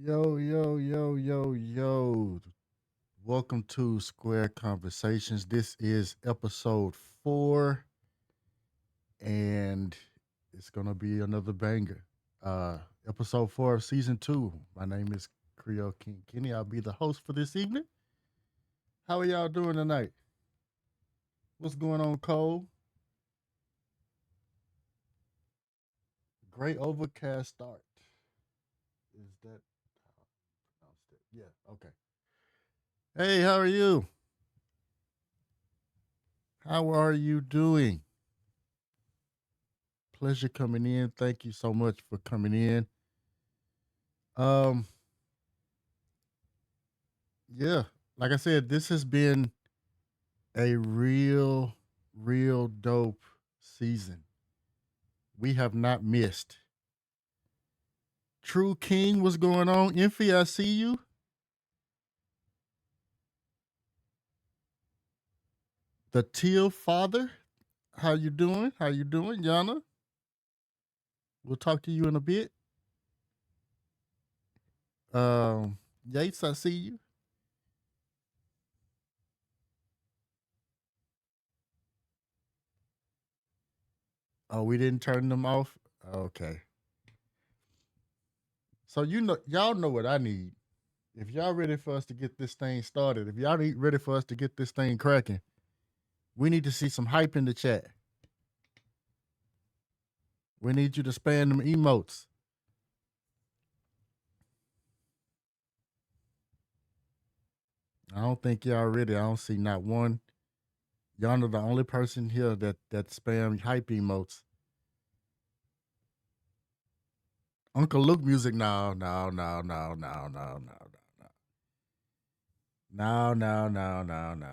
Yo, yo, yo, yo, yo. Welcome to Square Conversations. This is episode 4, and it's going to be another banger. Episode 4 of season 2. My name is Creole King Kenny. I'll be the host for this evening. How are y'all doing tonight? What's going on, Cole? Great overcast start. Is that how I pronounced it? Yeah, okay. Hey, how are you? How are you doing? Pleasure coming in. Thank you so much for coming in. Um, yeah, like I said, this has been a real dope season. We have not missed. True King, what's going on? Infy, I see you. The Teal Father, how you doing? How you doing, Yana? We'll talk to you in a bit. Yates, I see you. Oh, we didn't turn them off. Okay. So y'all know what I need. If y'all ready for us to get this thing started, if y'all ready for us to get this thing cracking, we need to see some hype in the chat. We need you to spam them emotes. I don't think y'all ready. I don't see not one. Y'all are the only person here that spam hype emotes. Uncle Luke music, no, no, no, no, no, no, no, no, no, no, no, no, no.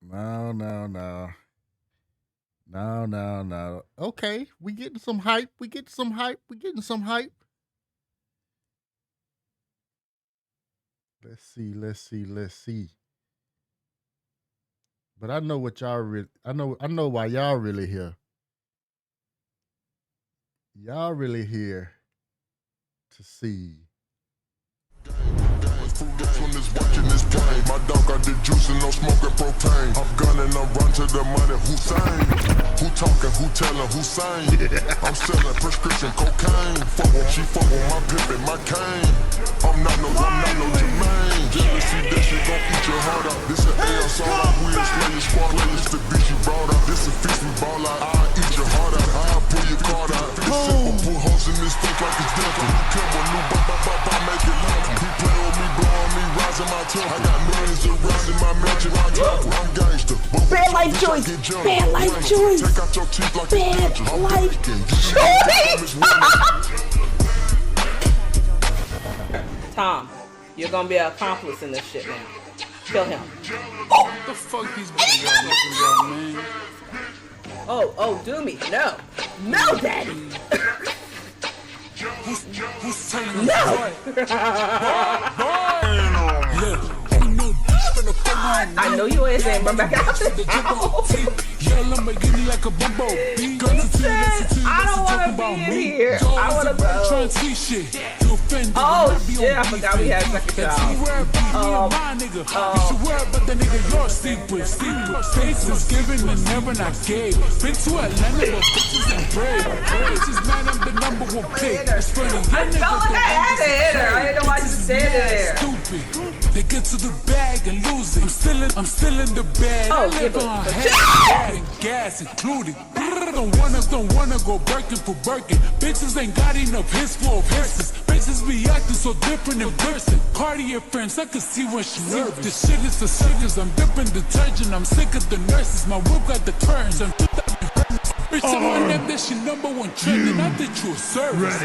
No, no, no, No. Okay, we getting some hype. We getting some hype. Let's see. But I know what y'all really. I know why y'all really here. Y'all really here to see. Foolish one is watching this game. My dog got the juice and no smoking propane. I'm gunning, I'm run to the money. Hussein, who talking, who telling, who saying? I'm selling prescription cocaine. She fuck with my pimp and my cane. I'm not no Jermaine. Jealousy, that shit gon' eat your heart out. This an ass all I will slay your squad. This the bitch you brought out. This a feast we ball out. I'll eat your heart out. I'll pull your card out. It's simple, put holes in this face like it's dental. Who come with new make it lucky. He play with me, blow on me, rising my temple. I got millions of rounds in my mansion, my temple. I'm gangster. Bad life choice. Bad life choice. Take out your teeth like Bad life choice. Tom, you're gonna be an accomplice in this shit now. Kill him. What the fuck these bitches got, man? Oh, do me. No, daddy. Who's telling No. I know you ain't saying run back out there. Like a bumbo. I don't want to be in here. I want to go. Oh shit! I forgot we had a second child. But the nigga you're sleeping. States is given and never not gave. Been to Atlanta, but bitches ain't brave. Bitches, man, I'm the number one pick. It's funny. I felt like I had to hit her. I didn't know why you standing there. Stupid. They get to the bag and lose it. I'm still in the bag. Oh, I live on head and gas included. Don't wanna go Birkin for Birkin. Bitches ain't got enough hits for hisses. Bitches be acting so different in person. Cartier friends, I can see when she nervous. This shit is the circus. I'm dipping detergent. I'm sick of the nurses. My whip got the curtains. I'm bitch, someone named that shit number one trending. I think you a service.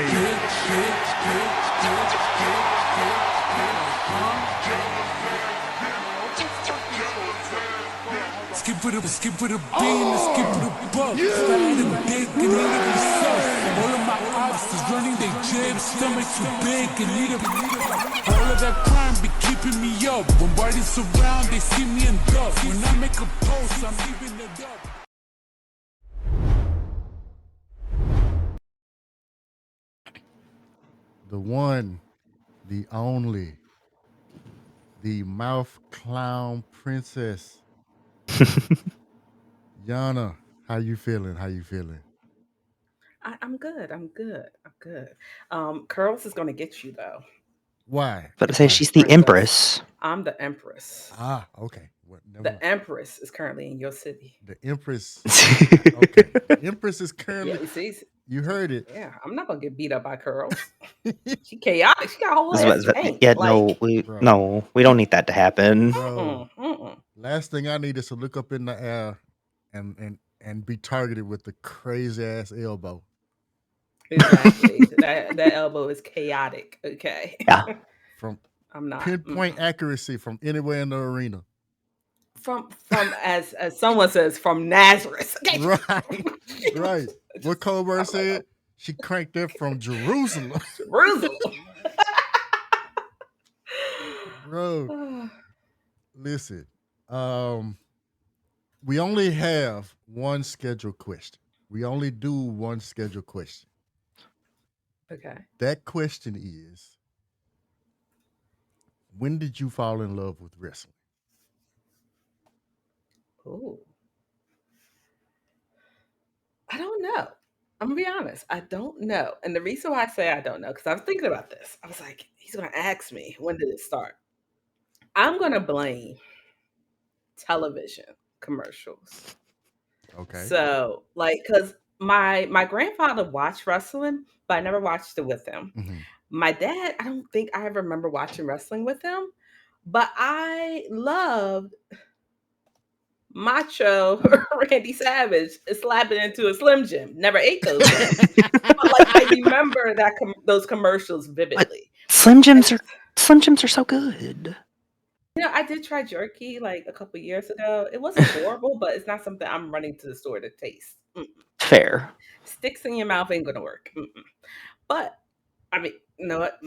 Skip with a bean, skip with a buck. Started a dick and need a suck. All of my ops is running their jibs, stomach too big and need a. All of that crime be keeping me up. When bodies surround, they see me in dust. When I make a post, I'm leaving it up. The one, the only, the mouth clown princess. Yana, how you feeling? I'm good. Curls is gonna get you though. Why? But to say she's the Empress. I'm the Empress. Ah, okay. The Empress is currently in your city. The Empress. Okay. The Empress is currently. Yeah, you see? You heard it. Yeah, I'm not gonna get beat up by Curls. She chaotic. She got a whole ass tank. Yeah, like, we don't need that to happen. Bro, last thing I need is to look up in the air and be targeted with the crazy ass elbow. Exactly. that elbow is chaotic. Okay. Yeah. I'm not pinpoint accuracy from anywhere in the arena. From as someone says, from Nazareth. Okay. Right. What Colbert said? She cranked it from Jerusalem. Bro, listen. We only have one scheduled question. We only do one scheduled question. Okay. That question is, when did you fall in love with wrestling? Oh. I don't know. I'm gonna be honest. I don't know. And the reason why I say I don't know, because I was thinking about this. I was like, he's gonna ask me, when did it start? I'm gonna blame television commercials. Okay. So, because my grandfather watched wrestling, but I never watched it with him. Mm-hmm. My dad, I don't think I ever remember watching wrestling with him, but I loved Macho Randy Savage slapping into a Slim Jim. Never ate those things. But I remember those commercials vividly. Slim Jims are so good. I did try jerky a couple years ago. It wasn't horrible, but it's not something I'm running to the store to taste. Fair. Sticks in your mouth ain't gonna work. But I mean, you know what?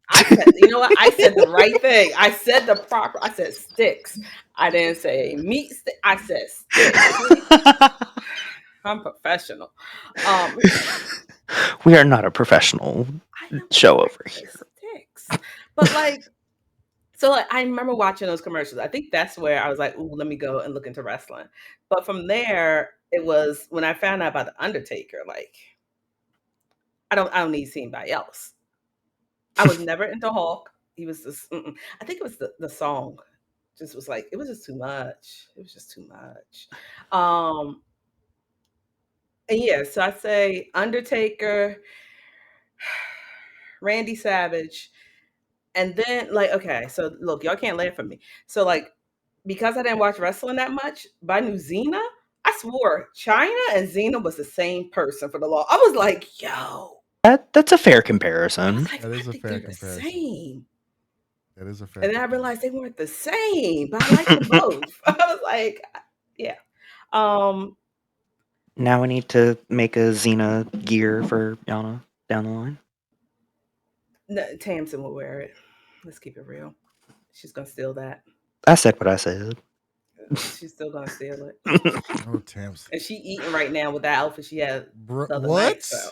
I said, you know what? I said the right thing. I said the proper. I said sticks. I didn't say meat stick. I said sticks. I'm professional. We are not a professional I know show I over said here. sticks, but like, so like, I remember watching those commercials. I think that's where I was like, "Ooh, let me go and look into wrestling." But from there, it was when I found out about the Undertaker. Like, I don't need to see anybody else. I was never into Hulk. He was just, I think it was the song. Just was like, it was just too much. It was just too much. Um, and yeah, so I say Undertaker, Randy Savage, and then like, okay, so look, y'all can't laugh at me. So like, because I didn't watch wrestling that much, but I knew Xena. I swore China and Xena was the same person for the law. I was like, yo, That's a fair I was comparison. like, That I is a think fair they're the comparison. same. That is a fair And then I comparison. realized they weren't the same, but I like them both. I was like, yeah. Now we need to make a Xena gear for Yana down the line. No, Tamsin will wear it. Let's keep it real. She's gonna steal that. I said what I said. She's still gonna steal it. Oh, Tamsin. And she eating right now with that outfit she had the other What? night. So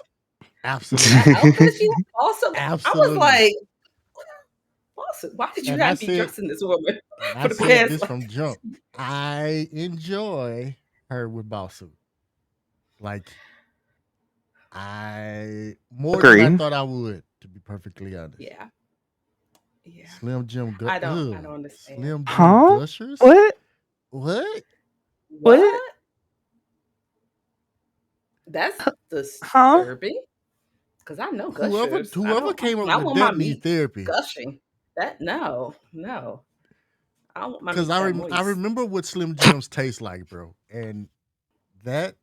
Absolutely. that outfit she had also, I was Absolutely. like, Lawson, why did you And I have me said- dressing this woman And for I the said past? this from jump. I enjoy her with Bosu. Like, more than I Agree. thought I would, to be perfectly honest. Yeah. Yeah. Slim Jim I don't understand. Slim Jim Huh? Gushers? What? What? What? That's disturbing. Because I know gushers. Whoever came up I with want my that need meat therapy. gushing. That no. I don't want my meat Because that I moist. remember what Slim Jims taste like, bro. And that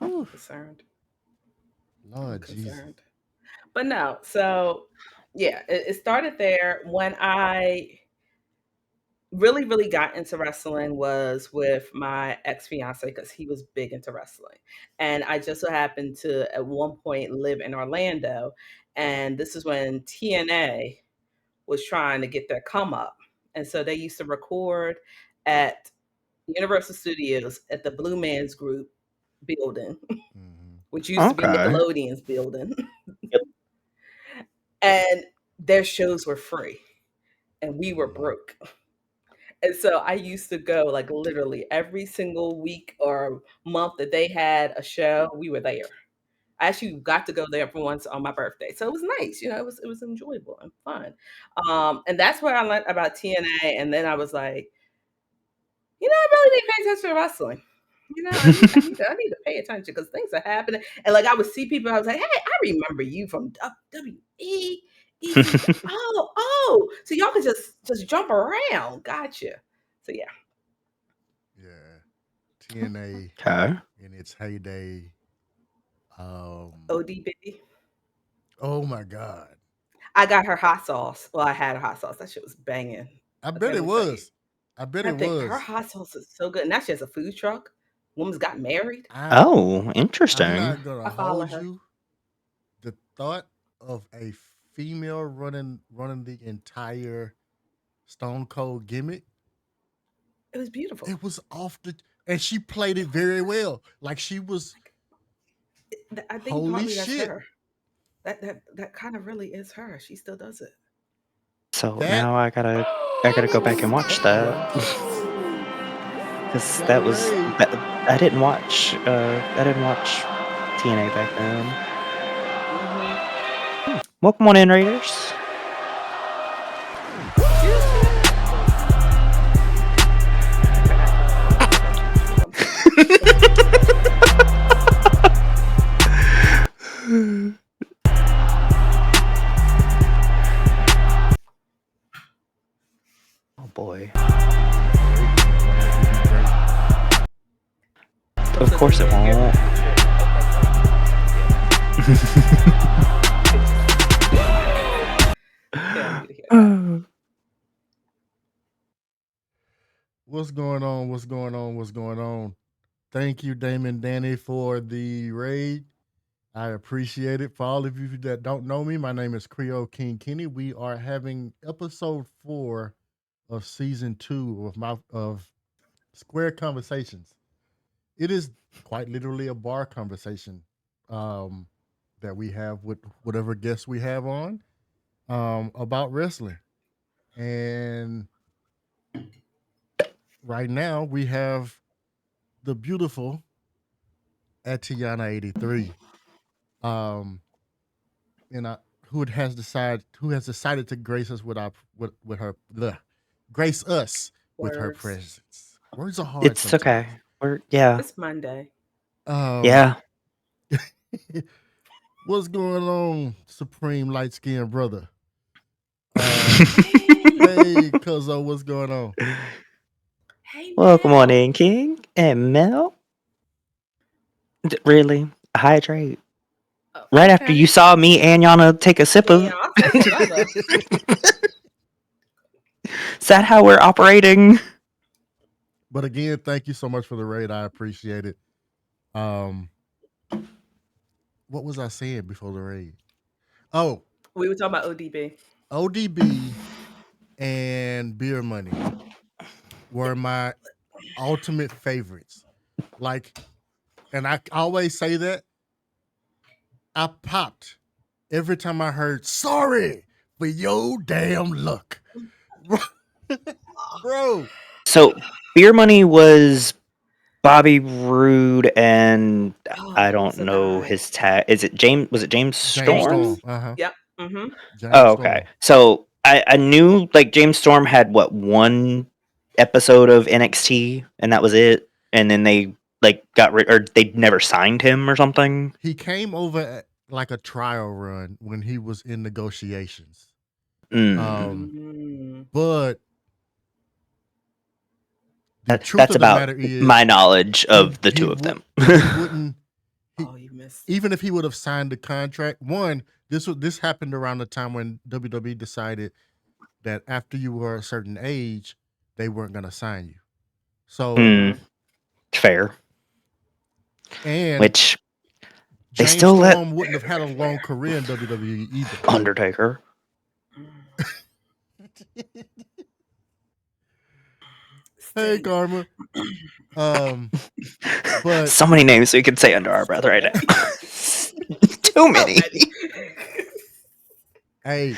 I'm concerned. Lord Jesus. Concerned. But no, so yeah, it started there. When I really, really got into wrestling was with my ex-fiance because he was big into wrestling. And I just so happened to at one point live in Orlando. And this is when TNA was trying to get their come up. And so they used to record at Universal Studios at the Blue Man's Group building, which used to be Okay. Nickelodeon's building. Yep. And their shows were free. And we were broke. And so I used to go like literally every single week or month that they had a show, we were there. I actually got to go there for once on my birthday. So it was nice, it was enjoyable and fun. And that's where I learned about TNA. And then I was like, I really need to pay attention to wrestling. I need to pay attention because things are happening. And like I would see people, I was like, hey, I remember you from WWE. Oh, so y'all can just jump around. Gotcha. So yeah. Yeah. TNA Okay. in its heyday. ODB. Oh my God. I got her hot sauce. Well, I had a hot sauce. That shit was banging. I bet it was. I bet it was. Her hot sauce is so good. And now she has a food truck. Woman's got married. Oh, interesting. I'm not gonna I follow hold her. you. The thought of a female running the entire Stone Cold gimmick. It was beautiful. It was and she played it very well. Like she was. I think Holy partly that's shit. her. That kind of really is her. She still does it. So now I gotta go back and watch that. Because that was I didn't watch TNA back then. Welcome on in, Raiders. Oh boy. Of course it won't. What's going on? What's going on? What's going on? Thank you, Damon Danny, for the raid. I appreciate it. For all of you that don't know me, my name is Creole King Kenny. We are having episode 4 of season 2 of Square Conversations. It is quite literally a bar conversation that we have with whatever guests we have on about wrestling. And right now we have the beautiful Atiana83. Um, and who has decided to grace us with our with her grace us with her Words. presence. Words are hard It's okay. sometimes. It's Monday. Yeah. What's going on, Supreme Light Skinned Brother? Hey, Hey, Cuzzo, what's going on? hey, Welcome on Mel. in, King and Mel. Really? Hydrate. Oh, Right after okay. you saw me and Yana take a sip of. Yeah, I'll take another. Is that how we're operating? But again, thank you so much for the raid. I appreciate it. What was I saying before the raid? Oh, We were talking about ODB. ODB and Beer Money were my ultimate favorites. Like, and I always say that I popped every time I heard "sorry for your damn luck," bro. So, Beer Money was Bobby Roode and I don't So know died. his tag. Is it James? Was it James James Storm? Storm. Yep. Mm-hmm. James Oh, Storm. okay. So I knew like James Storm had one episode of NXT and that was it. And then they like got rid or they never signed him or something. He came over at like a trial run when he was in negotiations. But the truth that's of the about matter is my knowledge of the two of them. You missed. Even if he would have signed the contract, this happened around the time when WWE decided that after you were a certain age, they weren't going to sign you. So fair. And which they James still Storm wouldn't have had a long career in WWE either. Undertaker. Hey, Karma. But so many names we could say under our breath right now. Too many. Hey,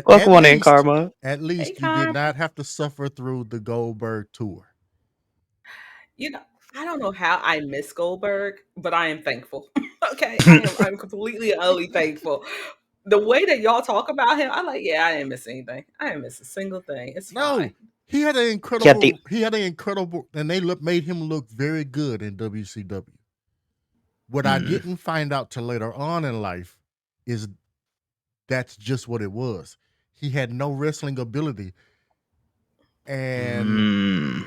welcome on in, Karma. At least hey, you did not have to suffer through the Goldberg tour. You know, I don't know how I miss Goldberg, but I am thankful. Okay, I'm completely and utterly thankful. The way that y'all talk about him, I'm like, yeah, I didn't miss anything. I didn't miss a single thing. It's fine. He had an incredible, and they made him look very good in WCW. What I didn't find out till later on in life is that's just what it was. He had no wrestling ability, and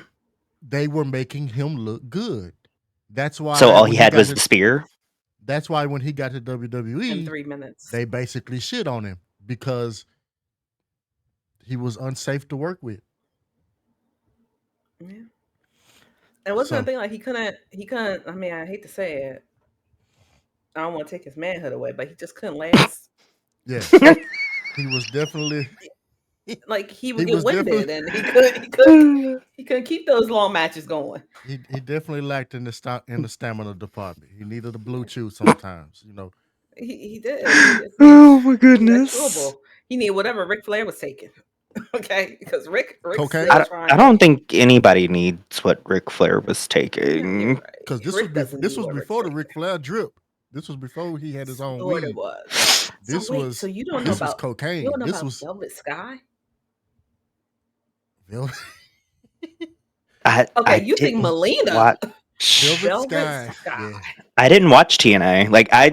they were making him look good. That's why. So all he had was the spear. That's why when he got to WWE, in 3 minutes, they basically shit on him because he was unsafe to work with. Yeah. And what's the thing? Like he couldn't. I mean, I hate to say it. I don't want to take his manhood away, but he just couldn't last. Yeah, he was definitely like he would get winded, and he couldn't keep those long matches going. He definitely lacked in the stamina department. He needed a blue chew sometimes, you know. He did. Oh my goodness! He needed whatever Ric Flair was taking. Okay, because Rick cocaine. I don't think anybody needs what Ric Flair was taking. Because this was before the Ric Flair drip. This was before he had his own weed. It was. So you don't know about cocaine. You don't know this about was Velvet Sky. You think Melina? Velvet Sky. Yeah. I didn't watch TNA. Like I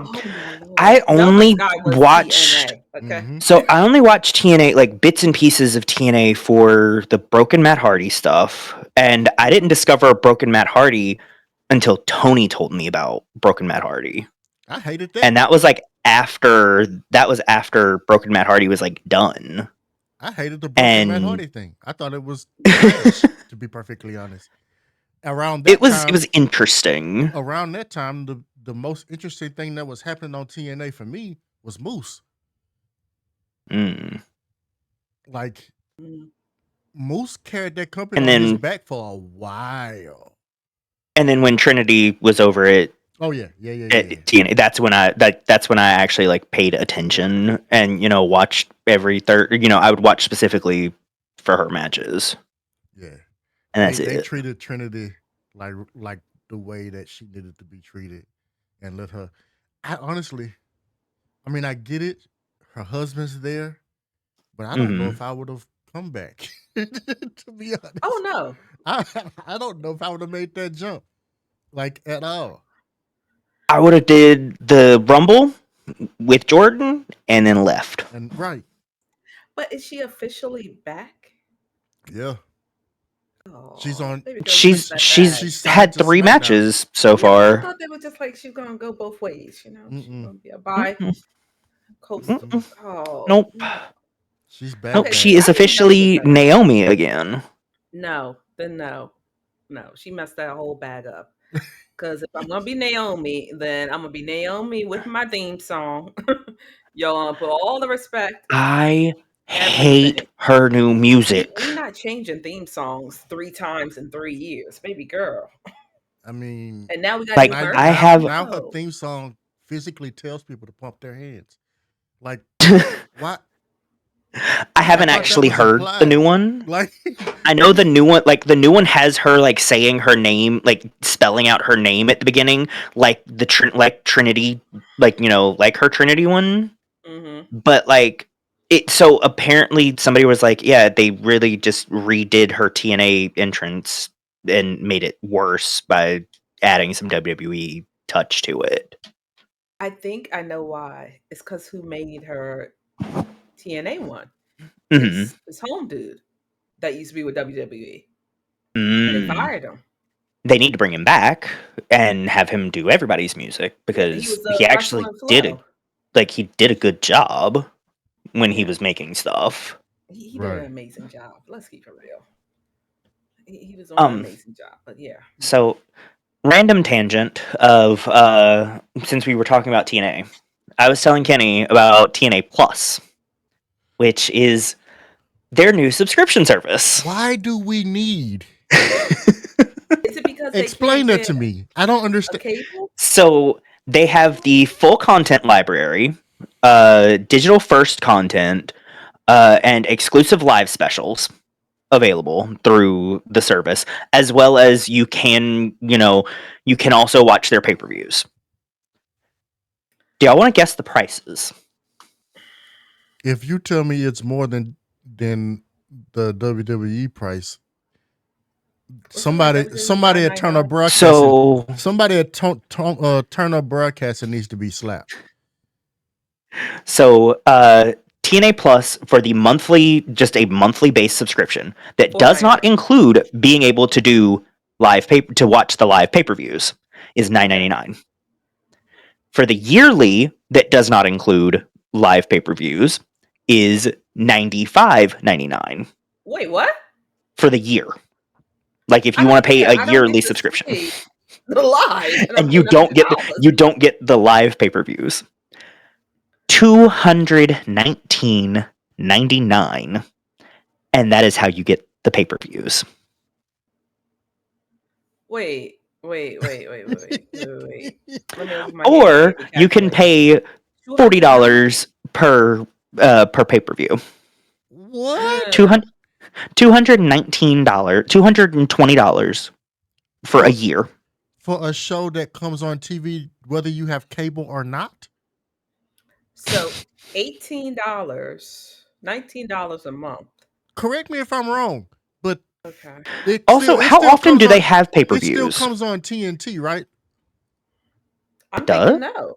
only watched. Okay. So I only watched TNA, like bits and pieces of TNA for the Broken Matt Hardy stuff, and I didn't discover Broken Matt Hardy until Tony told me about Broken Matt Hardy. I hated that, and that was after Broken Matt Hardy was like done. I hated the Broken Matt Hardy thing. I thought it was trash, to to be perfectly honest. Around that It was time, interesting. the most interesting thing that was happening on TNA for me was Moose. Mm. Like Mhm. Moose carried that company And on his then back for a while. and then when Trinity was over at Oh yeah. TNA, that's when I actually like paid attention and watched every third. I would watch specifically for her matches, Yeah. and that's They it. treated Trinity like the way that she needed to be treated, and let her. I honestly, I mean, I get it. Her husband's there, but I don't know Mhm. if I would have come back. To be honest, Oh no. I I don't know if I would have made that jump like at all. I would have did the Rumble with Jordan and then left. And right, But is she officially back? yeah, she's Oh, on. baby girl, you missed She's that she's bag. She's signed had to 3 SmackDown. matches so Yeah, I far. thought they were just like she was gonna go both ways. She's Mm-mm, gonna be a bi Mm-mm, coastal. mm-mm. mm-mm. Oh Nope. no. She's back, Nope. Okay, back. She see, is I didn't know she was officially back. Naomi again. No, then no, no, she messed that whole bag up. Because if I'm gonna be Naomi, then I'm gonna be Naomi with my theme song. Yo, I'm gonna put all the respect, I hate everything. her new music. We not changing theme songs 3 times in 3 years, baby girl. I mean, And now we got new Like now I merch. now have now her Oh, theme song physically tells people to pump their hands. Like what? I I haven't thought that actually was heard the implied. new one. Like I know the new one, like the new one has her like saying her name, like spelling out her name at the beginning, like like Trinity, like like her Trinity one. mm-hmm. But like it, so apparently somebody was like, yeah, they really just redid her TNA entrance and made it worse by adding some WWE touch to it. I think I know why. It's because who made her TNA one Hmm. is home dude that used to be with WWE, and they Mm. fired him. They need to bring him back and have him do everybody's music Yeah, he because was he actually wrestling Flow. he did a good job when he Yeah, was making stuff. he did an right. amazing job. Let's keep it real. He was doing an Um, amazing job. But yeah, so random tangent of since we were talking about TNA, I was telling Kenny about TNA Plus, which is their new subscription service. Why do we need? is it because they Explain can't that get to me. I don't a understand. cable? So they have the full content library, digital first content, and exclusive live specials available through the service, as well as you can also watch their pay-per-views. Do y'all want to guess the prices? If you tell me it's more than the WWE price, Wasn't like WWE somebody at Turner $9.99? Broadcasting, So somebody at Turner Broadcasting needs to be slapped. TNA Plus for the monthly, just a monthly based subscription that does not $4.99. include being able to do to watch the live pay-per-views is Okay. $9.99. For the yearly that does not include live pay-per-views is $95.99 Wait, what? for the year. Like if I you don't want to pay care. a I don't yearly get to subscription, see the live, and I'm and you paying don't get $100. the live pay-per-views, $219.99, and that is how you get the pay-per-views. Wait. Let me open my Or handy you can calculator. pay $209. $40 per pay-per-view. What? $220 for a for year. for a show that comes on TV, whether you have cable or not? So $18, $19 a month. Correct me if I'm wrong, but Okay. Also, it how still often comes do they on. have It still pay-per-views? comes on TNT, right? I'm Duh. thinking no.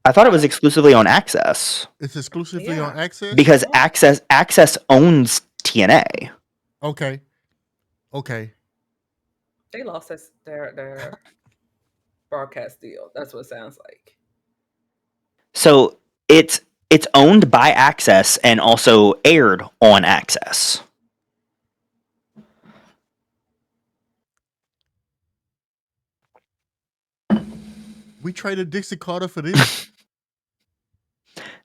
I thought it was No. exclusively on Access It's exclusively Yeah. on Access. because Mhm. Access owns TNA. Okay. They lost their broadcast deal. That's what it sounds like. So it's owned by Access and also aired on Access. We traded Dixie Carter for this.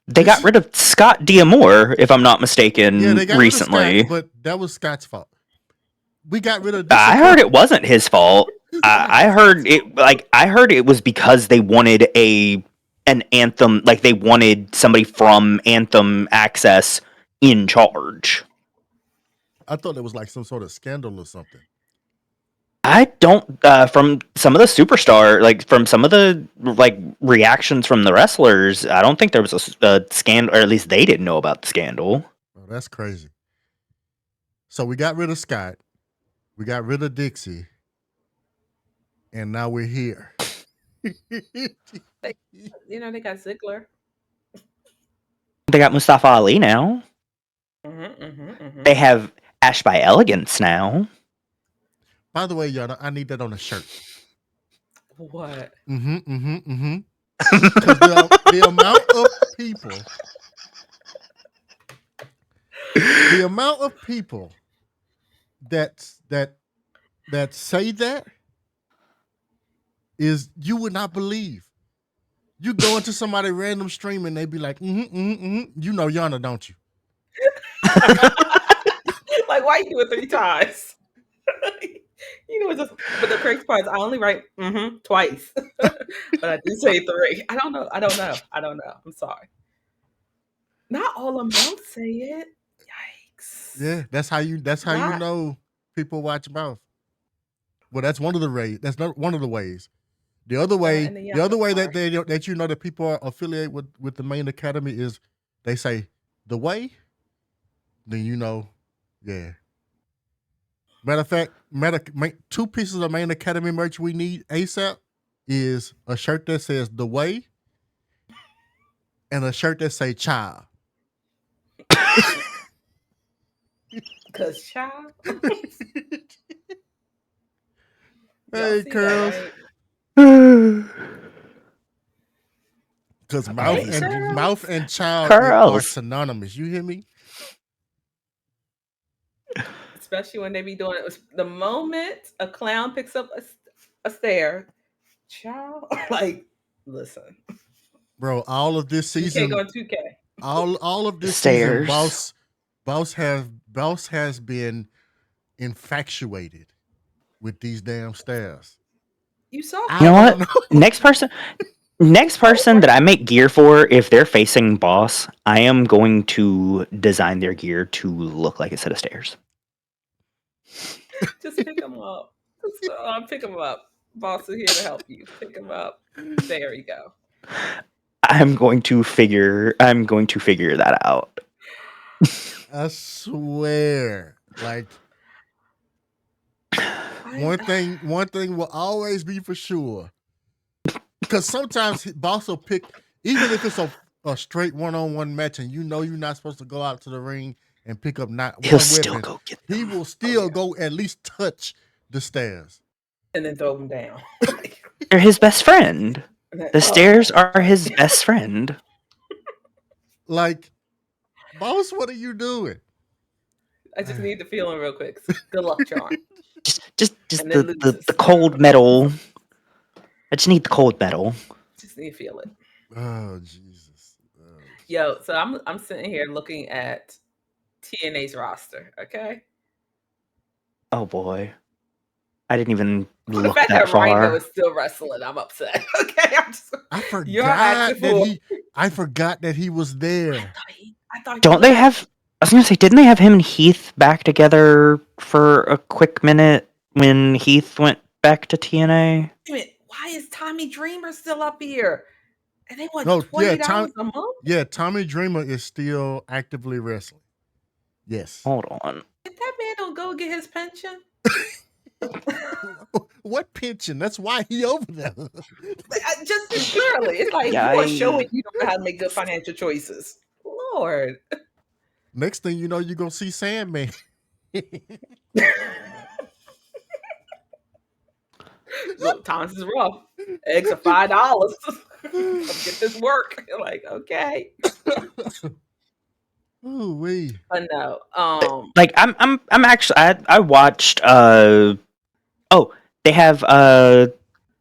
They got rid of Scott D'Amore, if I'm not mistaken, Yeah, they got recently. rid of Scott, but that was Scott's fault. We got rid of Dixie I Carter. heard it wasn't his fault. I heard it I heard it was because they wanted an Anthem, like they wanted somebody from Anthem Access in charge. I thought it was like some sort of scandal or something. I don't from some of the superstar, like from some of the like reactions from the wrestlers, I don't think there was a scandal, or at least they didn't know about the scandal. Oh, that's crazy. So we got rid of Scott, we got rid of Dixie, and now we're here. They got Ziggler. They got Mustafa Ali now. They have Ash by Elegance now. By the way, y'all, I need that on a shirt. What? Because the amount of people that say that is, you would not believe. You go into somebody random stream and they be like, you know Yana, don't you? Like, why you do it 3 times? But the crazy part is I only write twice. But I do say 3. I don't know. I'm sorry. Not all of mouth say it. Yikes. Yeah, that's how you know people watch mouth. Well, that's one of the ways. That's not one of the ways. The other way, that you know that people are affiliated with the main academy is they say the way, then you know, yeah. Matter of fact, 2 pieces of main academy merch we need ASAP is a shirt that says the way and a shirt that say child. Cause child. Hey, curls. Because mouth and child are synonymous. You hear me? Especially when they be doing it. The moment a clown picks up a stair, child, like, listen. Bro, all of this season. You can't go 2K. All of this Stairs. season, Boss has been infatuated with these damn stairs. You saw. You know what? Next person that I make gear for, if they're facing Boss, I am going to design their gear to look like a set of stairs. Just pick them up. Pick them up. Boss is here to help you. Pick them up. There you go. I'm going to figure that out. I swear. Like, one thing will always be for sure. Because sometimes Boss will pick, even if it's a straight one-on-one match and you know you're not supposed to go out to the ring and pick up He'll still go get them. He will still go at least touch the stairs. And then throw them down. They're his best friend. The stairs are his best friend. Like, Boss, what are you doing? I just need the feeling real quick. Good luck, charm. Just the cold metal. I just need the cold metal. Just need to feel it. Oh, Jesus. Yo, so I'm sitting here looking at TNA's roster, okay? Oh boy. I didn't even look the fact that far. Rhino is still wrestling, I'm upset. Okay, I forgot that he was there. I thought Don't they have? I was gonna say, didn't they have him and Heath back together for a quick minute when Heath went back to TNA? Why is Tommy Dreamer still up here? And they want $20 a month? Yeah, Tommy Dreamer is still actively wrestling. Yes. Hold on. Did that man don't go get his pension? What pension? That's why he over there. Just surely. It's like you are showing you don't know how to make good financial choices. Lord. Next thing you know, you're gonna see Sandman. Look, times is rough. Eggs are $5. Come get this work. You're like, okay. Ooh wee. But no. Like I'm actually I watched they have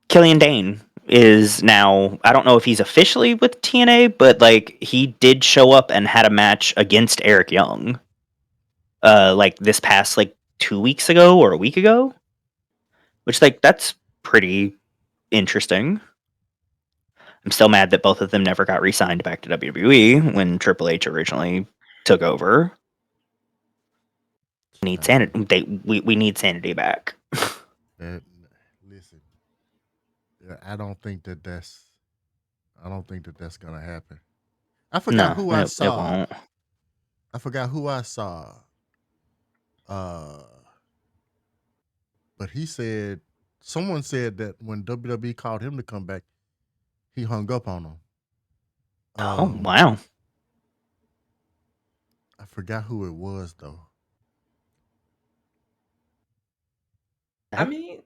Killian Dane is now, I don't know if he's officially with TNA, but like he did show up and had a match against Eric Young. Like this past like 2 weeks ago or a week ago. Which like that's pretty interesting. I'm still mad that both of them never got re-signed back to WWE when Triple H originally took over. We need sanity. We need sanity back. Listen, I don't think that's gonna happen. I forgot who I saw. It won't. I forgot who I saw. But he said, someone said that when WWE called him to come back, he hung up on them. Oh wow! I forgot who it was though. I mean,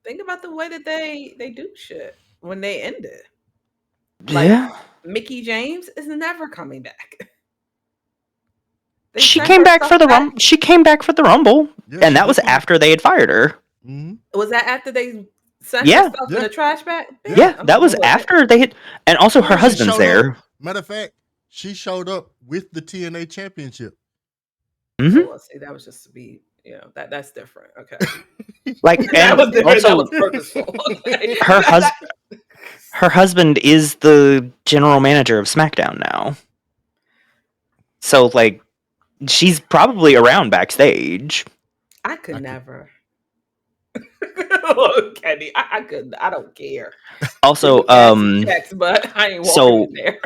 think about the way that they do shit when they end it. Like Yeah. Mickey James is never coming back. They She sent came her back stuff for the Rumble. She came back for the Rumble, Yeah, and she that was did come- after they had fired her. Mhm. Was that after they sent Yeah. her stuff in the trash bag? Bitch, Yeah, I'm that was cool with it. after they had, and also her She husband's showed there. up. Matter of fact, she showed up with the TNA championship. Mhm. Oh, well, see, that was just to be, that's different. Okay. Like, That and was different. That also was purposeful. Okay. her husband is the general manager of SmackDown now. So like, she's probably around backstage. I could never. Oh, Kenny, I couldn't. I don't care. Also, Give me checks, but I ain't walking in there.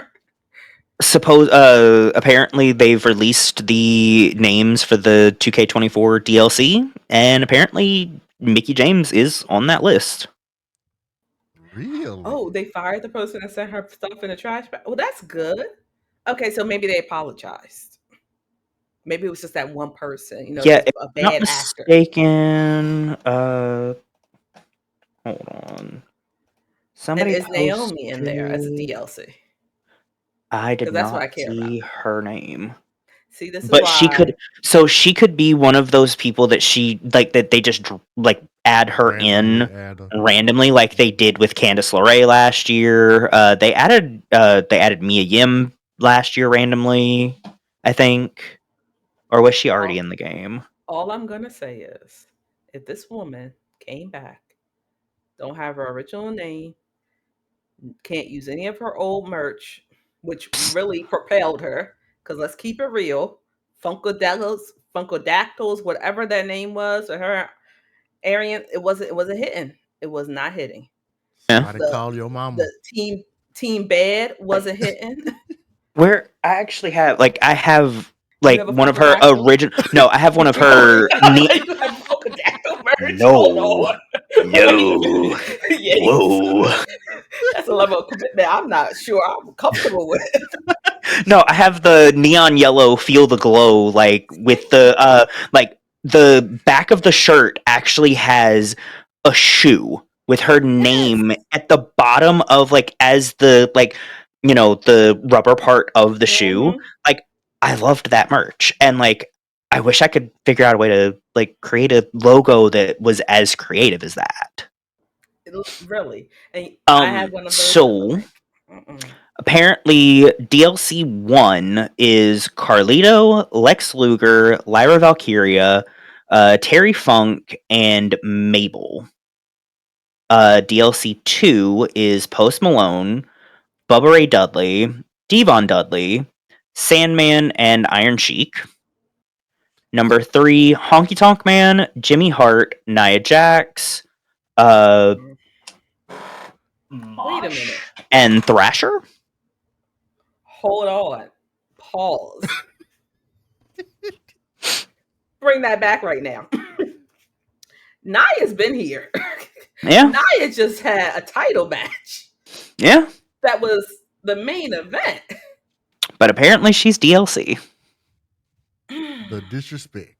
Apparently they've released the names for the 2K24 DLC, and apparently Mickey James is on that list. Really? Oh, they fired the person that sent her stuff in the trash bag. Well, that's good. Okay, so maybe they apologized. Maybe it was just that one person, Yeah, just if a I'm not bad actor. mistaken, hold on. Somebody And is Naomi in there as a posted- DLC? I did 'Cause that's what I not care see her name. See, this is But she why. could be one of those people that that they just like add her Randomly in add her. randomly, like they did with Candice LeRae last year. They added Mia Yim last year randomly, I think, or was she already in the game? All I'm gonna say is, if this woman came back, don't have her original name, can't use any of her old merch, which really propelled her. Because let's keep it real, Funkadactyls, whatever that name was, or her Arian, it wasn't hitting. It was not hitting. Somebody call your mama. The team bed wasn't hitting. Where I actually have I have have a one of her Funkadactyl? original. No, I have one of her. You have Funkadactyl merch? Hold on. No. Yes. Whoa. That's a level of commitment I'm not sure I'm comfortable with. No, I have the neon yellow feel the glow, like with the the back of the shirt actually has a shoe with her name at the bottom of as the the rubber part of the shoe. Like I loved that merch, and I wish I could figure out a way to create a logo that was as creative as that. Really, and I had one of those. So apparently DLC 1 is Carlito, Lex Luger, Lyra Valkyria, Terry Funk, and Mabel. DLC 2 is Post Malone, Bubba Ray Dudley, Devon Dudley, Sandman, and Iron Sheik. Number 3, Honky Tonk Man, Jimmy Hart, Nia Jax, Wait a minute. and Thrasher. Hold on. Pause. Bring that back right now. Nia's been here. Yeah. Nia just had a title match. Yeah. That was the main event. But apparently she's DLC. The disrespect.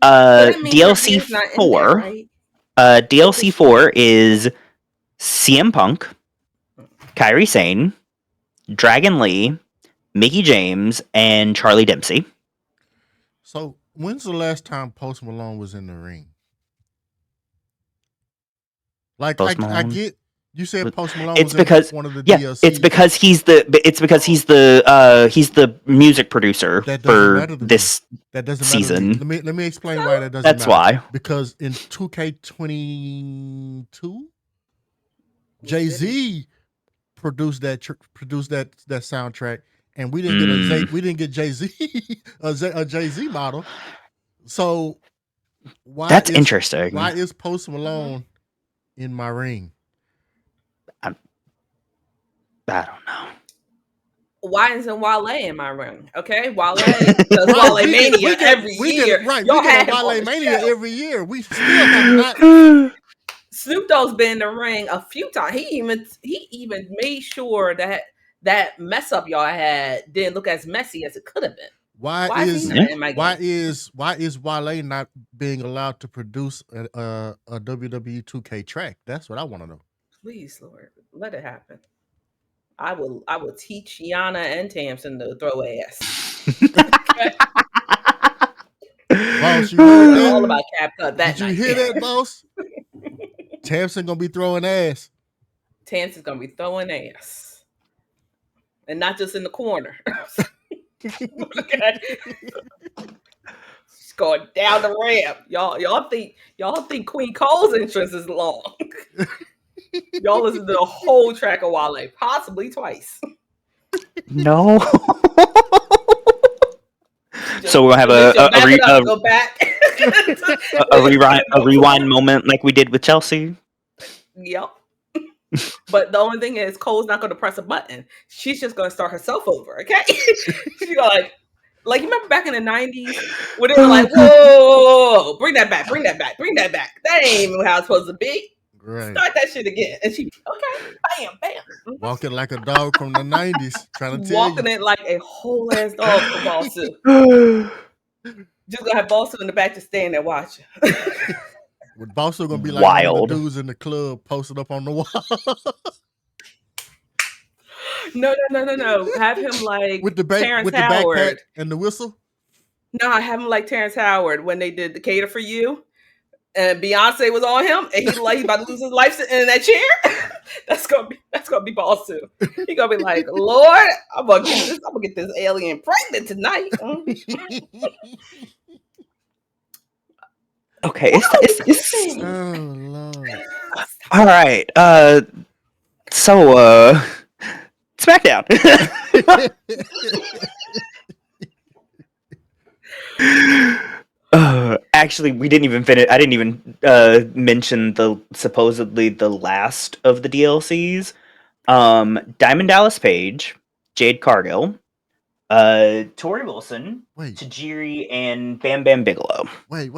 DLC 4. Right? DLC 4 is CM Punk, Kairi Sane, Dragon Lee, Mickey James, and Charlie Dempsey. So when's the last time Post Malone was in the ring? Like Post I Malone. get you said Post Malone It's was in because one of the yeah, DLCs. it's because he's the he's the music producer That doesn't for matter to me. this That doesn't matter to me. season. Let me explain why that doesn't That's matter. why. Because in 2K22, Jay-Z produced that soundtrack, and we didn't get Jay-Z a Jay-Z model. So That's interesting. Why is Post Malone in my ring? I don't know. Why isn't Wale in my ring? Okay, Wale does Wale Mania every year. Y'all had Wale Mania every year. We still have not. Snoop Dogg's been in the ring a few times. He even made sure that mess up y'all had didn't look as messy as it could have been. Why is Wale not being allowed to produce a WWE 2K track? That's what I want to know. Please, Lord, let it happen. I will teach Yana and Tamsin to throw ass. Okay? Boss, you heard that? All about Cap Cut that Did night. you hear that, boss? Tamsin gonna be throwing ass. Tamsin's gonna be throwing ass, and not just in the corner. Okay. She's going down the ramp. Y'all think Queen Cole's entrance is long. Y'all listen to the whole track of Wale, possibly twice. No. So we'll have a rewind moment like we did with Chelsea. Yep. But the only thing is, Cole's not going to press a button. She's just going to start herself over. Okay. She's going like you remember back in the 90s when they were like, whoa, bring that back. That ain't even how it's supposed to be. Right. Start that shit again. And she, okay, bam. Walking like a dog from the 90s, trying to tell Walking it like a whole ass dog for Bossu. Just gonna have Bossu in the back just standing there watching. With Bossu gonna be like one of the dudes in the club posted up on the wall. No. Have him like with the Terrence Howard. Backpack and the whistle? No, I have him like Terrence Howard when they did the Cater for You. And Beyonce was on him, and he's like, he's about to lose his life sitting in that chair. That's gonna be Bossu. He gonna be like, Lord, I'm gonna get this alien pregnant tonight. Okay, it's oh Lord. All right. So SmackDown. Actually, we didn't even finish. I didn't even mention supposedly the last of the DLCs. Diamond Dallas Page, Jade Cargill, Tori Wilson, Tajiri, and Bam Bam Bigelow. Wait.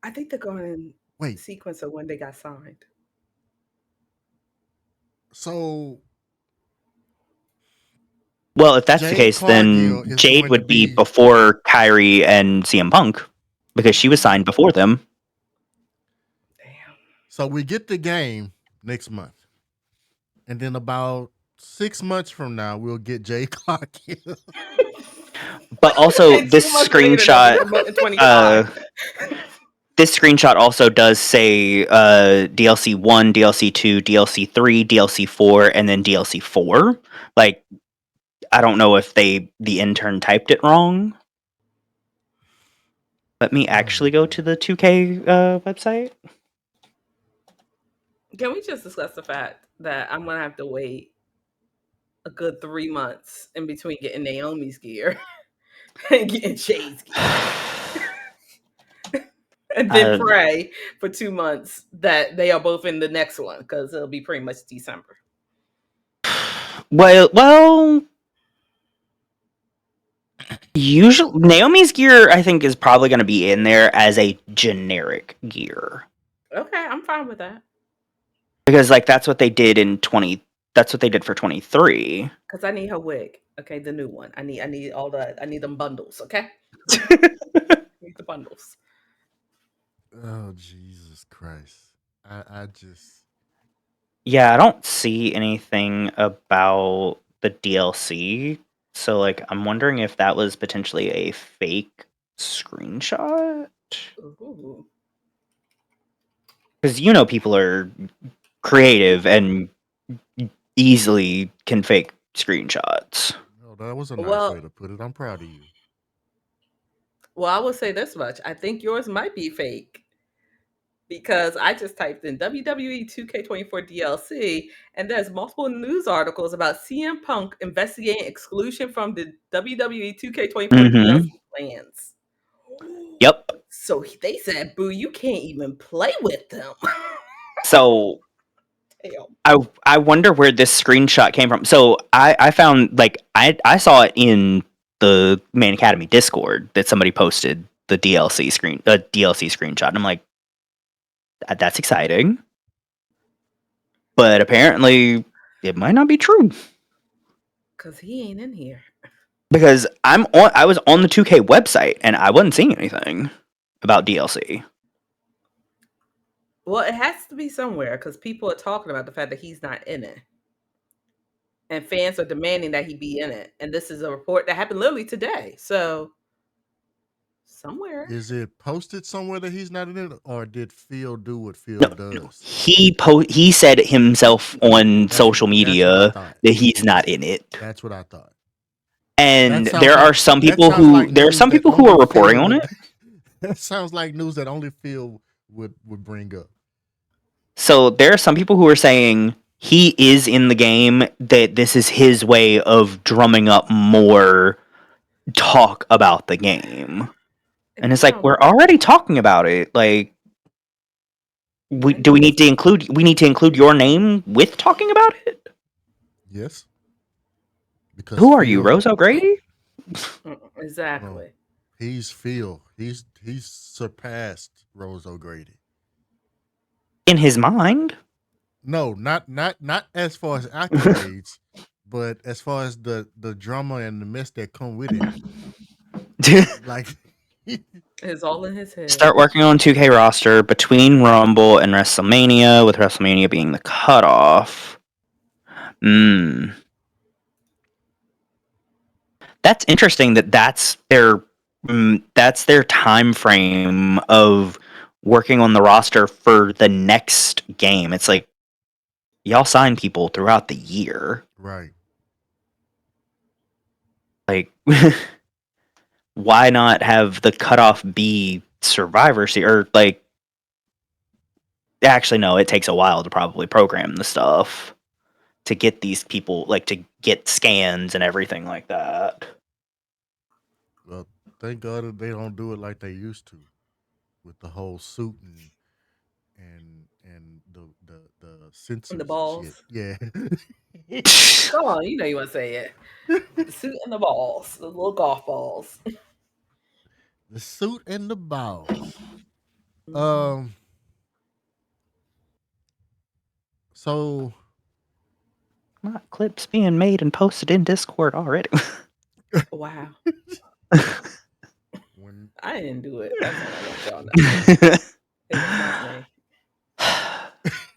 I think they're going in sequence of when they got signed. So, well, if that's the case, then Jade would be before Kyrie and CM Punk because she was signed before them. Damn. So we get the game next month, and then about 6 months from now, we'll get Jade Cargill. But also, this screenshot. This screenshot also does say DLC 1, DLC 2, DLC 3, DLC 4, and then DLC 4. Like, I don't know if the intern typed it wrong. Let me actually go to the 2K website. Can we just discuss the fact that I'm going to have to wait a good 3 months in between getting Naomi's gear and getting Jade's gear? And then pray for 2 months that they are both in the next one because it'll be pretty much December. Well, usually Naomi's gear I think is probably going to be in there as a generic gear. Okay, I'm fine with that. Because like that's what they did that's what they did for 23. Because I need her wig. Okay, the new one. I need them bundles, okay? I need the bundles. Oh, Jesus Christ. I just... Yeah, I don't see anything about the DLC. So, like, I'm wondering if that was potentially a fake screenshot. Ooh. Because people are creative and easily can fake screenshots. No, that was a nice way Well, to put it. I'm proud of you. I will say this much. I think yours might be fake because I just typed in WWE 2K24 DLC and there's multiple news articles about CM Punk investigating exclusion from the WWE 2K24 Mm-hmm. DLC plans. Yep. So they said, "Boo, you can't even play with them." So Damn. I wonder where this screenshot came from. So I found I saw it in the Main Academy Discord that somebody posted the DLC screenshot, and I'm like, that's exciting, but apparently it might not be true Because he ain't in here. because I was on the 2K website and I wasn't seeing anything about DLC. Well, it has to be somewhere because people are talking about the fact that he's not in it. And fans are demanding that he be in it. And this is a report that happened literally today. So somewhere. Is it posted somewhere that he's not in it, or did Phil do what Phil No, does? he said himself on social That's what I media thought. that he's not in it. That's what I thought. And That sounds there like are some that people sounds who like news that are only reporting Phil on would. it. That sounds like news that only Phil would bring up. So there are some people who are saying he is in the game, that this is his way of drumming up more talk about the game. If And it's you like, don't we're play, already talking about it. Like, we and he need doesn't. to include your name with talking about it? Yes, because Who are you, Phil. Rose O'Grady? No, Exactly. he's Phil. He's surpassed Rose O'Grady. In his mind. No, not as far as accolades, but as far as the drama and the mess that come with it. Like, It's all in his head. Start working on 2K roster between Rumble and WrestleMania, with WrestleMania being the cutoff. That's interesting that's their time frame of working on the roster for the next game. It's like, y'all sign people throughout the year. right. Like, why not have the cutoff be Survivor Series? Or, like, actually, no, it takes a while to probably program the stuff to get these people, like, to get scans and everything like that. Well, thank God that they don't do it like they used to, with the whole suit and the sensors And the and shit. balls. Yeah. Go on, you know you want to say it. The suit and the balls, the little golf balls. The suit and the balls. Mhm. So Not clips being made and posted in Discord already. Wow. when I didn't do it. That's all I want y'all to know. It was not me.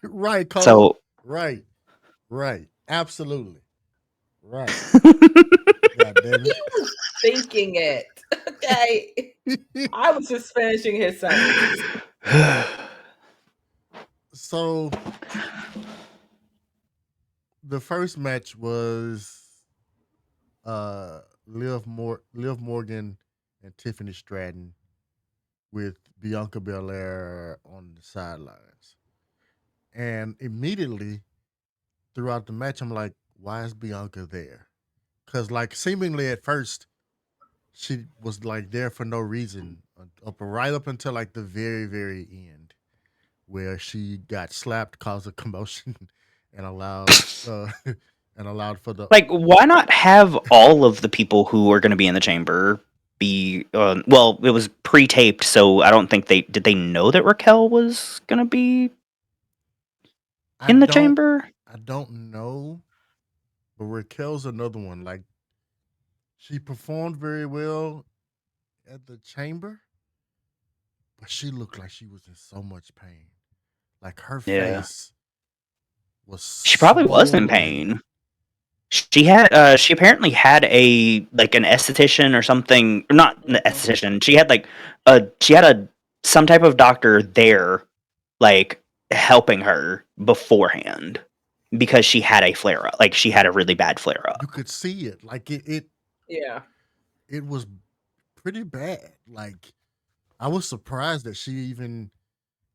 right, Cole. So, Right. Absolutely. Right. God damn He was thinking it. Okay. it. I was just finishing his sentence. So the first match was Liv Morgan and Tiffany Stratton with Bianca Belair on the sidelines. And immediately throughout the match, I'm like, why is Bianca there? Because, like, seemingly at first, she was, like, there for no reason, right up until, like, the very, very end, where she got slapped, caused a commotion, and allowed, for the. like, why not have all of the people who are going to be in the chamber be? Well, it was pre-taped, so I don't think did they know that Raquel was going to be in the chamber. I don't know, but Raquel's another one. Like, she performed very well at the chamber, but she looked like she was in so much pain. Like, her Yeah. face was She probably was in swollen. pain. She apparently had an esthetician or something, not an esthetician. She had some type of doctor there, like, helping her beforehand because she had a flare up. Like she had a really bad flare You up. could see it. Like Yeah. it was pretty bad. Like I was surprised that she even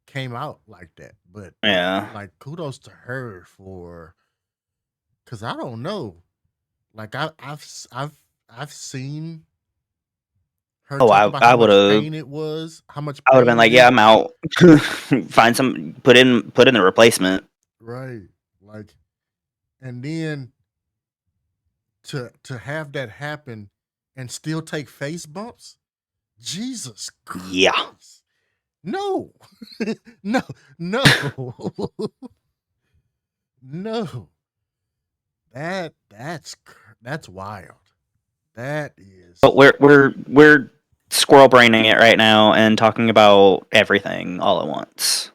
came out like that. But Yeah. like kudos to her for, because I don't know. Like I've seen her Oh, talk about I how would much have pain it was, how much I would have been pain like, yeah, this, I'm out. Find some put in the replacement. right? Like, and then to have that happen and still take face bumps. Jesus Yeah. Christ. No. No. No. No. That's wild. That is But we're squirrel braining it right now and talking about everything all at once.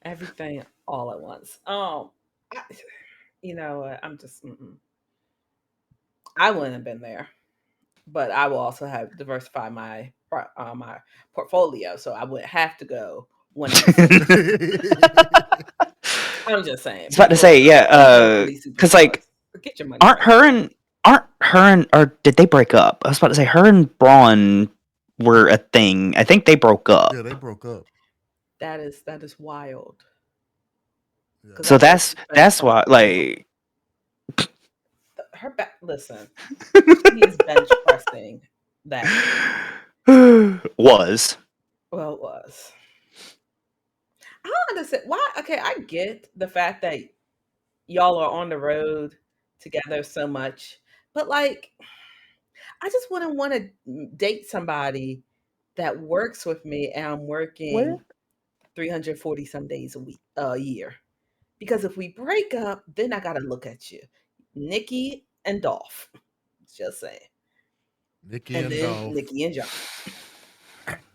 Everything all at once. I, you know what? I'm just. I wouldn't have been there, but I will also have diversified my portfolio, so I would have to go one of these seasons. I'm just saying, I was about to people say, people yeah, really because like, superstars. Get your money aren't right. her and or did they break up? I was about to say her and Braun were a thing. I think they broke up. Yeah, they broke up. That is wild. Yeah. Because So I know she's bench that's why pressing like her back. Listen, she is bench pressing that was. well it was. I don't understand why. Okay, I get the fact that y'all are on the road together so much, but like, I just wouldn't want to date somebody that works with me and I'm Where? working 340 some days a year. Because if we break up, then I gotta look at you. Nikki and Dolph. Just saying. Nikki And and then Dolph, Nikki and John.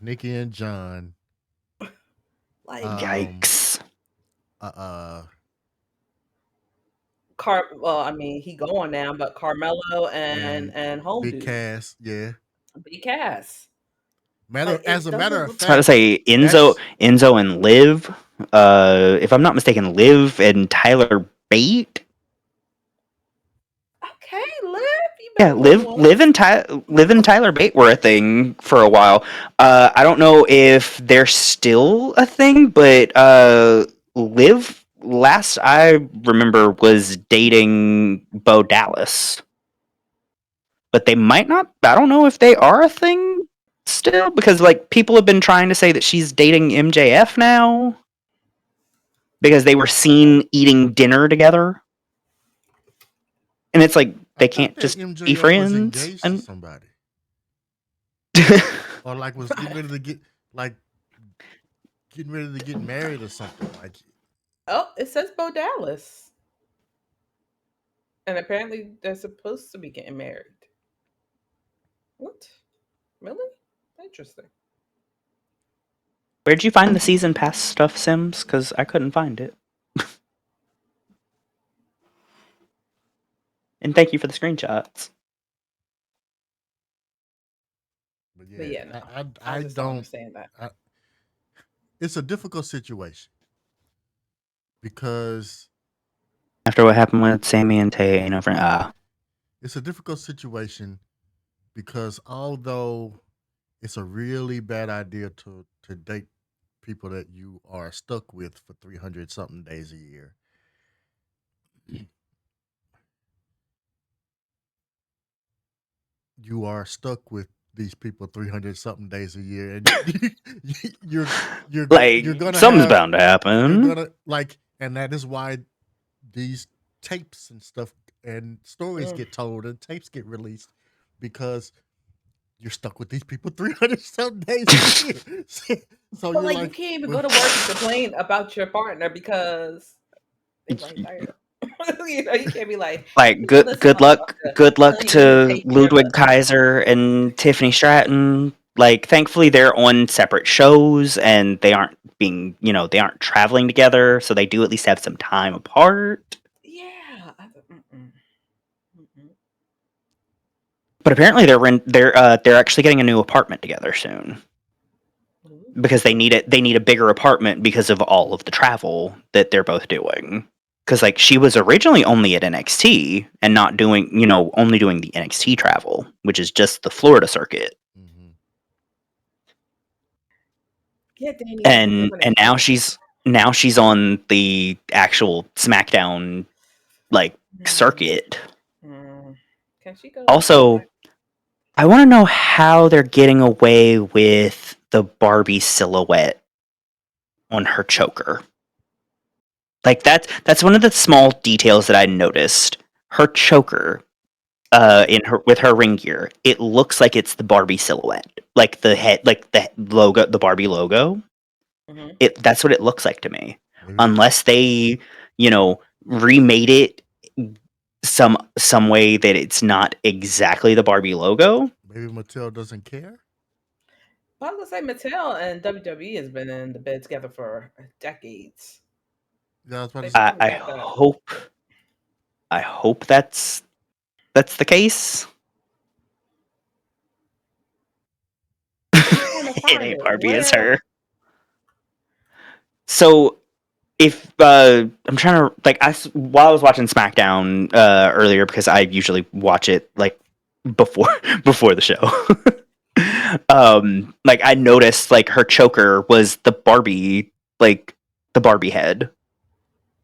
Nikki and John, Like um, Yikes. uh, well, I mean, he going now, but Carmelo and and Home Big Dude. Cass. Yeah. Big Cass. Matter Like as it a matter doesn't of look I was about to fact, say that's Enzo and Liv. If I'm not mistaken, Liv and Tyler Bate. okay, Liv, you Yeah, better move on. Liv and Tyler Bate were a thing for a while. I don't know if they're still a thing, but Liv, last I remember, was dating Bo Dallas. But they might not. I don't know if they are a thing still because like people have been trying to say that she's dating MJF now because they were seen eating dinner together, and it's like I they thought can't that just be MJF was friends. engaged to And somebody, or like was getting ready to get like getting ready to get married or something. Like Oh, it says Bo Dallas. And apparently they're supposed to be getting married. What? Really? Interesting. where'd you find the season pass stuff, Sims? Because I couldn't find it. And thank you for the screenshots. but But yeah, yeah, no. I I just don't don't. understand that. I, it's a difficult situation because After what happened with Sammy and Tay, you know, it's a difficult situation because although it's a really bad idea to date people that you are stuck with for 300 something days a year. You are stuck with these people 300 something days a year, and you're like you're gonna something's have bound to you're happen. gonna like, and that is why these tapes and stuff and stories Mm. get told and tapes get released, because you're stuck with these people 300 something days a year. So But you're like, you like, can't even well, go to work and complain about your partner because they're right there. You know, you can't be like, Like listen, motherfucker, good luck honey, we didn't to pay for your Ludwig bus. Kaiser and Tiffany Stratton. Like thankfully they're on separate shows and they aren't being, they aren't traveling together, so they do at least have some time apart. Yeah. Mm-mm. But apparently they're actually getting a new apartment together soon. because they need it. They need a bigger apartment because of all of the travel that they're both doing. Because like she was originally only at NXT and not doing, only doing the NXT travel, which is just the Florida circuit. Mm-hmm. Yeah, Danny, I think they're And gonna and now she's on the actual SmackDown like circuit. Can she go to Also, I want to know how they're getting away with the Barbie silhouette on her choker. Like that's one of the small details that I noticed. Her choker, in her with her ring gear, it looks like it's the Barbie silhouette, like the head, like the logo, the Barbie logo. Mhm. That's what it looks like to me. Maybe, Unless they, remade it some way that it's not exactly the Barbie logo. maybe Mattel doesn't care. Well, I was gonna say Mattel and WWE has been in the bed together for decades. Yeah, I was about They to say, I, probably I got that. hope I hope that's the case. I'm trying to It find ain't it. Barbie, it's Where? her. So if I'm trying to like while I was watching SmackDown earlier because I usually watch it like before before the show. Like I noticed like her choker was like the Barbie head.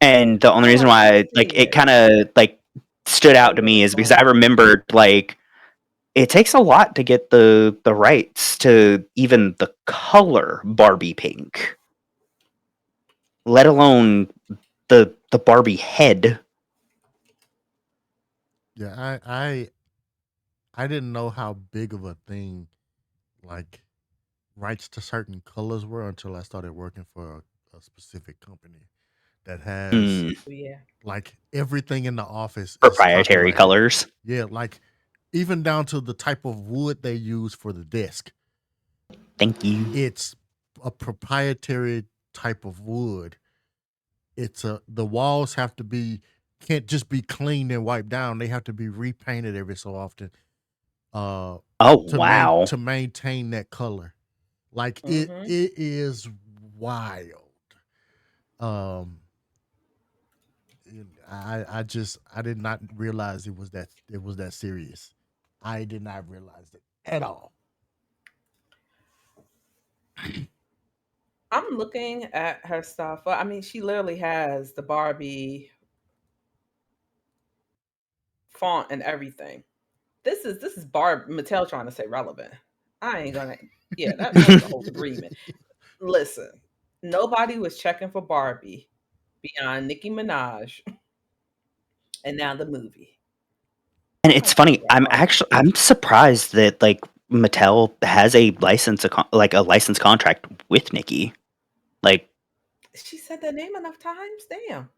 And the only Oh, reason I do why like see it it. kind of like stood Got out it to really me is because I small. remembered like it takes a lot to get the rights to even the color Barbie pink, let alone the Barbie head. yeah, I didn't know how big of a thing like rights to certain colors were until I started working for a specific company that has Mm, Oh, yeah. like everything in the office is proprietary copyrighted. colors. Yeah, like even down to the type of wood they use for the desk. Thank you. It's a proprietary type of wood. The walls have to be can't just be cleaned and wiped down. They have to be repainted every so often. Uh Oh wow. to maintain that color. Like Mm-hmm. it is wild. Um I did not realize it was that serious. I did not realize it at all. I'm looking at her stuff. Well, I mean, she literally has the Barbie font and everything. This is Barb Mattel trying to say relevant. I ain't gonna. Yeah, that was a whole agreement. Listen, nobody was checking for Barbie beyond Nicki Minaj, and now the movie. And Nobody it's cares funny. about Barbie. I'm surprised that like Mattel has a like a license contract with Nikki. Like She said the name enough times. Damn.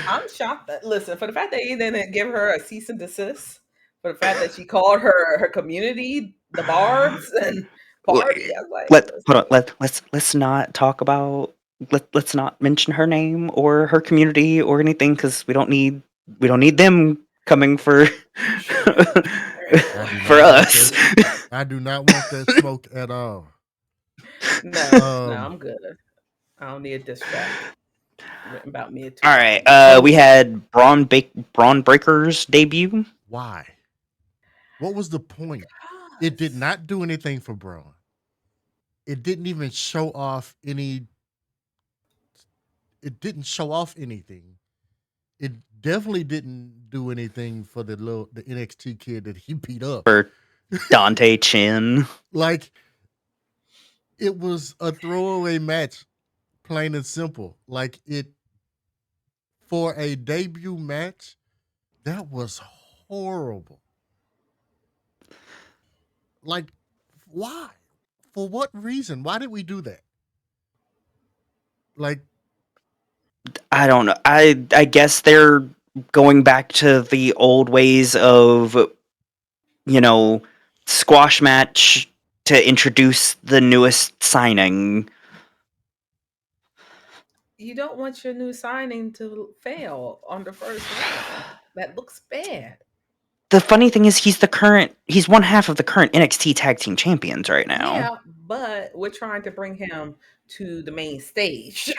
I'm shocked that listen, for the fact that you didn't give her a cease and desist, for the fact that she called her community the Barbs and Barbie. I was like, let hold on. listen, Let's not talk about let's not mention her name or her community or anything because we don't need them coming for I do for not want us. that. I do not want that smoke at all. no, Um, I'm good. I don't need a diss track written about me at All 2 right. a.m. We so had Braun Breaker's debut. why? What was the point? It did Because not do anything for Braun. It didn't even show off any. It didn't show off anything. It definitely didn't do anything for the NXT kid that he beat up. For Dante Chin. Like it was a throwaway match, plain and simple. Like it for a debut match, that was horrible. Like, why? For what reason? Why did we do that? Like, I don't know. I guess they're going back to the old ways of squash match to introduce the newest signing. you don't want your new signing to fail on the first run. That looks bad. the funny thing is he's one half of the current NXT Tag Team Champions right now. Yeah, but we're trying to bring him to the main stage.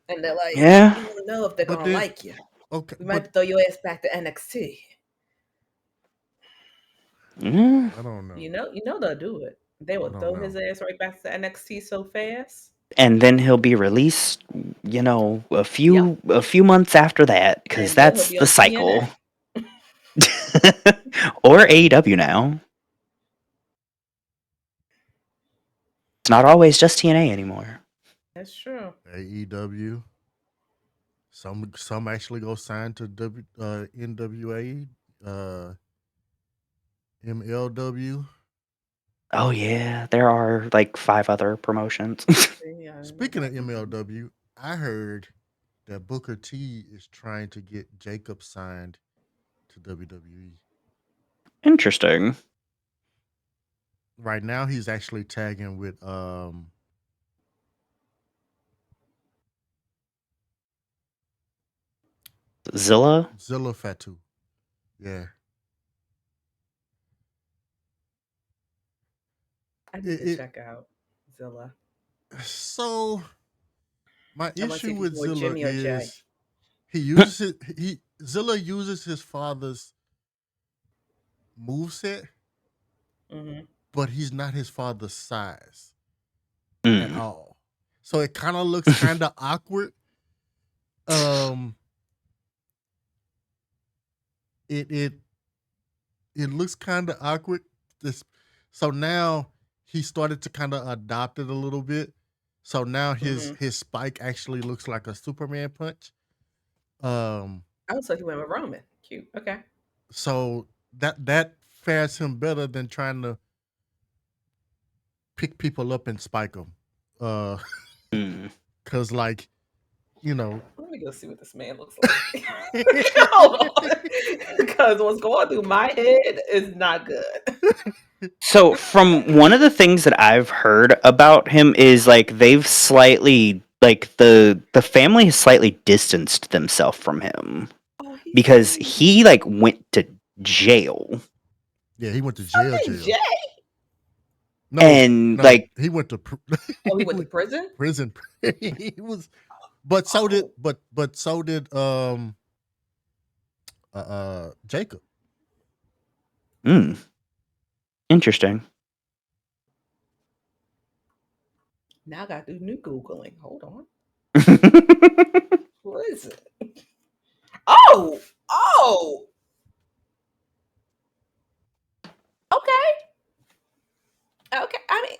And they're like, Yeah. we don't know if they're But gonna then, like you. okay, We but might throw your ass back to NXT. Mm. I don't know. You know they'll do it. They I will don't throw know. his ass right back to NXT so fast. And then he'll be released, a Yep. few months after that, because And then he'll that's be the on cycle. TNA. Or AEW now. It's not always just TNA anymore. That's true. AEW. Some actually go sign to NWA, MLW. Oh yeah, there are like 5 other promotions. See, I didn't know Speaking of that. MLW, I heard that Booker T is trying to get Jacob signed to WWE. Interesting. Right now, he's actually tagging with Zilla? Zilla Fatu. Yeah. I need to check out Zilla. So my I want to see issue if he's with more Zilla Jimmy or Jay. is Zilla uses his father's moveset, Mm-hmm. but he's not his father's size at Mm. all. So it kind of looks kind of awkward. It looks kind of awkward. So now he started to kind of adopt it a little bit. So now his spike actually looks like a Superman punch. Oh, so he went with Roman. Cute. Okay. So that fares him better than trying to pick people up and spike them. Cause like, Let me go see what this man looks like. Hold on. Because what's going through my head is not good. So from one of the things that I've heard about him is like they've slightly like the family has slightly distanced themselves from him Oh, he's because sweet. he like went to jail. Yeah, he went to jail. Jay. No, and no, like he went to Oh, he went to prison? prison. He was, but so did Jacob. Interesting. Now I got to do new Googling. Hold on. Prison. Oh! Okay. I mean,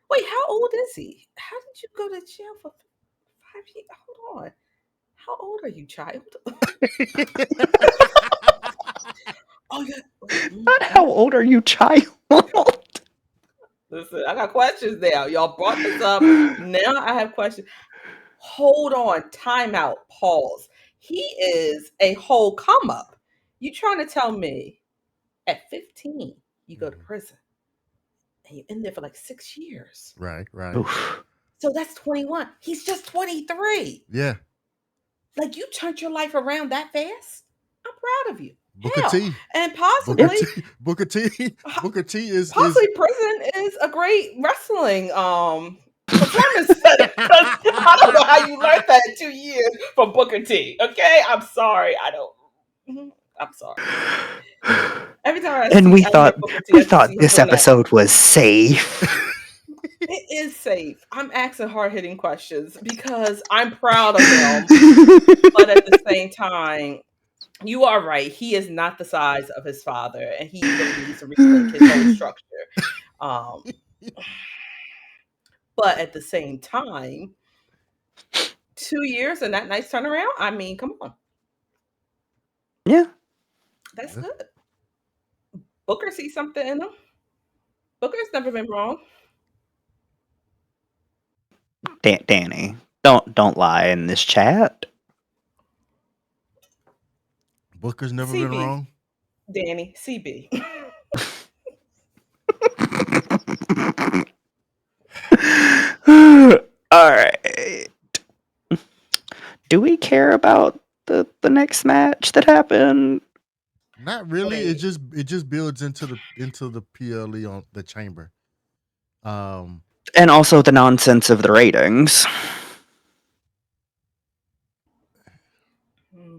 wait, how old is he? How did you go to jail for 5 years? Hold on. How old are you, child? Oh, yeah. Not how old are you, child? Listen, I got questions now. Y'all brought this up. Now I have questions. Hold on. Time out. Pause. He is a whole come up. You trying to tell me at 15 you go to prison and you're in there for like 6 years? Right. Oof. So that's 21. He's just 23. Yeah. Like you turned your life around that fast. I'm proud of you. Booker Hell, T. and possibly Booker T is possibly prison is a great wrestling performance setting. I don't know how you learned that in 2 years from Booker T. Okay, I'm sorry. I don't. I'm sorry. Every time we I thought hear Booker T, I just see him this doing that. episode was safe. It is safe. I'm asking hard hitting questions because I'm proud of him, but at the same time, you are right. He is not the size of his father, and he really needs to rethink his whole structure. But at the same time, 2 years and that nice turnaround. I mean, come on. Yeah. That's good. Booker sees something in him. Booker's never been wrong. Danny, don't lie in this chat. Booker's never CB. been wrong. Danny, CB. All right. Do we care about the next match that happened? Not really. Wait. It just builds into the PLE on the chamber. And also the nonsense of the ratings. Hmm.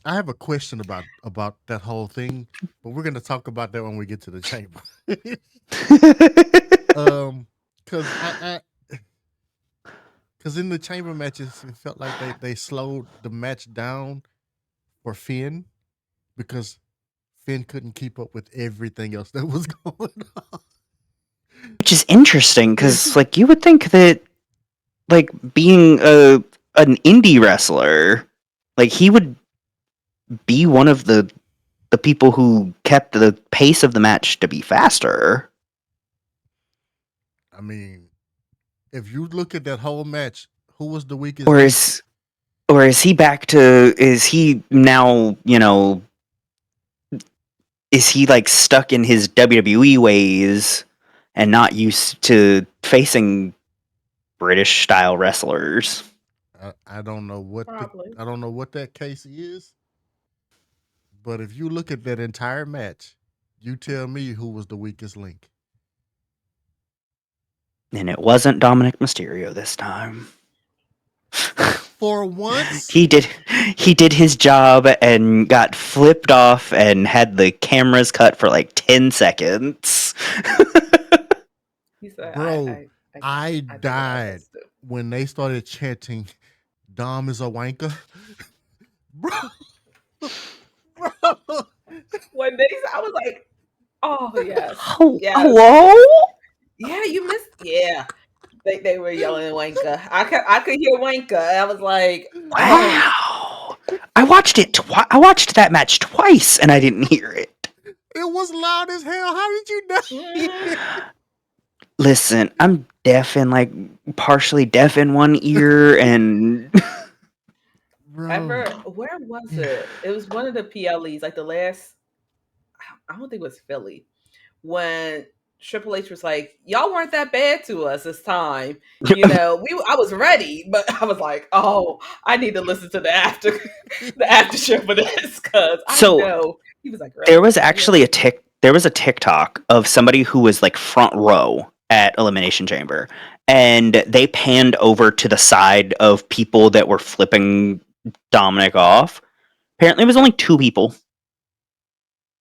I have a question about that whole thing, but we're gonna talk about that when we get to the chamber. Because because in the chamber matches, it felt like they slowed the match down for Finn because Finn couldn't keep up with everything else that was going on. Which is interesting because, like, you would think that, like, being an indie wrestler, like, he would be one of the people who kept the pace of the match to be faster. I mean, if you look at that whole match, who was the weakest Or link? is he back to? Is he now? Is he like stuck in his WWE ways and not used to facing British style wrestlers? I don't know Probably. I don't know what that case is, but if you look at that entire match, you tell me who was the weakest link. And it wasn't Dominic Mysterio this time. For once, He did his job and got flipped off and had the cameras cut for like 10 seconds. He said, bro, I I think about died this too. when they started chanting, "Dom is a wanker." Bro, bro. One day I was like, oh yes, yes, Hello? yeah. You missed. Yeah, they were yelling Wanka. I could hear Wanka. I was like, oh, Wow. I watched it I watched that match twice and I didn't hear it. It was loud as hell. How did you not hear mhm. it? Listen, I'm deaf in like partially deaf in one ear and Bro. Ever where was it? It was one of the PLEs, like the last. I don't think it was Philly when Triple H was like, "Y'all weren't that bad to us this time." I was ready, but I was like, "Oh, I need to listen to the after the after show for this because I so know." He was like, there "Really, was actually really?" there was a TikTok of somebody who was like front row at Elimination Chamber and they panned over to the side of people that were flipping Dominic off. Apparently it was only 2 people.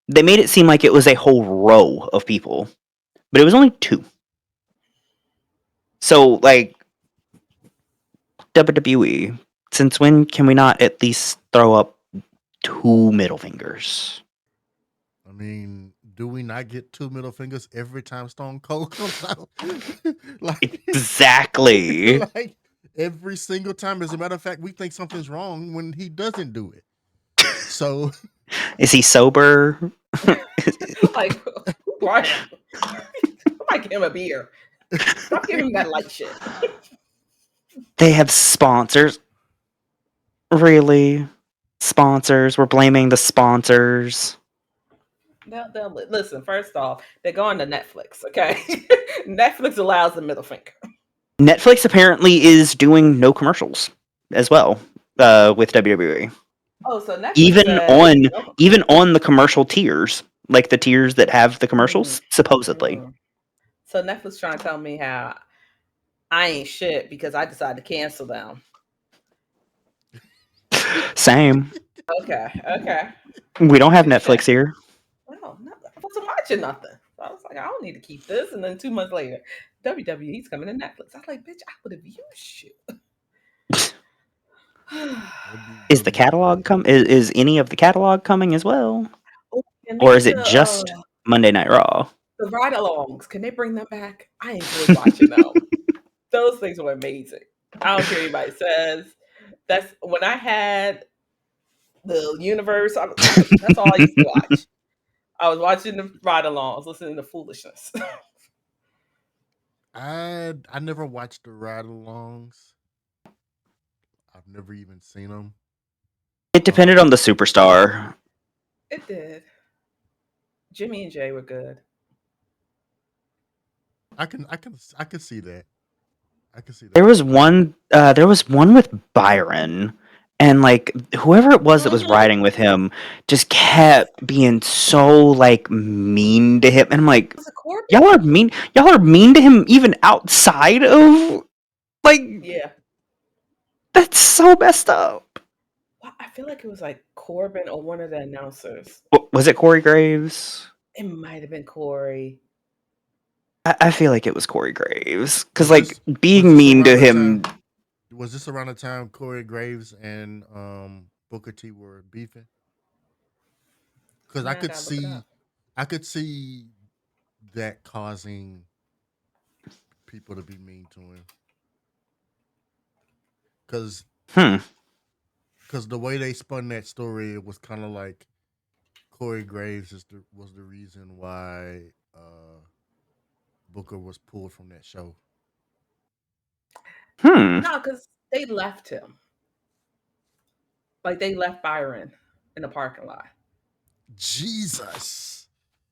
They made it seem like it was a whole row of people, but it was only 2. So like WWE, since when can we not at least throw up 2 middle fingers? I mean, do we not get 2 middle fingers every time Stone Cold comes out? like, Exactly. like every single time. As a matter of fact, we think something's wrong when he doesn't do it. So Is he sober? Like, who brought him? Somebody give him a beer. Stop giving him that light shit. They have sponsors. Really? Sponsors? We're blaming the sponsors. They'll listen. First off, they're going to Netflix. Okay, Netflix allows the middle finger. Netflix apparently is doing no commercials as well with WWE. Oh, so Netflix Even said, on no. even on the commercial tiers, like the tiers that have the Mm, commercials, supposedly. mm. So Netflix trying to tell me how I ain't shit because I decided to cancel them. Same. Okay, okay. We don't have Touche. Netflix here. Well, no, I wasn't watching nothing. So I was like, I don't need to keep this. And then 2 months later, WWE's coming to Netflix. I was like, bitch, I would have used you. Is the catalog is any of the catalog coming as well? Oh, can they Or is get it just Monday Night Raw? the ride-alongs? Can they bring them back? I enjoyed watching them. Those things were amazing. I don't care what anybody says. That's when I had the universe. That's all I used to watch. I was watching the ride-alongs, listening to foolishness. I never watched the ride-alongs. I've never even seen them. It depended on the superstar. It did. Jimmy and Jay were good. I can see that. I can see that. There was one with Byron And like whoever it was that was Mhm. riding with him just kept being so like mean to him, and I'm like, Was it Corbin? y'all are mean. Y'all are mean to him even outside of like. Yeah. That's so messed up. Well, I feel like it was like Corbin or one of the announcers. Was it Corey Graves? It might have been Corey. I feel like it was Corey Graves because Was like this being mean to around the him. time? Was this around the time Corey Graves and Booker T were beefing? Because Now I gotta look it up. I could see that causing people to be mean to him. Because Hmm. the way they spun that story, it was kind of like Corey Graves was the reason why Booker was pulled from that show. No, because they left him. Like they left Byron in the parking lot. Jesus.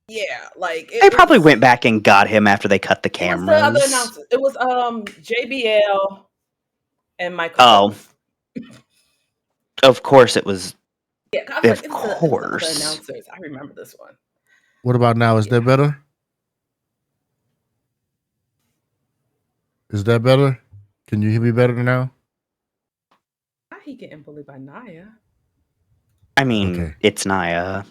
Yeah, like They probably went back and got him after they cut the It was the other cameras. announcers. It was JBL and Michael. Oh, of course it was. Yeah, I was Of like, it was the other course. announcers. I remember this one. What about now? Is that better? Is that better? Can you hear me better now? How he getting bullied by Naya? I mean, Okay. it's Naya.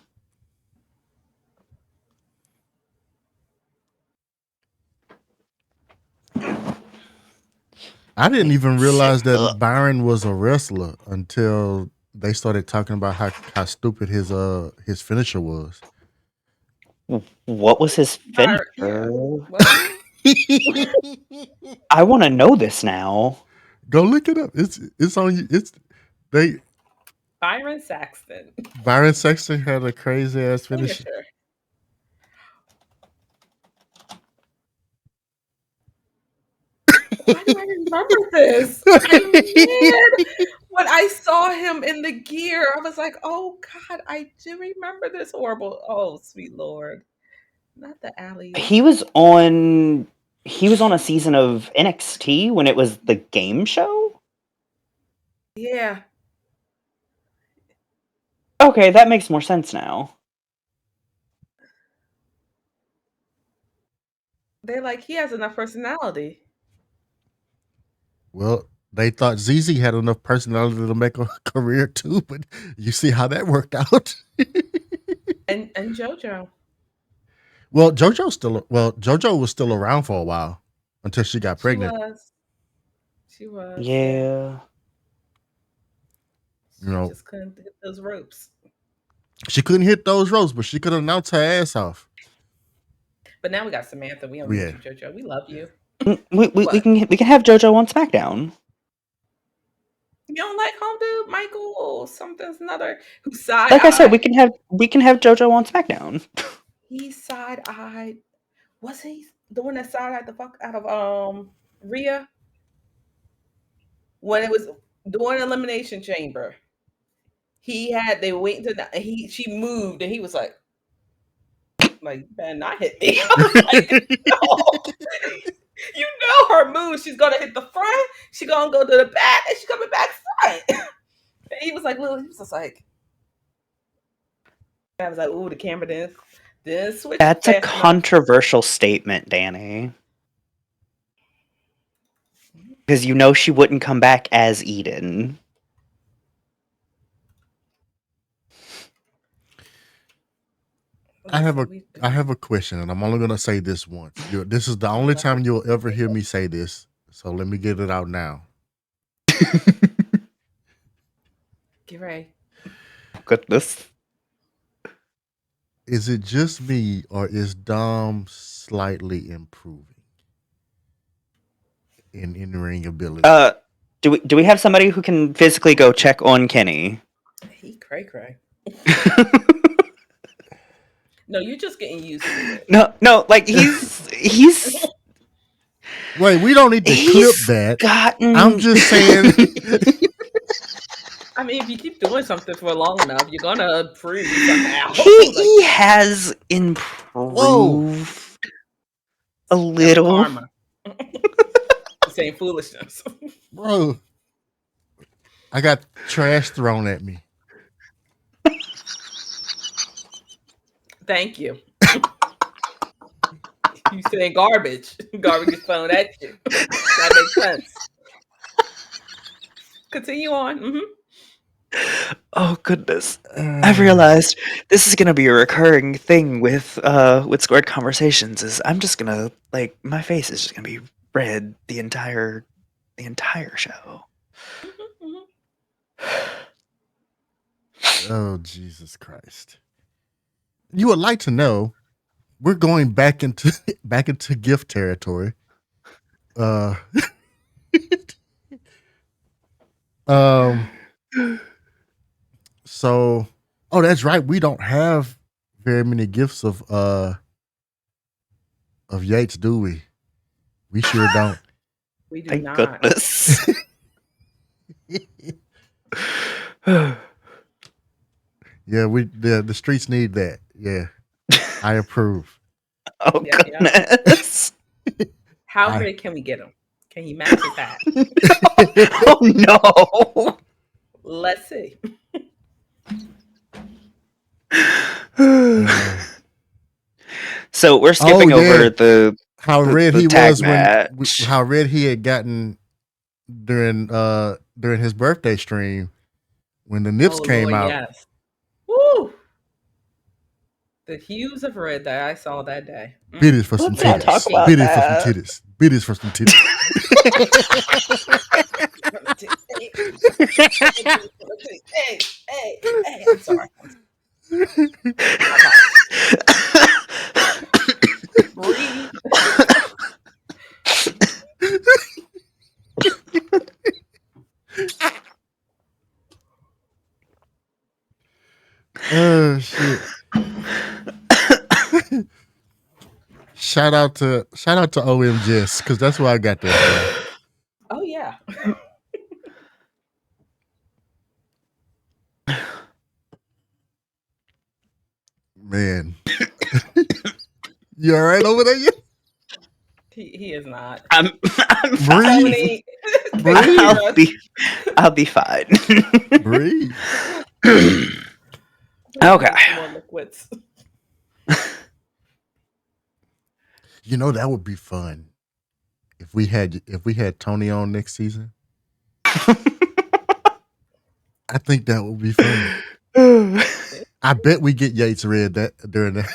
I didn't even realize that Byron was a wrestler until they started talking about how stupid his finisher was. What was his finisher? Yeah. I want to know this now. Go look it up. It's on you. Byron Saxton. Byron Saxton had a crazy ass finisher. Why do I remember this? I'm mad. When I saw him in the gear, I was like, "Oh God, I do remember this horrible." Oh, sweet Lord, not the alley. He was on a season of NXT when it was the game show. Yeah. Okay, that makes more sense now. They're like, he has enough personality. Well, they thought ZZ had enough personality to make a career too, but you see how that worked out. and JoJo. Well, JoJo was still around for a while until she got pregnant. She was. Yeah. She just couldn't hit those ropes. She couldn't hit those ropes, but she could announce her ass off. But now we got Samantha. We don't need you, JoJo. We love you. We can have JoJo on SmackDown. You don't like home dude, Michael? Something's another who's side. Like I said, we can have JoJo on SmackDown. He's side-eyed. Was he the one that side-eyed the fuck out of Rhea when it was during Elimination Chamber? They were waiting to she moved and he was like, you better not hit me. I was like, no. You know her move. She's gonna hit the front. She's gonna go to the back, and she's coming back front. And he was like, "Well," he was just like, I was like, "Ooh, the camera didn't switch." That's a controversial statement, Danny. Because you know she wouldn't come back as Eden. I have a question, and I'm only gonna say this once. This is the only time you'll ever hear me say this, so let me get it out now. Get ready. Goodness. Is it just me, or is Dom slightly improving in in-ring ability? Do we have somebody who can physically go check on Kenny? He cray. No, you're just getting used to it. No, like he's. Wait, we don't need to clip that. I'm just saying. I mean, if you keep doing something for long enough, you're gonna improve somehow. He has improved a little. Karma. Saying foolishness, bro. I got trash thrown at me. Thank you. You saying garbage. Garbage is thrown at you. That makes sense. Continue on. Oh goodness. I've realized this is gonna be a recurring thing with Squared Conversations is I'm just gonna like my face is just gonna be red the entire show. Oh, Jesus Christ. You would like to know we're going back into gift territory. So that's right. We don't have very many gifts of Yates, do we? We sure don't. We do Thank not. goodness. Yeah, the streets need that. Yeah. I approve. Oh Yeah. goodness. How red can we get him? Can he match his hat? Oh no. Let's see. So we're skipping over the how red the he tag was match. how red he had gotten during his birthday stream when the nips came Lord, out. Yes. Woo! The hues of red that I saw that day. Bitties for some Let's not titties. talk about Bitties that. for some titties. Bitties for some titties. Hey, I'm sorry. Breathe. Oh shit. Shout out to OMGS because that's where I got that from. Oh yeah. Man. You all right over there yet? He is not. I'm Breathe. Tony, Breathe. I'll be fine. Breathe. Okay. More liquids. You know that would be fun if we had Tony on next season. I think that would be fun. I bet we get Yates red during that.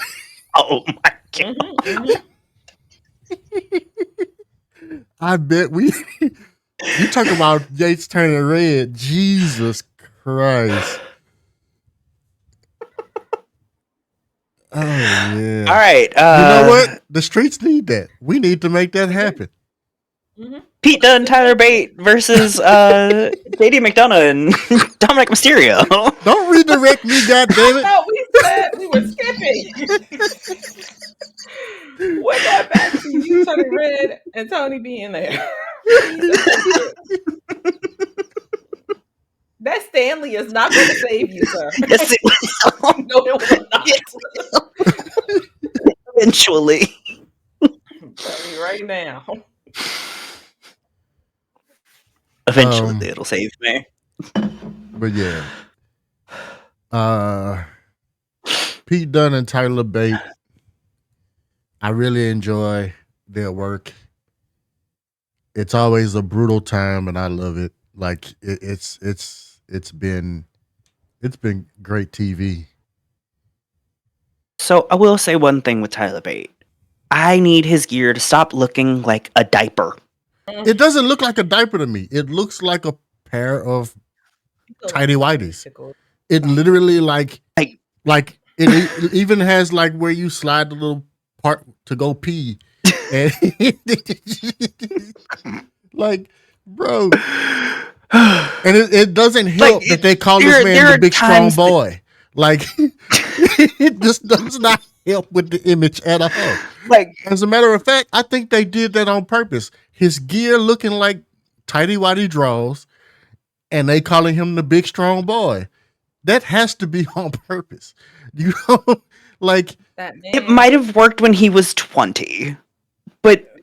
Oh my god. I bet we. You talk about Yates turning red. Jesus Christ. Oh yeah. All right. You know what? The streets need that. We need to make that happen. Pete Dunne, Tyler Bate versus JD McDonough and Dominic Mysterio. Don't redirect me, goddammit. I thought we said we were skipping. We're going back to you turning red and Tony being there. That Stanley is not going to save you, sir. Yes, it will. No, it will not. Eventually. I'm telling you right now. Eventually, it'll save me. But yeah. Pete Dunne and Tyler Bate. I really enjoy their work. It's always a brutal time, and I love it. Like it's been great TV. So I will say one thing with Tyler Bate. I need his gear to stop looking like a diaper. It doesn't look like a diaper to me. It looks like a pair of tidy whities. It literally like it even has like where you slide the little part to go pee. And like, bro. And it doesn't help that they call this man the big strong boy. Like it just does not help with the image at all. Like, as a matter of fact, I think they did that on purpose. His gear looking like tidy whitey draws, and they calling him the big strong boy. That has to be on purpose. You know, like it might have worked when he was 20, but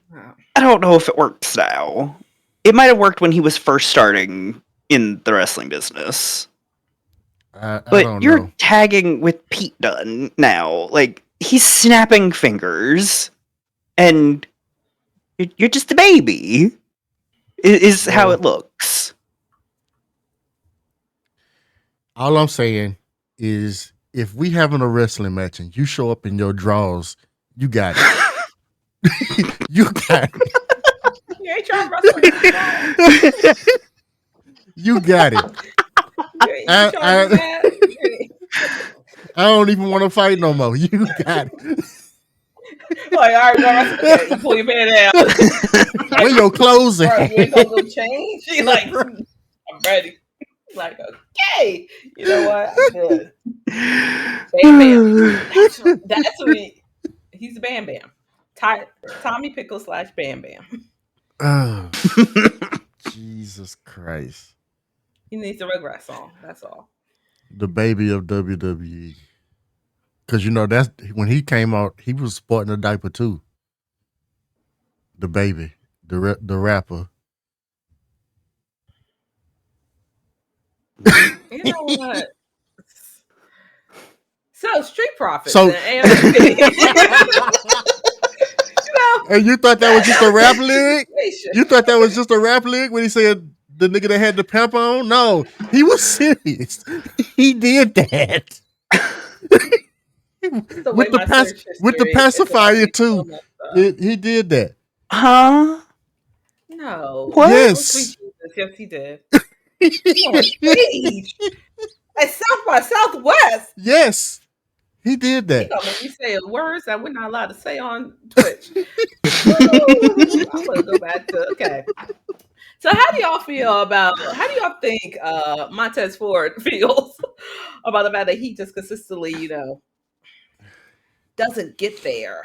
I don't know if it works now. It might have worked when he was first starting in the wrestling business. I But don't you're know. tagging with Pete Dunne now. Like, he's snapping fingers, and you're just a baby. Is how Well, it looks. all I'm saying is, if we having a wrestling match and you show up in your drawers, you got it. You got it. You ain't trying to wrestle that. You got it. You trying to do that? I don't even want to fight no more. You got it. Like, all right, go wrestle. Okay, you pull your pants down. Where your clothes Bro, at? you ain't gonna go change? She like, I'm ready. Like, okay. You know what? I'm good. Bam Bam. That's who he's Bam Bam. Tommy Pickle / Bam Bam. Oh, Jesus Christ. He needs a Rugrats song. That's all. The baby of WWE. Because, you know, that's when he came out, he was sporting a diaper too. The baby. The rapper. You know what? So, Street Profits. So- and AFC. And you thought that was just a rap lyric? They should. You thought that was just a rap lyric when he said the nigga that had the pep on? No, he was serious. He did that. The way with the my search with the history is pacifier already too. so messed up. He did that. Huh? No. What? Oh, sweet Jesus. Yes, he did. On stage. At South by Southwest. Yes, he did He that. gonna make me say words that we're not allowed to say on Twitch. I'm gonna go back to okay. So how do y'all think Montez Ford feels about the fact that he just consistently, doesn't get there?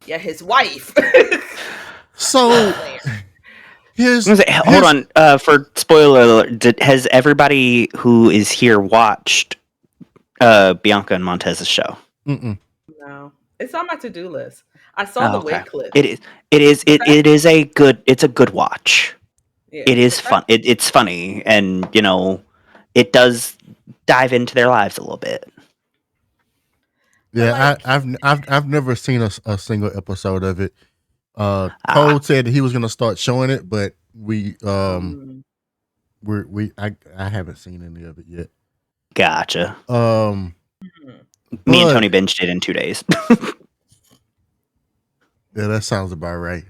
Yeah, his wife. So Hold on. For spoiler alert, has everybody who is here watched Bianca and Montez's show? Mm-mm. No, it's on my to-do list. I saw the weight clip. It is a good watch. Yeah, It is fun. It's funny, and it does dive into their lives a little bit. Yeah, I've never seen a single episode of it. Cole said that he was gonna start showing it, but I haven't seen any of it yet. Gotcha. Me and Tony binged it in 2 days. Yeah, that sounds about right.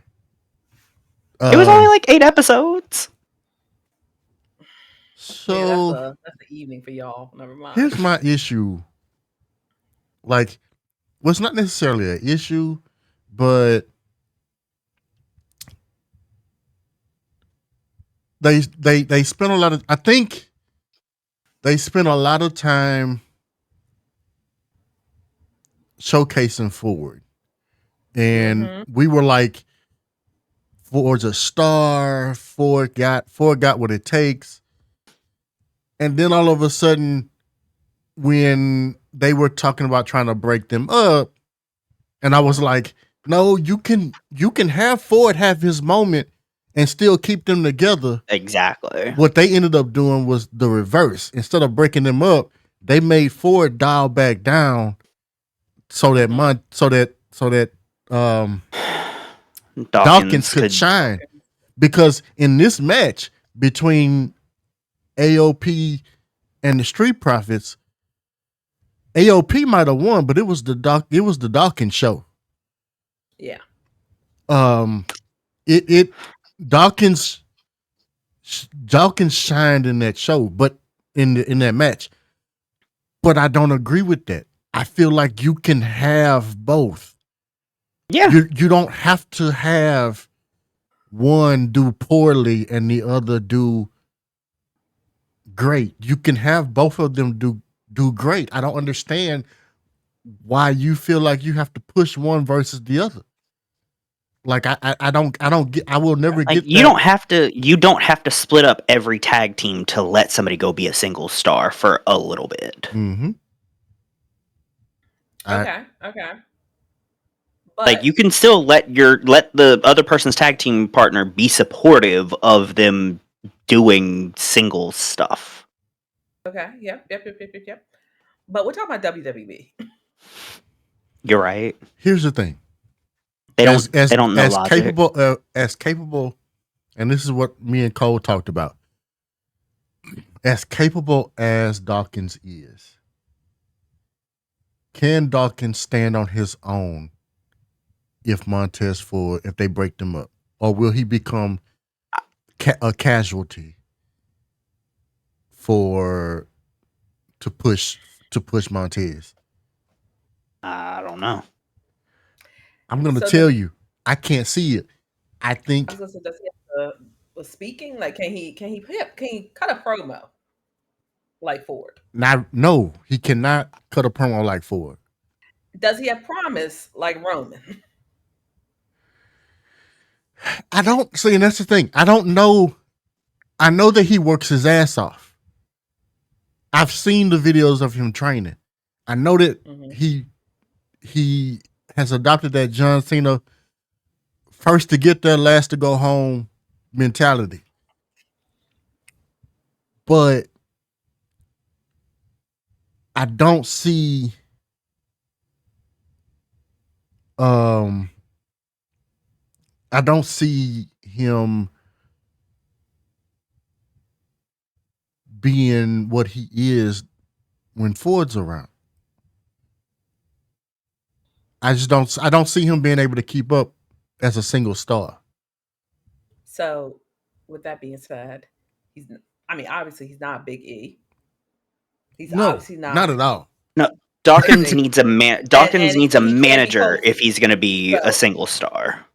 It was only like 8 episodes. So that's the evening for y'all. Never mind. Here's my issue. Like, well, it's not necessarily an issue, but they spent a lot of. I think they spent a lot of time showcasing Ford, and we were like, Ford's a star. Ford got what it takes, and then all of a sudden, when they were talking about trying to break them up, and I was like, no, you can have Ford have his moment and still keep them together. Exactly. What they ended up doing was the reverse. Instead of breaking them up, they made Ford dial back down so that Dawkins could shine. Because in this match between AOP and the Street Profits, AOP might have won, but it was the Dawkins show. Yeah. Dawkins shined in that show, but in that match. But I don't agree with that. I feel like you can have both. Yeah. You don't have to have one do poorly and the other do great. You can have both of them do great. I don't understand why you feel like you have to push one versus the other. Like I don't get. I will never get. You don't have to split up every tag team to let somebody go be a single star for a little bit. Mm-hmm. Okay. But, like, you can still let the other person's tag team partner be supportive of them doing single stuff. Okay. Yep. But we're talking about WWE. You're right. Here's the thing. They don't. As They don't know as logic. capable, and this is what me and Cole talked about. As capable as Dawkins is, can Dawkins stand on his own if Montez Ford, if they break them up, or will he become a casualty to push Montez? I don't know. I'm gonna So tell you, I can't see it. I think I was gonna say, does he have the speaking? Like, can he cut a promo like Ford? no, he cannot cut a promo like Ford. Does he have promise like Roman? I don't see, and that's the thing. I don't know. I know that he works his ass off. I've seen the videos of him training. I know that he has adopted that John Cena first to get there, last to go home mentality. But I don't see him being what he is when Ford's around. I don't see him being able to keep up as a single star. So, with that being said, obviously he's not Big E. He's obviously not at all. No, Dawkins needs a man. Dawkins needs a he can't be manager Cole. if he's going to be So- a single star.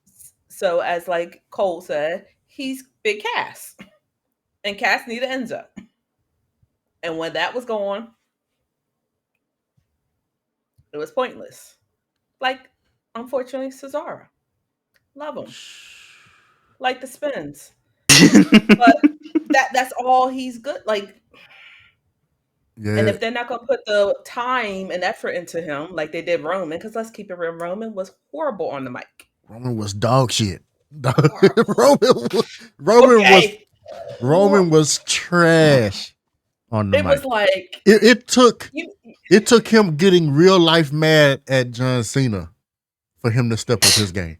So, as like Cole said, he's Big Cass, and Cass needed Enzo. And when that was going, it was pointless. Like, unfortunately, Cesaro. Love him. Like the spins. But that's all he's good. Like, Yeah. and if they're not gonna put the time and effort into him like they did Roman, because let's keep it real, Roman was horrible on the mic. Roman was dog shit. Horrible. Roman was trash on the It mic. was like It took him getting real life mad at John Cena for him to step up his game.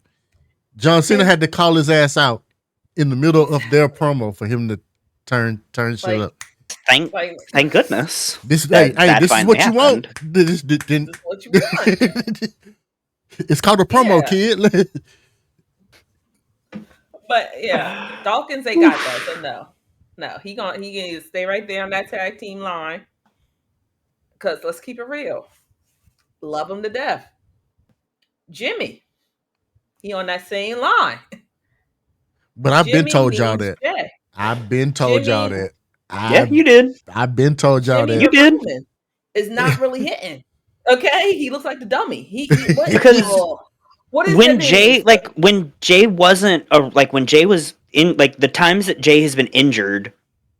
John Cena had to call his ass out in the middle of their promo for him to turn shit up. Thank goodness. This is that what finally you want. happened. this is what you want. It's called a promo, kid. But yeah, Dawkins ain't got that. So no, he can stay right there on that tag team line. Because let's keep it real, love him to death. Jimmy, he on that same line. But I've been Jimmy told y'all means that. Jay. I've been told y'all Jimmy- that. Yeah, you did. I've been told y'all Jimmy that. You did. Roman is not really hitting. Okay, he looks like the dummy. Because what is when the Jay name? when Jay wasn't when Jay was in the times that Jay has been injured,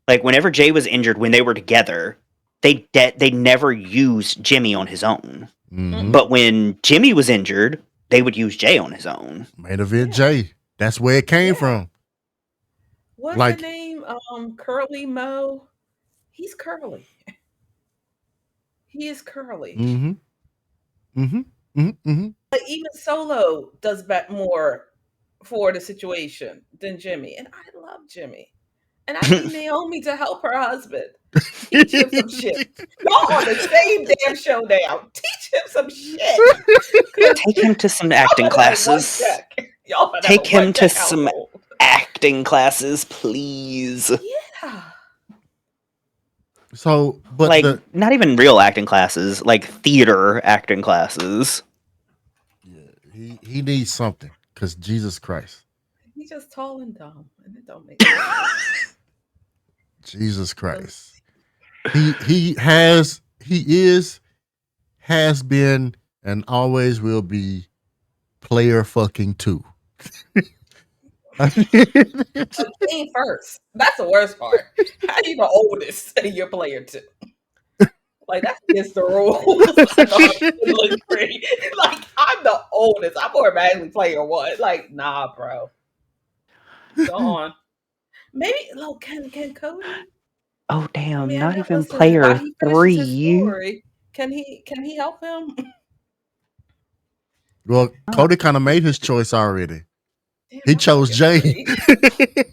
like whenever Jay was injured when they were together, they never used Jimmy on his own. Mhm. But when Jimmy was injured, they would use Jay on his own. Main event Jay. That's where it came from. What's like- the name? Curly Mo. He's curly. He is curly. Mm-hmm. Mm-hmm. Mm-hmm. Mm-hmm. But even Solo does bet more for the situation than Jimmy. And I love Jimmy. And I need Naomi to help her husband. Teach him some shit. Y'all on the same damn show now. Teach him some shit. Take him to some acting classes. Take him to some acting classes, please. Yeah. So, but like not even real acting classes, like theater acting classes. he needs something because Jesus Christ. He's just tall and dumb, and it don't make sense. Jesus Christ. He has been and always will be player fucking two. Team first. That's the worst part. How you the oldest and you're player two? Like that's against the rules. Like I'm the oldest. I'm automatically player one. Like nah, bro. Go on. Maybe look, can Cody? Oh I damn! mean, I Not know even listen, while player he finishes his 3. story, can he help him? Well, Not Cody kind of made his choice already. Damn, He my chose player Jay. 3.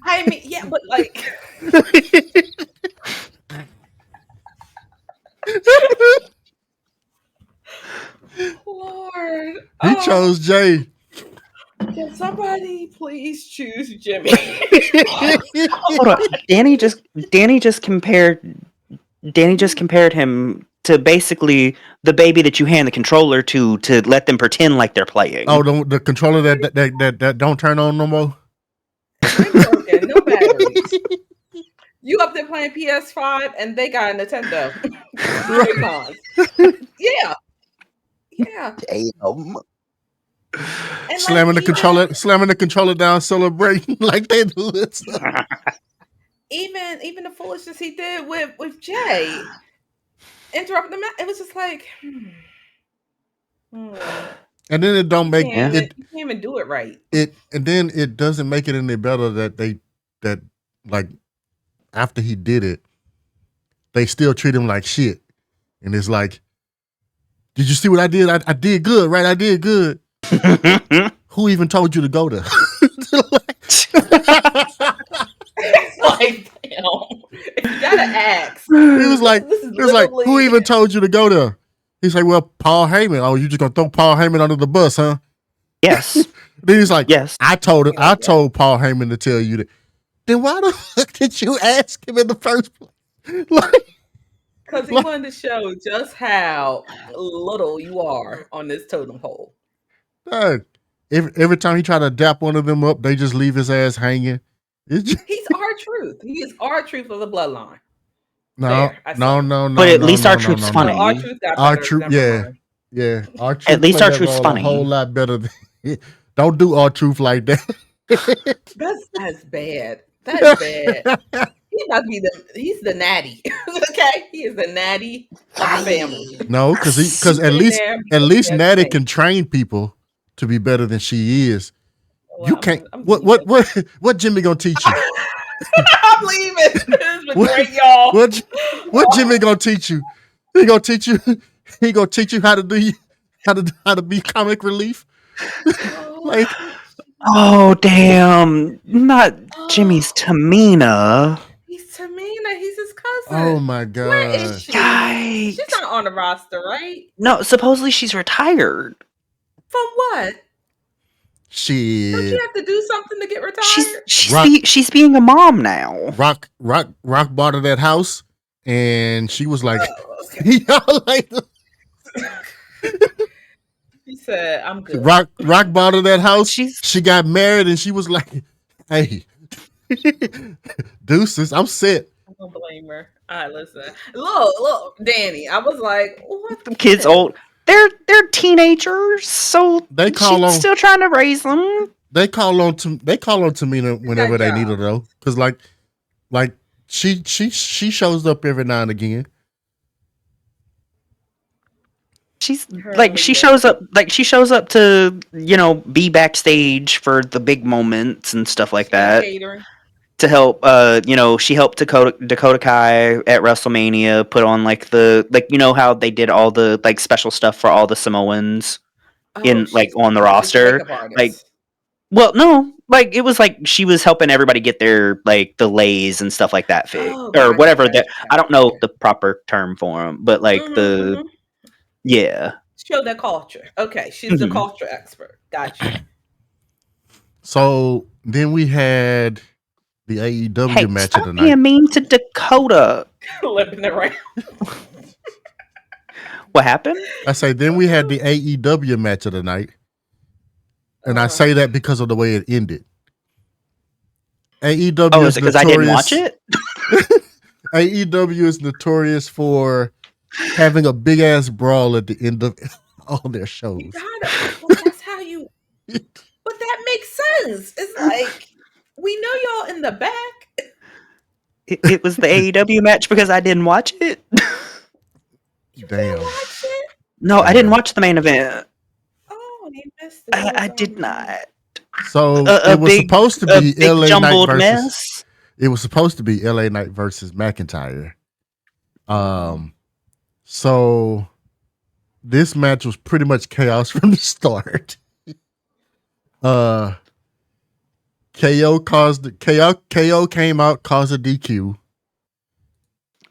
I mean, yeah, but like Lord. He chose Jay. Can somebody please choose Jimmy? Hold on. Danny just compared him to basically the baby that you hand the controller to let them pretend like they're playing. Oh, the controller that don't turn on no more. It's been broken, no batteries. You up there playing PS5 and they got a Nintendo. Joy-Cons. Yeah. Yeah. Damn. And slamming like the controller down, celebrating like they do it. even the foolishness he did with Jay, interrupting the match, it was just like, And then it don't make Yeah. you can't even do it right. and then it doesn't make it any better that like after he did it, they still treat him like shit. And it's like, did you see what I did? I did good, right? I did good. Who even told you to go there? It's like, damn. If you gotta ask. He was like, literally who even told you to go there? He's like, well, Paul Heyman. Oh, you just gonna throw Paul Heyman under the bus, huh? Yes. Then he's like, Yes. I told Paul Heyman to tell you that. Then why the fuck did you ask him in the first place? Because he wanted to show just how little you are on this totem pole. Every time he tried to dap one of them up, they just leave his ass hanging. He's R-Truth. He is R-Truth of the bloodline. No. But at least R-Truth's funny. No, R-Truth got R-Truth, better. yeah. R-Truth At least played that R-Truth's role funny. a whole lot better than don't do R-Truth like that. That's bad. That's bad. He must be he's the natty. Okay? He is the natty of the family. No, because at least Natty can train people to be better than she is. Well, You can't. What Jimmy gonna teach you? I'm leaving. This has been great, y'all. What Jimmy gonna teach you? He gonna teach you. He gonna teach you how to be comic relief. Like, oh damn! Not Jimmy's Tamina. He's Tamina. He's his cousin. oh my god! Where is she? Yikes. She's not on the roster, right? No, supposedly she's retired. From what? Don't Shit. you have to do something to get retired? She's being a mom now. Rock bought her that house, and she was like, She said, "I'm good." Rock bought her that house. She's- She got married, and she was like, "Hey, deuces, I'm set." I don't blame her. All right, listen. Look, Danny. I was like, what? The kids old. They're teenagers, so she's still trying to raise them. They call on Tamina whenever they need her though, because like she shows up every now and again. She's like she shows up to be backstage for the big moments and stuff like that. Catering. To help, she helped Dakota Kai at WrestleMania put on how they did all the special stuff for all the Samoans on the roster. It was like she was helping everybody get their the lays and stuff like that fit or whatever that I don't know the proper term for them, but yeah. Show their culture. Okay, she's the culture expert. Gotcha. So then we had the AEW match of the night. Being mean to Dakota. Flipping it around. What happened? I say then we had the AEW match of the night. And I say that because of the way it ended. AEW is it because I didn't watch it? AEW is notorious for having a big ass brawl at the end of all their shows. That's how you. But that makes sense. It's like we know y'all in the back. It was the AEW match because I didn't watch it. Damn. Watch it? No, I didn't watch the main event. Oh, you missed it. I did not. So it was supposed to be LA Knight versus. Mess. it was supposed to be LA Knight versus McIntyre. So this match was pretty much chaos from the start. KO came out, caused a DQ.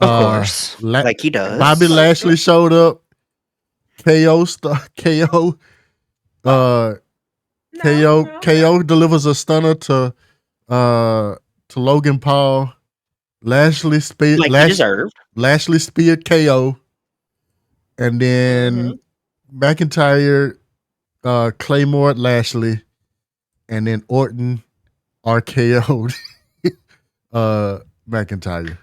Of course, like he does. Bobby Lashley showed up. KO delivers a stunner to Logan Paul. Lashley speared KO, and then McIntyre Claymore Lashley, and then Orton RKO'd McIntyre.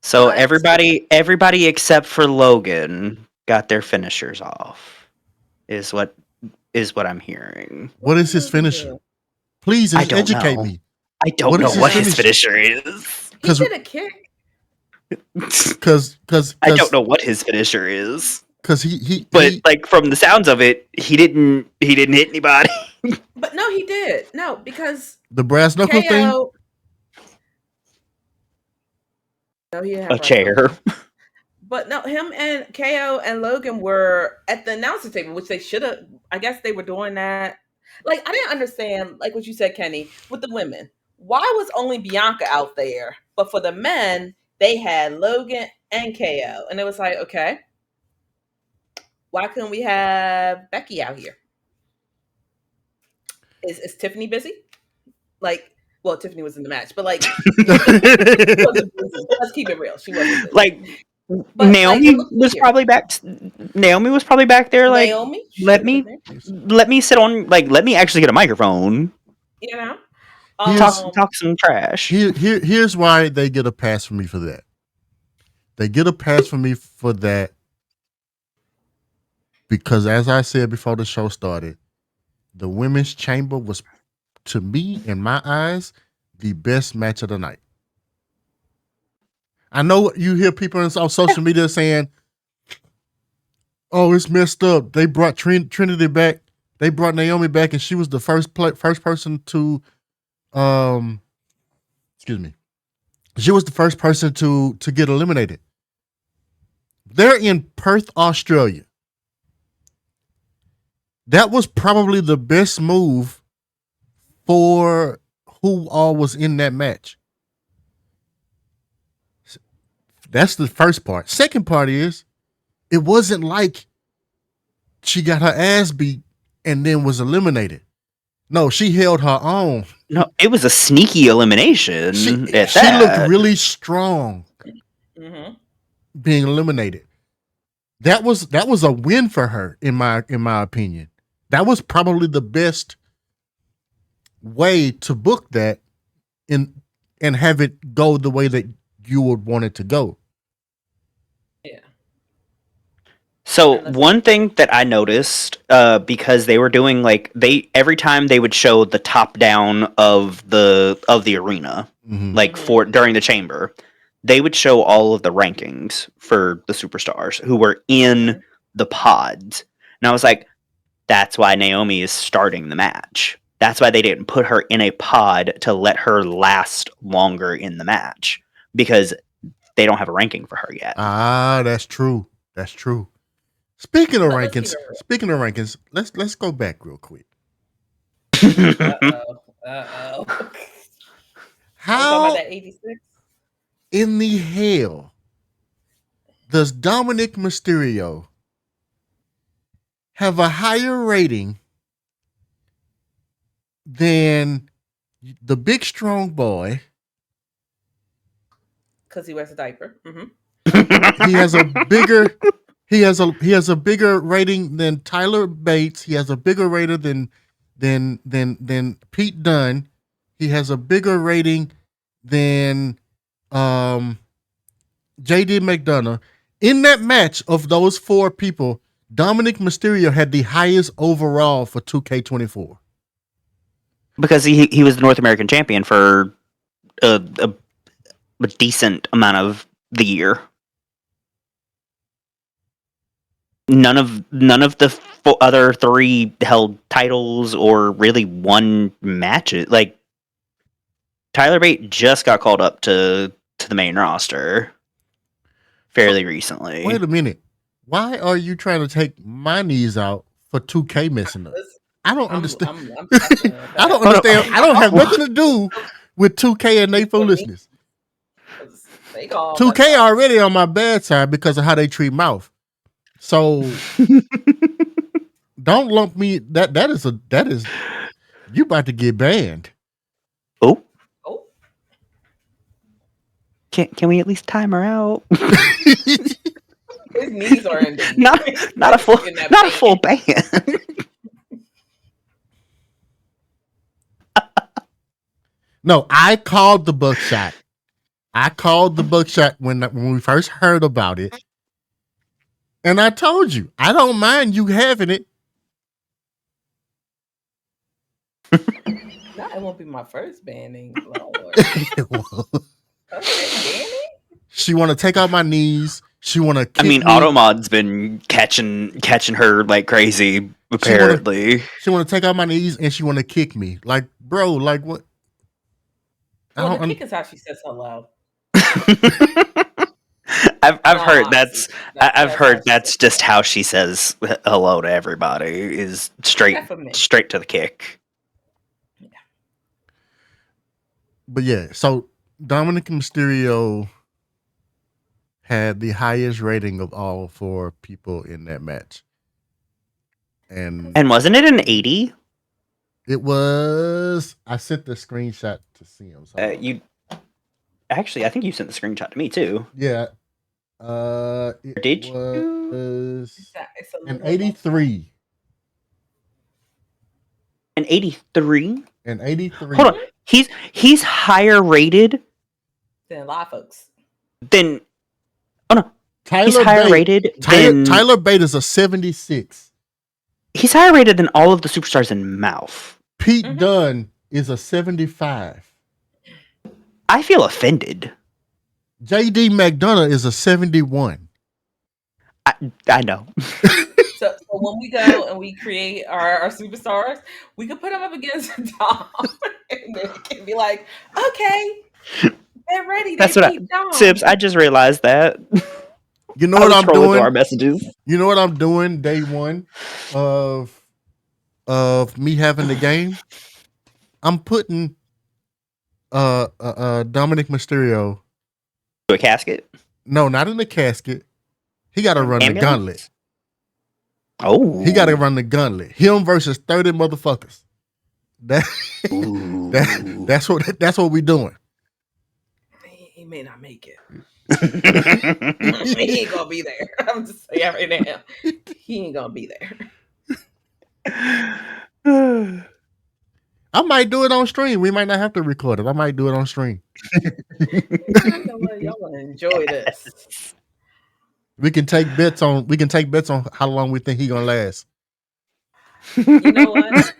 So everybody except for Logan got their finishers off. Is what I'm hearing. What is his finisher? Please educate me. I don't know what his finisher is. He did a kick. Because I don't know what his finisher is. Because but like from the sounds of it, he didn't hit anybody. But no, he did. No, because the brass knuckle thing. No, he had a chair. But no, him and KO and Logan were at the announcer table, which they should have. I guess they were doing that. Like, I didn't understand, like what you said, Kenny, with the women. Why was only Bianca out there? But for the men, they had Logan and KO. And it was like, okay, why couldn't we have Becky out here? Is Tiffany busy? Like, well, Tiffany was in the match, but like, let's keep it real. She wasn't busy. Like, but Naomi was probably back. Naomi was probably back there. Like, Naomi, let me sit on. Like, let me actually get a microphone. You know, talk some trash. Here's why they get a pass from me for that. They get a pass from me for that because, as I said before the show started, the women's chamber was, to me, in my eyes, the best match of the night. I know you hear people on social media saying, "Oh, it's messed up. They brought Trinity back. They brought Naomi back, and she was the first person to, excuse me, she was the first person to get eliminated." They're in Perth, Australia. That was probably the best move for who all was in that match. That's the first part. Second part is, it wasn't like she got her ass beat and then was eliminated. No, she held her own. No, it was a sneaky elimination. She looked really strong being eliminated. That was a win for her, in my opinion. That was probably the best way to book that and have it go the way that you would want it to go. Yeah. So one thing that I noticed, because they were doing like every time they would show the top down of the arena, like during the chamber, they would show all of the rankings for the superstars who were in the pods. And I was like, that's why Naomi is starting the match. That's why they didn't put her in a pod to let her last longer in the match, because they don't have a ranking for her yet. Ah, that's true. That's true. Speaking of rankings, let's go back real quick. Uh-oh. How that 86? In the hell does Dominic Mysterio have a higher rating than the big strong boy? Because he wears a diaper. He has a bigger he has a bigger rating than Tyler Bates. He has a bigger rating than Pete Dunne. He has a bigger rating than JD McDonough. In that match of those four people, Dominic Mysterio had the highest overall for 2K24. Because he was the North American champion for a decent amount of the year. None of the other three held titles or really won matches. Like, Tyler Bate just got called up to the main roster fairly recently. Wait a minute. Why are you trying to take my knees out for 2K messing up? I don't understand. I don't understand. I don't have nothing to do with 2K and their foolishness. 2K already on my bad side because of how they treat mouth. So don't lump me. That is you about to get banned. Oh. Can we at least time her out? His knees are in not a full ban. No, I called the buckshot. when we first heard about it. And I told you, I don't mind you having it. No, it won't be my first banning. Lord. Okay, banning? She want to take out my knees. She want to. I mean, Automod's been catching her like crazy. Apparently, she want to take out my knees and she want to kick me. Like, bro, like what? Well, the kick is how she says hello. I've heard that's just how she says hello to everybody. Is straight to the kick. Yeah. But yeah, so Dominic Mysterio had the highest rating of all 4 people in that match. And wasn't it an 80? It was. I sent the screenshot to see him. So you actually, I think you sent the screenshot to me too. Yeah. Did you? Was an 83. An 83. An 83. Hold on. He's higher rated than a lot of folks. Than he's higher rated than Tyler Bate is a 76. He's higher rated than all of the superstars in Mouth. Pete Dunne is a 75. I feel offended. JD McDonough is a 71. I know. So when we go and we create our superstars, we can put them up against Dom, and they can be like, "Okay, they're ready." That's what Sibs. I just realized that. You know what I'm doing? Through our messages. You know what I'm doing? Day one of me having the game, I'm putting Dominic Mysterio to a casket. No, not in the casket. He got to run the gauntlet. Oh, he got to run the gauntlet. Him versus 30 motherfuckers. That's what we doing. He may not make it. He ain't gonna be there. I'm just saying right now. He ain't gonna be there. I might do it on stream. We might not have to record it. I might do it on stream. Y'all gonna enjoy this. We can take bets on how long we think he gonna last. You know what?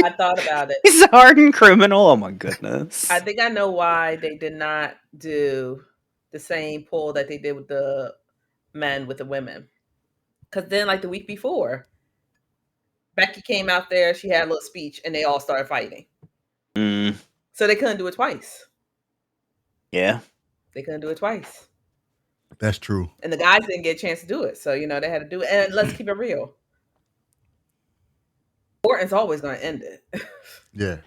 I thought about it. He's a hardened criminal. Oh my goodness. I think I know why they did not do the same poll that they did with the men with the women. Because then, like the week before, Becky came out there, she had a little speech, and they all started fighting. So they couldn't do it twice. Yeah. They couldn't do it twice. That's true. And the guys didn't get a chance to do it. So, they had to do it. And let's keep it real. Orton's always going to end it. Yeah.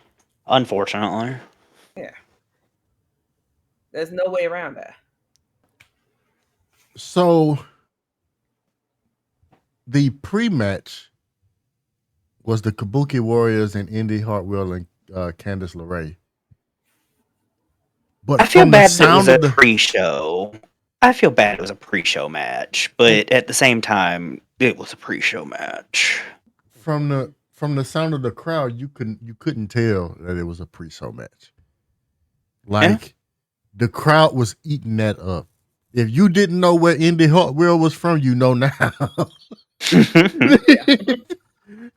Unfortunately. Yeah. There's no way around that. So, the pre-match was the Kabuki Warriors and Indy Hartwell and Candice LeRae. But I feel bad that it was a pre-show. I feel bad it was a pre-show match, but at the same time, it was a pre-show match. From the sound of the crowd, you couldn't tell that it was a pre-show match. The crowd was eating that up. If you didn't know where Indy Hartwell was from, you know now.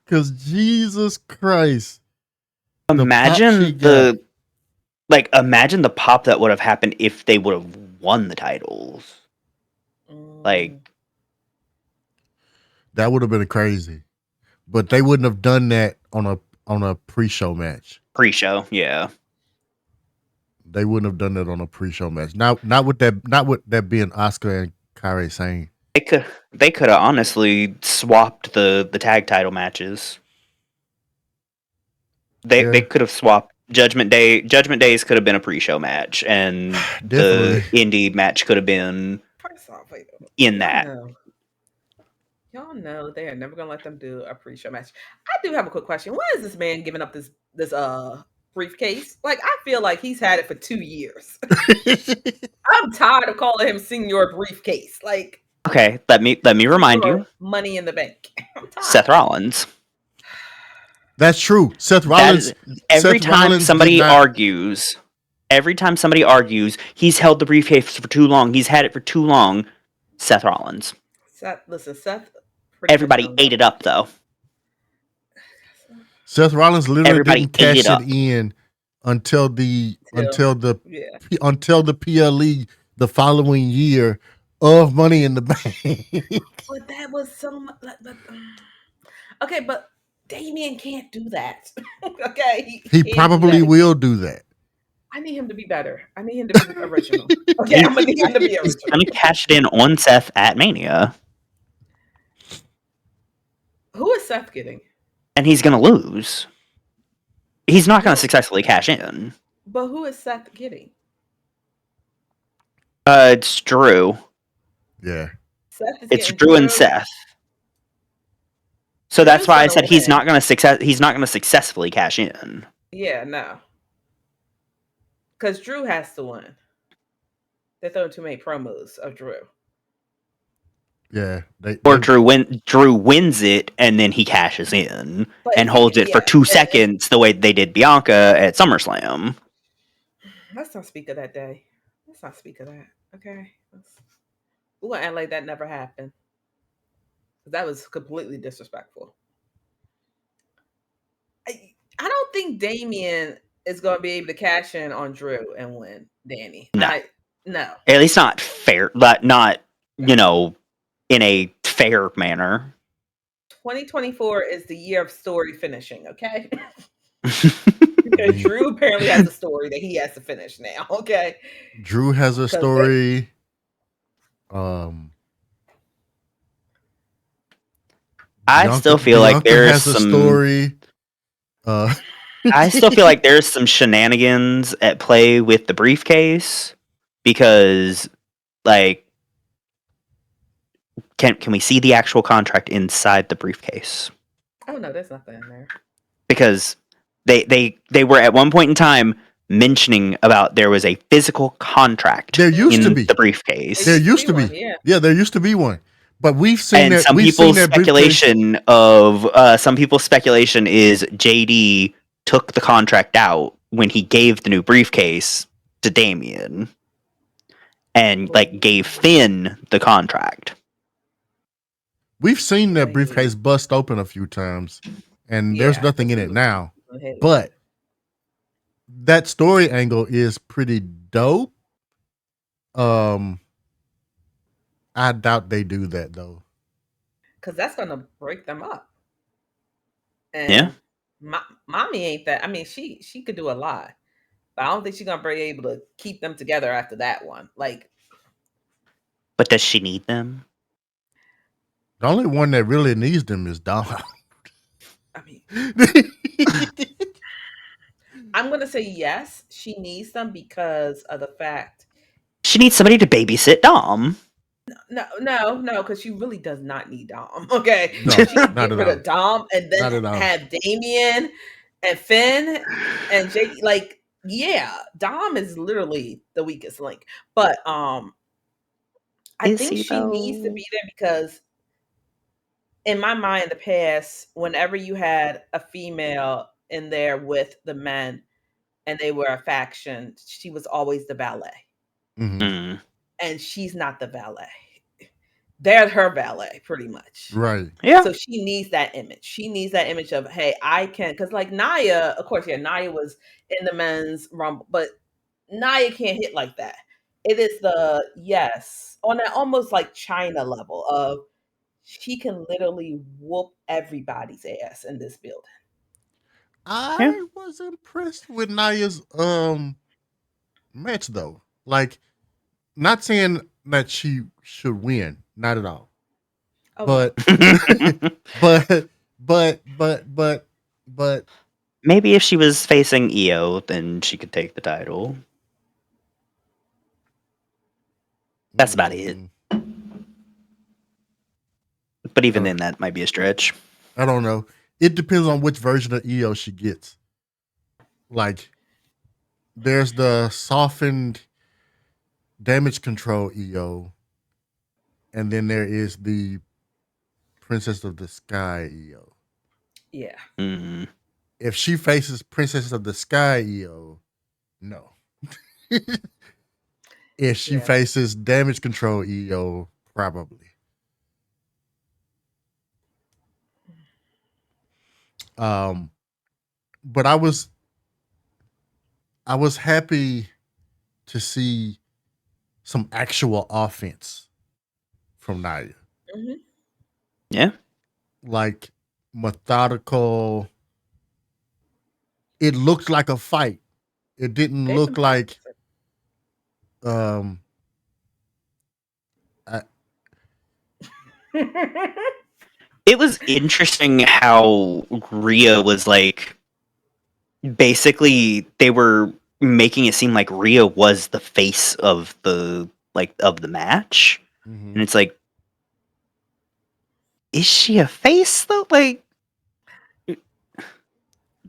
Because Jesus Christ. Imagine imagine the pop that would have happened if they would have won the titles. That would have been crazy. But they wouldn't have done that on a pre-show match. Pre-show, yeah. They wouldn't have done that on a pre-show match. Not with that being Oscar and Kairi Sane. They could have honestly swapped the tag title matches. They could have swapped Judgment Day. Judgment Days could have been a pre-show match, and the indie match could have been First off, wait, in that. Y'all know they are never gonna let them do a pre-show match. I do have a quick question. Why is this man giving up this briefcase? Like, I feel like he's had it for 2 years. I'm tired of calling him Senior Briefcase. Like, okay, let me remind you. Money in the Bank. Seth Rollins. That's true. Seth Rollins. Every time somebody argues, he's held the briefcase for too long. He's had it for too long. Seth Rollins. Seth. Everybody ate it up, though. Seth Rollins literally didn't cash it in until the PLE the following year of Money in the Bank. But that was so much. Okay, but Damien can't do that. Okay, he probably will do that. I need him to be better. I need him to be original. Okay, I'm gonna need him to be original. He's gonna cash it in on Seth at Mania. Who is Seth getting? And he's gonna lose. He's not gonna successfully cash in. But who is Seth getting? It's Drew. Yeah. It's Drew and Seth. So that's why I said he's not gonna successfully cash in. Yeah, no. Because Drew has to win. They're throwing too many promos of Drew. Yeah. Drew wins it and then he cashes in and holds it for 2 seconds the way they did Bianca at SummerSlam. Let's not speak of that day. Let's not speak of that. Okay. We're gonna act like that never happened. That was completely disrespectful. I don't think Damien is going to be able to cash in on Drew and win Danny. No. No. At least not fair, but not, in a fair manner. 2024 is the year of story finishing, okay? Drew apparently has a story that he has to finish now, okay? Drew has a story. I still feel like there's some story. I still feel like there's some shenanigans at play with the briefcase because, like, can we see the actual contract inside the briefcase? Oh no, there's nothing in there. Because they were at one point in time mentioning about there was a physical contract. There used to be the briefcase. There used to be. Yeah, there used to be one. But we've seen and some people's speculation is JD took the contract out when he gave the new briefcase to Damien and gave Finn the contract. We've seen that briefcase bust open a few times and there's nothing in it now. But that story angle is pretty dope. I doubt they do that though. Because that's going to break them up. And mommy ain't that. I mean, she could do a lot. But I don't think she's going to be able to keep them together after that one. But does she need them? The only one that really needs them is Dom. I mean, I'm going to say yes, she needs them because of the fact. She needs somebody to babysit Dom. No, because she really does not need Dom. Okay, no, she can get rid of Dom and then have Damien and Finn and Jake. Dom is literally the weakest link. But I think she needs to be there because, in my mind, in the past, whenever you had a female in there with the men and they were a faction, she was always the valet. Mm-hmm. And she's not the valet. They're her valet, pretty much. Right. Yeah. So she needs that image. She needs that image of, hey, I can, because Nia, of course, Nia was in the men's rumble, but Nia can't hit like that. It is on that almost like China level of she can literally whoop everybody's ass in this building. I was impressed with Nia's match though. Like, not saying that she should win, not at all. Oh no. But, but, but, Maybe if she was facing Io, then she could take the title. That's about it. But even then, that might be a stretch. I don't know. It depends on which version of EO she gets. Like, there's the softened damage control EO, and then there is the Princess of the Sky EO. Yeah. Mm. If she faces Princess of the Sky EO, no. If she faces damage control EO, probably. But I was happy to see some actual offense from Nia. Mm-hmm. Yeah. Like, methodical. It looked like a fight. It didn't look like It was interesting how Rhea was like, basically they were making it seem like Rhea was the face of the match. Mm-hmm. And it's like, is she a face though? Like,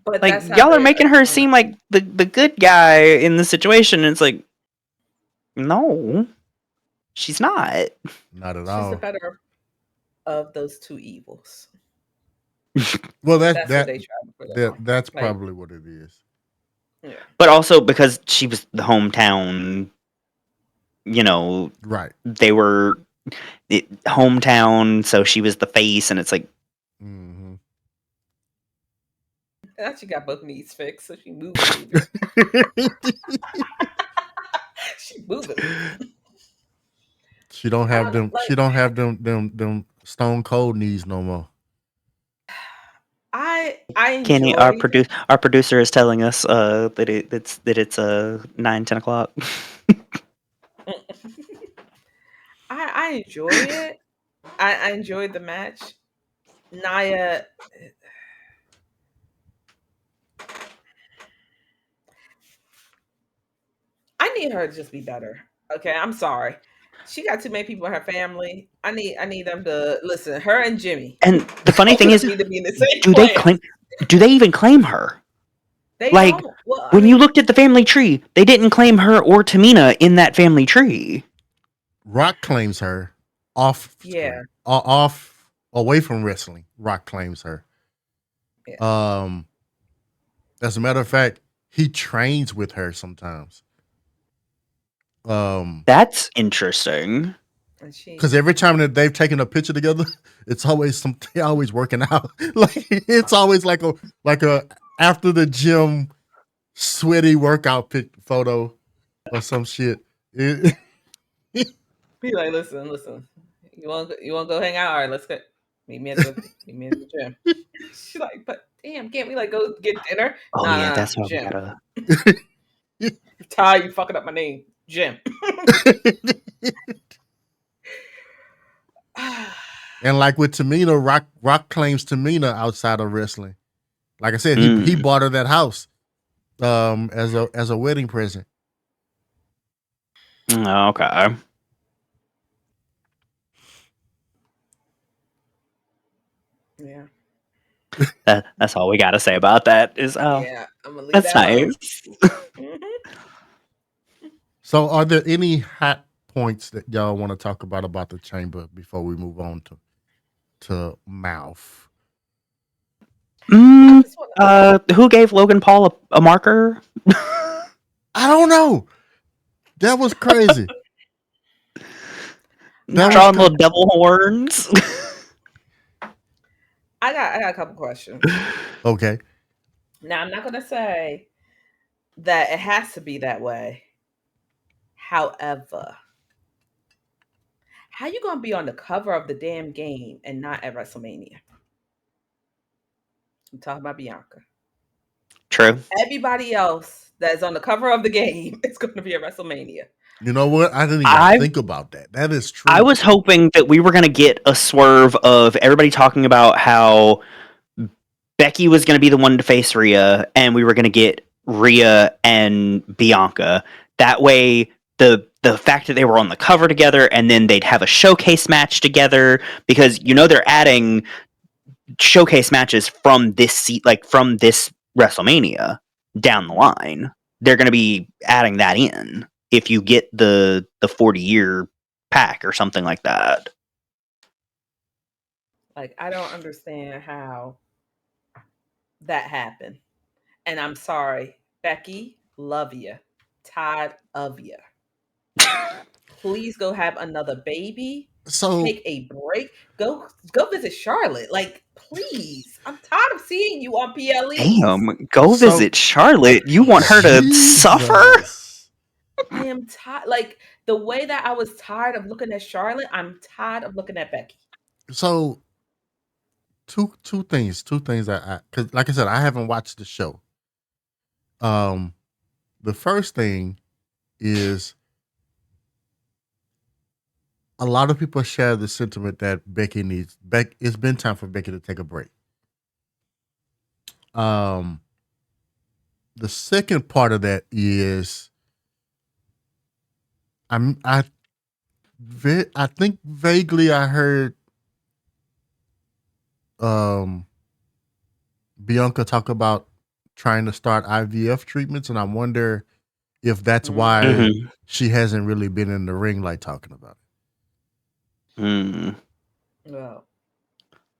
but like y'all are making her seem like the good guy in the situation, and it's like, no, she's not. Not at She's all. the better of those two evils. Well, that's what they tried to put it on. That's probably what it is. Yeah. But also because she was the hometown, you know, right? They were hometown, so she was the face, and it's like, mm-hmm. And she got both knees fixed, so she moved. She moving. She don't have them. Like, she don't have them stone cold knees no more. I enjoy. Kenny, our producer is telling us that it's 9-10 o'clock. I enjoy it. I enjoyed the match. Nia, I need her to just be better. Okay, I'm sorry. She got too many people in her family. I need them to listen. Her and Jimmy. And the funny thing is, need to be in the same do class. they claim? Do they even claim her? They like don't. Well, when you looked at the family tree, they didn't claim her or Tamina in that family tree. Rock claims her off. Yeah. Off away from wrestling. Rock claims her. Yeah. As a matter of fact, he trains with her sometimes. That's interesting. Because every time that they've taken a picture together, it's always something. Always working out. Like, it's always like a after the gym sweaty workout photo or some shit. Be like, listen. You want to go hang out? All right, let's go. Meet me at the gym. She's like, but damn, can't we like go get dinner? Oh yeah, that's how gym. we gotta. Ty, you fucking up my name, Jim. And like with Tamina, Rock claims Tamina outside of wrestling. Like I said, he bought her that house as a wedding present. Okay. Yeah. That's all we got to say about that. Is yeah, I'm gonna leave that's that nice. So, are there any hot points that y'all want to talk about the chamber before we move on to mouth? Who gave Logan Paul a marker? I don't know. That was crazy. Drawing little devil horns. I got a couple questions. Okay. Now, I'm not gonna say that it has to be that way. However, how you gonna be on the cover of the damn game and not at WrestleMania? I'm talking about Bianca. True. Everybody else that's on the cover of the game is going to be at WrestleMania. You know what? I didn't even I think about that. That is true. I was hoping that we were going to get a swerve of everybody talking about how Becky was going to be the one to face Rhea, and we were going to get Rhea and Bianca. That way, the fact that they were on the cover together, and then they'd have a showcase match together, because they're adding showcase matches from this from this WrestleMania down the line. They're going to be adding that in if you get the 40-year pack or something like that. Like, I don't understand how that happened. And I'm sorry, Becky, love you. Tired of you. Please go have another baby. So Take a break. Go visit Charlotte. Like, please. I'm tired of seeing you on PLE. Damn, go So- visit Charlotte. You want her to suffer? Jesus. I am tired. Like, the way that I was tired of looking at Charlotte, I'm tired of looking at Becky. So two things that because like I said, I haven't watched the show. The first thing is a lot of people share the sentiment that it's been time for Becky to take a break. The second part of that is I think vaguely I heard Bianca talk about trying to start IVF treatments, and I wonder if that's why Mhm. she hasn't really been in the ring like talking about it. Mm. Well,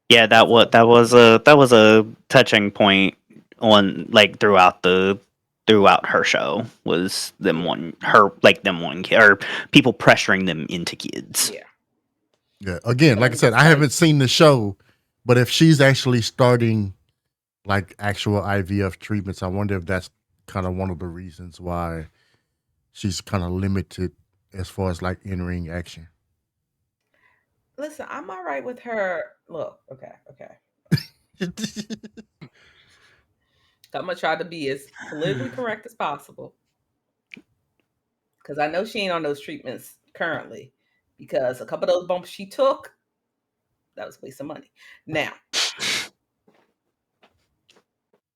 Yeah, that was a touching point on throughout her show was them wanting kid, or people pressuring them into kids. yeah. Yeah. Again, like I said, I haven't seen the show, but if she's actually starting like actual IVF treatments, I wonder if that's kind of one of the reasons why she's kind of limited as far as like in-ring action. Listen, I'm all right with her. Look, okay. I'm gonna try to be as politically correct as possible, because I know she ain't on those treatments currently, because a couple of those bumps she took, that was a waste of money. Now,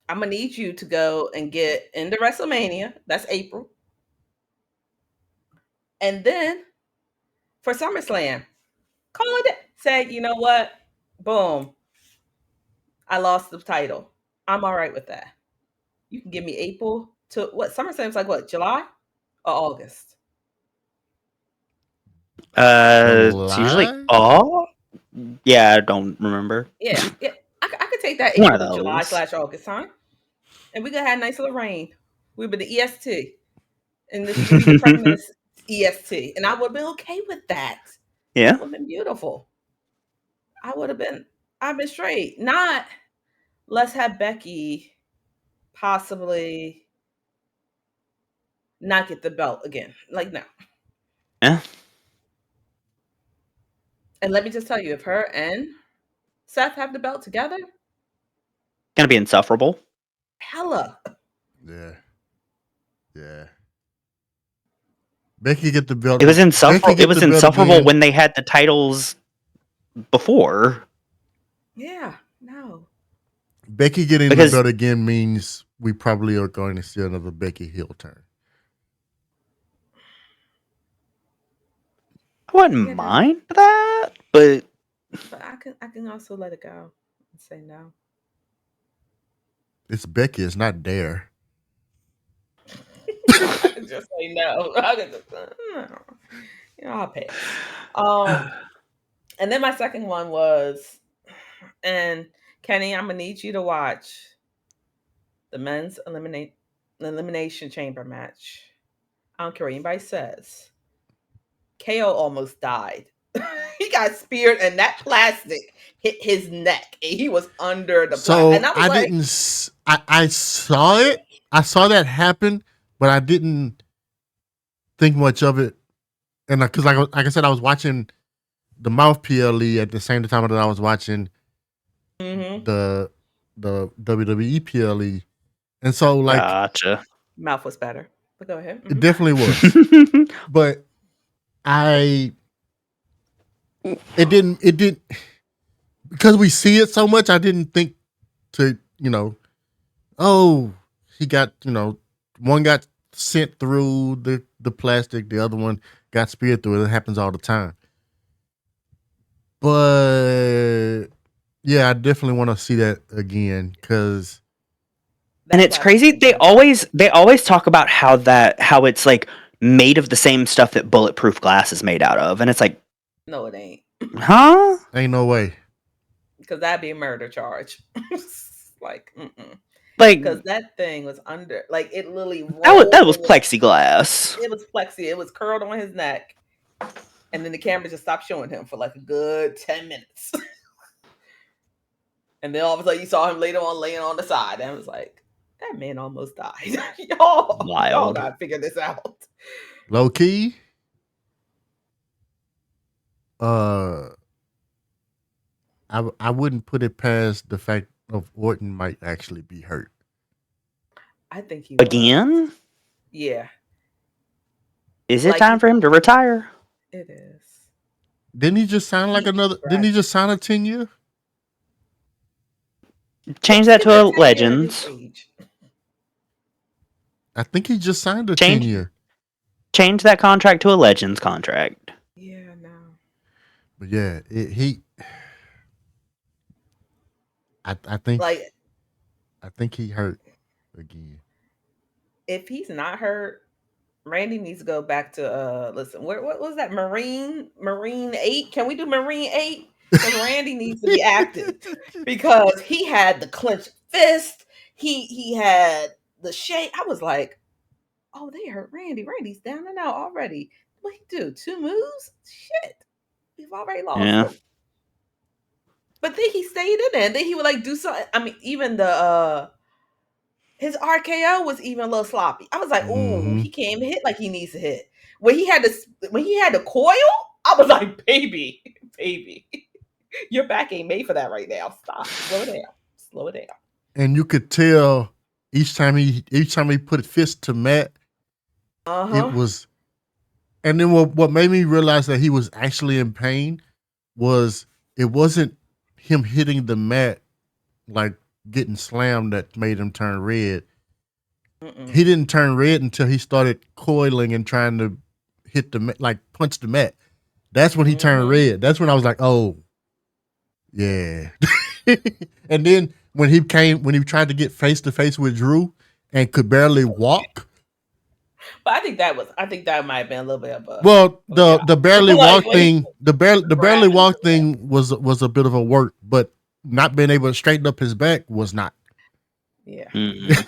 I'm gonna need you to go and get into WrestleMania. That's April. And then for SummerSlam, call it. Say, you know what? Boom. I lost the title. I'm all right with that. You can give me April to what? SummerSlam's like what? July or August? It's usually July? yeah, I don't remember. Yeah. I could take that One April of to July those. / August time, and we could have a nice little rain. We would the EST, and this would be the pregnant EST, and I would have been okay with that. Yeah. It would have been beautiful. I've been straight. Not let's have Becky possibly not get the belt again. Like, no. Yeah. And let me just tell you, if her and Seth have the belt together, Gonna be insufferable. hella. Yeah. Becky get the belt. It was insufferable. Becky get It was the belt insufferable again. when they had the titles before. Yeah, no. Becky getting Because- the belt again means we probably are going to see another Becky heel turn. I wouldn't Yeah, mind that, but But I can also let it go and say no. It's Becky. It's not Dare. I can just say no. I can just, no. I'll pass. And then my second one was, and Kenny, I'm gonna need you to watch the men's elimination chamber match. I don't care what anybody says. KO almost died. He got speared, and that plastic hit his neck, and he was under the So and I was didn't. I saw it. I saw that happen, but I didn't think much of it. And because like I said, I was watching the Mouth PLE at the same time that I was watching Mhm. the WWE PLE, And so like Gotcha. Mouth was better. But go ahead. it Mhm. definitely was. But it didn't because we see it so much, I didn't think to, oh, he got, one got sent through the plastic, the other one got speared through it. It happens all the time. But yeah, I definitely want to see that again because And That's it's what I was crazy. They thinking. always talk about how it's like made of the same stuff that bulletproof glass is made out of, and it's like, No, it ain't. huh? ain't no way. Because that'd be a murder charge. Like, mm-mm. Like Because that thing was under, like, it literally that rolled. was plexiglass. It was plexi. It was curled on his neck. And then the camera just stopped showing him for like a good 10 minutes. And then all of a sudden you saw him later on laying on the side. And I was like, that man almost died. y'all Wild. gotta figure this out. Low key, I wouldn't put it past the fact of Orton might actually be hurt. I think he was. Again? Yeah, Is it Like- time for him to retire? it is. Didn't he just sign like He- another? Didn't he just sign a 10-year? Change that to a Legends. I think he just signed a Change- 10-year. Change that contract to a Legends contract. Yeah, no. But yeah, I think Like, I think he hurt again. if he's not hurt, Randy needs to go back to listen, what was that? Marine 8? Can we do Marine 8? Because Randy needs to be active. Because he had the clenched fist, he had the shake. I was like, oh, they hurt Randy. Randy's down and out already. What he do? 2 moves? Shit. We've already lost Yeah. him. But then he stayed in there. And then he would like do something. I mean, even the his RKO was even a little sloppy. I was like, ooh, Mhm. he can't even hit like he needs to hit. When he had the coil, I was like, baby, your back ain't made for that right now. Stop. Slow it down. And you could tell each time he put a fist to Matt, Uh-huh. it was. And then what made me realize that he was actually in pain was it wasn't him hitting the mat like getting slammed that made him turn red. Mm-mm. He didn't turn red until he started coiling and trying to hit the mat, like punch the mat. That's when he turned Mhm. red. That's when I was like, oh, yeah. And then when he tried to get face to face with Drew and could barely walk. But I think that might have been a little bit of a Well, the barely Like, walk when he- thing, the barely grabbing walk the leg. thing was a bit of a work, but not being able to straighten up his back was not. Yeah. Mm.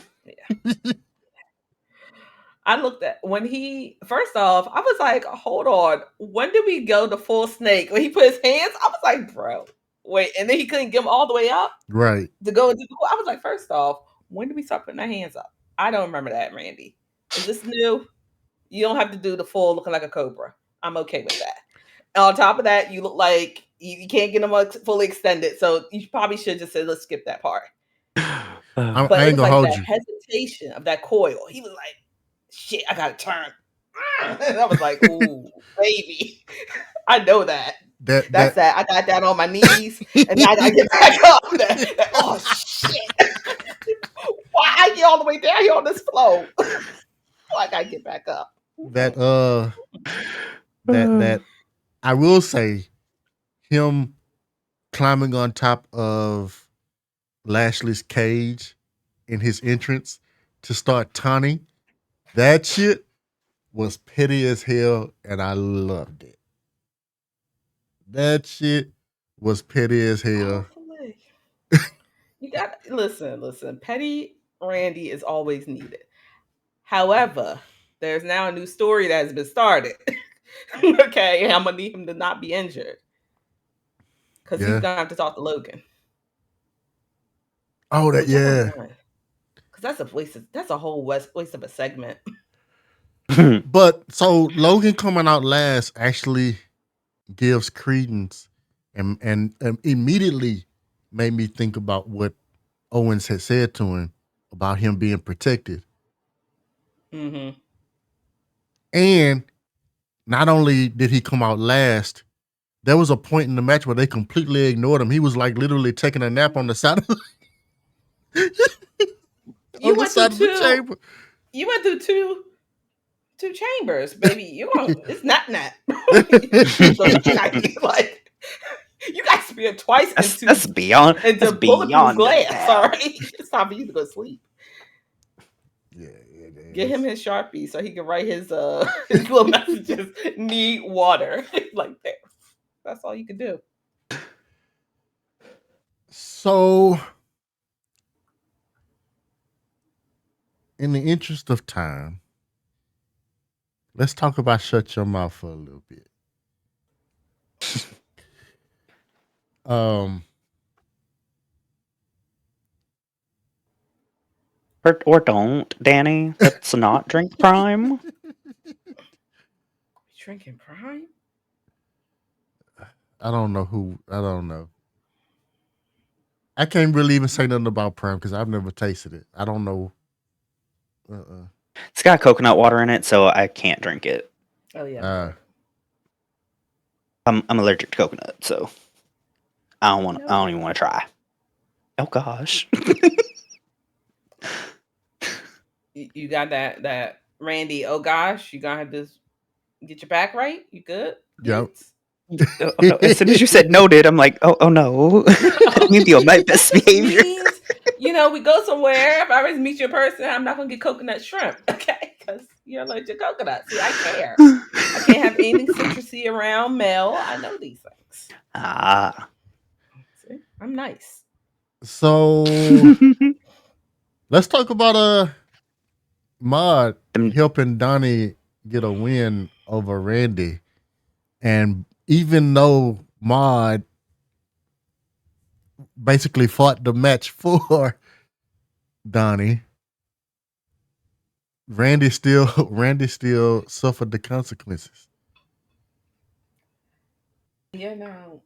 I looked at when he first off, I was like, hold on, when did we go to full snake? When he put his hands, I was like, bro, wait, and then he couldn't get them all the way up Right. to go into the pool. I was like, first off, when did we start putting our hands up? I don't remember that, Randy. Is this new? You don't have to do the full looking like a cobra. I'm okay with that. And on top of that, you look like you can't get them fully extended. So you probably should just say, let's skip that part. I But it ain't was gonna like hold that you. hesitation of that coil. He was like, shit, I gotta turn. And I was like, ooh, baby. I know that. That's that. I got that on my knees, and now I gotta get back up. Oh shit! Why I get all the way down here on this floor? I gotta get back up. that I will say him climbing on top of Lashley's cage in his entrance to start taunting, that shit was petty as hell, and I loved it. That shit was petty as hell. Hopefully. You got listen. Petty Randy is always needed. However, there's now a new story that has been started. Okay, and I'm gonna need him to not be injured because Yeah. he's gonna have to talk to Logan. Oh, that yeah. Because that's a whole waste of a segment. But so Logan coming out last actually gives credence and immediately made me think about what Owens had said to him about him being protected. Mm-hmm. And not only did he come out last, there was a point in the match where they completely ignored him. He was like literally taking a nap on the side of You went through the chamber. You went through two chambers, baby. It's not nap. Like you guys spent twice That's beyond. into That's bulletproof beyond glass. nap. All right, it's time for you to go sleep. Yeah, Get him his Sharpie so he can write his little messages. Need water. Like that. That's all you can do. So, in the interest of time, let's talk about Shut Your Mouth for a little bit. Or don't, Danny. That's not drink prime. Drinking prime? I don't know. I can't really even say nothing about Prime because I've never tasted it. I don't know. It's got coconut water in it, so I can't drink it. Oh yeah. I'm allergic to coconut, so I don't even want to try. Oh gosh. You got that Randy, oh gosh, you gonna have to get your back right? You good? Yep. Oh, no. As soon as you said noted, I'm like, oh no. You be on my best behavior. Means, we go somewhere. If I always meet you in person, I'm not gonna get coconut shrimp, okay? Because you're allergic to coconut. See, I care. I can't have anything citrusy around Mel. I know these things. See, I'm nice. So let's talk about Maud helping Donnie get a win over Randy. And even though Maud basically fought the match for Donnie, Randy still suffered the consequences. Yana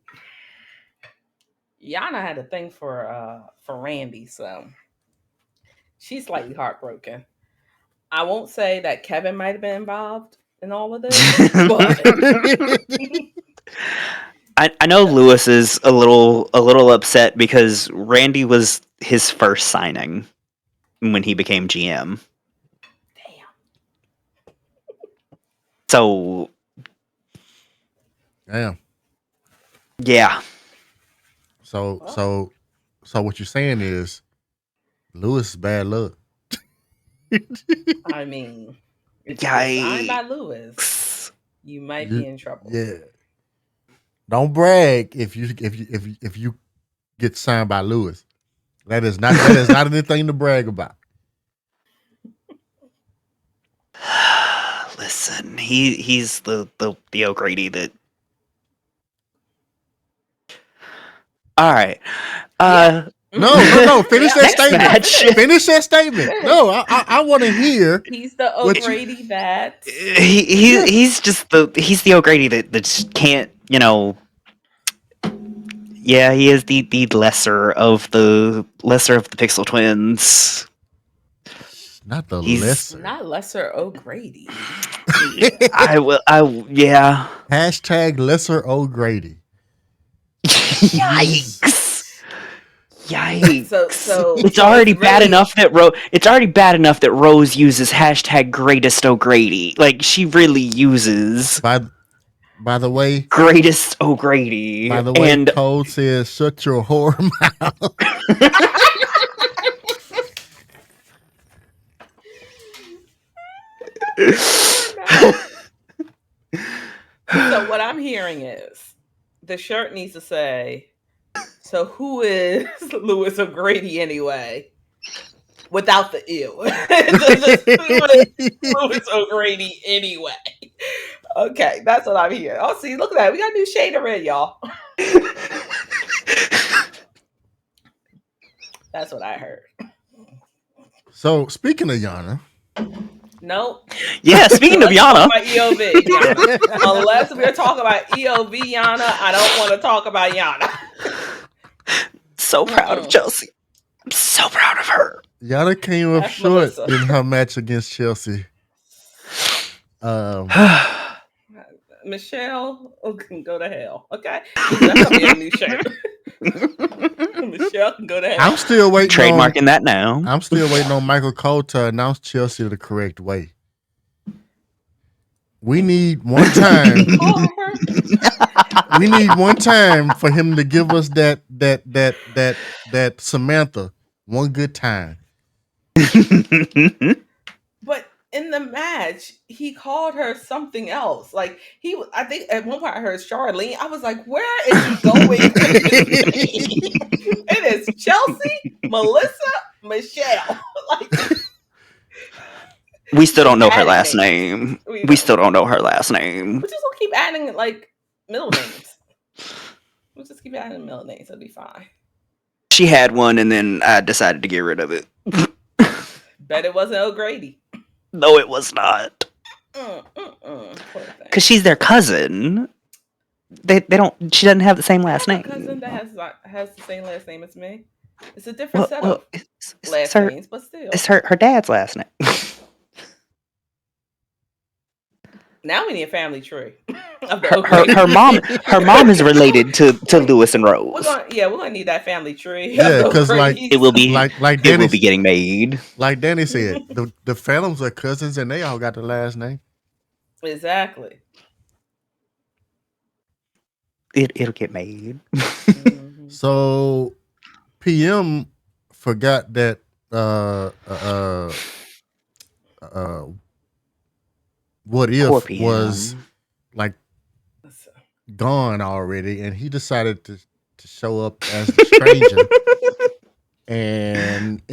had a thing for Randy, so she's slightly heartbroken. I won't say that Kevin might have been involved in all of this, but I know Lewis is a little upset because Randy was his first signing when he became GM. Damn. So Damn. Yeah. So what you're saying is Lewis is bad luck. I mean, if you're signed by Lewis, you might be in trouble. Yeah. Don't brag if you get signed by Lewis. That is not anything to brag about. Listen, he's the O'Grady that. All right. No. Finish that statement. Finish that statement. No, I want to hear. He's the O'Grady that he's the O'Grady that just can't, Yeah, he is the lesser of the Pixel Twins. Not the lesser. Not lesser O'Grady. Yeah. Hashtag lesser O'Grady. Yikes. So it's already bad enough that Rose uses hashtag greatest O'Grady. Like she really uses by the way, greatest O'Grady. By the way, and Cole says shut your whore mouth. So what I'm hearing is the shirt needs to say, so who is Lewis O'Grady anyway? Without the ew. Lewis O'Grady anyway. Okay, that's what I'm hearing. Oh, see, look at that. We got new shade already, y'all. That's what I heard. So, speaking of Yana. Nope. Yeah, speaking of Yana. About EOV, Yana. Unless we're talking about EOV Yana, I don't want to talk about Yana. So proud of Chelsea. I'm so proud of her. Yana came up That's short Melissa. in her match against Chelsea. Michelle can go to hell. Okay, that's gonna be a new shirt. Michelle can go to hell. I'm still waiting Trademarking that now. I'm still waiting on Michael Cole to announce Chelsea the correct way. We need one time. We need one time for him to give us that Samantha one good time. But in the match, he called her something else. Like I think at one point I heard Charlene. I was like, where is he going with this name? It is Chelsea, Melissa, Michelle. Like, we still don't know her adding last names. name. We still don't know her last name. We're just gonna keep adding like middle names. We'll just keep adding middle names. It'll be fine. She had one, and then I decided to get rid of it. Bet it wasn't O'Grady. No, it was not. Because she's their cousin. They don't. She doesn't have the same last name. Cousin that has the same last name as me. It's a different set of last names, but still. It's her dad's last name. Now we need a family tree. her mom is related to Lewis and Rose. We're gonna need that family tree. Yeah, because it will be it will be getting made. Like Danny said, the Phantoms are cousins and they all got the last name. Exactly. It'll get made. Mm-hmm. So PM forgot that What If was like gone already, and he decided to show up as the stranger and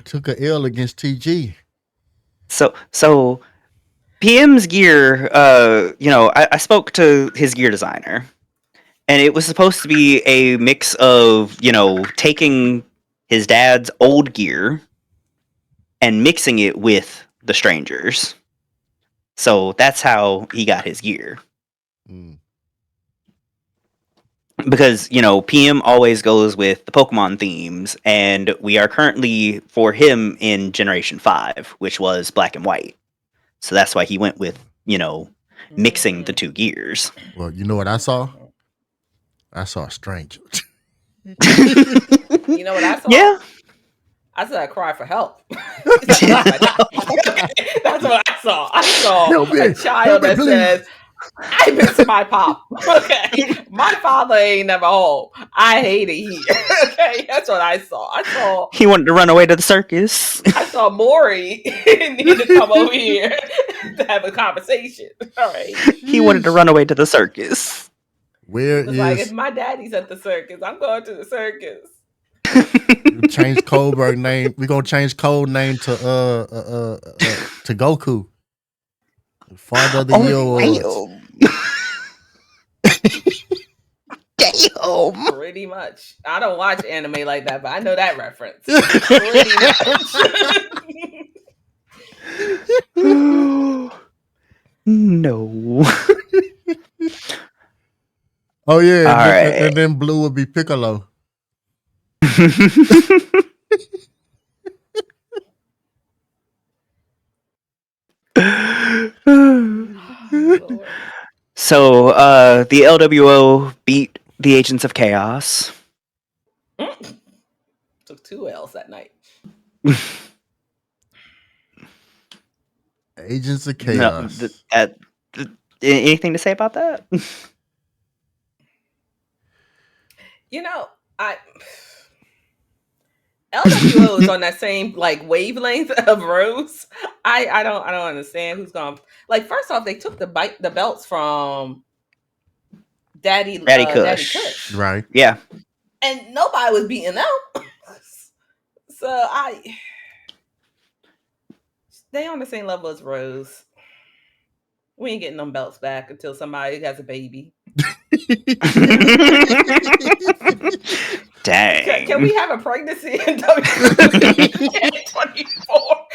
took a L against TG. So PM's gear, I spoke to his gear designer, and it was supposed to be a mix of, taking his dad's old gear and mixing it with the strangers. So that's how he got his gear. Mm. Because, PM always goes with the Pokemon themes, and we are currently, for him, in Generation 5, which was black and white. So that's why he went with, mixing the two gears. Well, you know what I saw? I saw a stranger. You know what I saw? Yeah. I said I cried for help. That's what I saw. I saw a child that says, I miss my pop. Okay. My father ain't never home. I hate it here. Okay. That's what I saw. He wanted to run away to the circus. I saw Maury need to come over here to have a conversation. All right. He wanted to run away to the circus. Where is like, if my daddy's at the circus, I'm going to the circus. Change Kohlberg name. We're gonna change code name to Goku. Father of the Year Awards. Damn. Pretty much. I don't watch anime like that, but I know that reference. Pretty much. No. Oh yeah, right. And then Blue would be Piccolo. So the LWO beat the Agents of Chaos. Took 2 L's that night. Agents of Chaos. Anything to say about that? LWO is on that same wavelength of Rose. I don't understand who's gonna first off, they took the belts from Daddy Kush. Right. Yeah. And nobody was beating them. So they on the same level as Rose. We ain't getting them belts back until somebody has a baby. Dang. Can we have a pregnancy in WWE 24?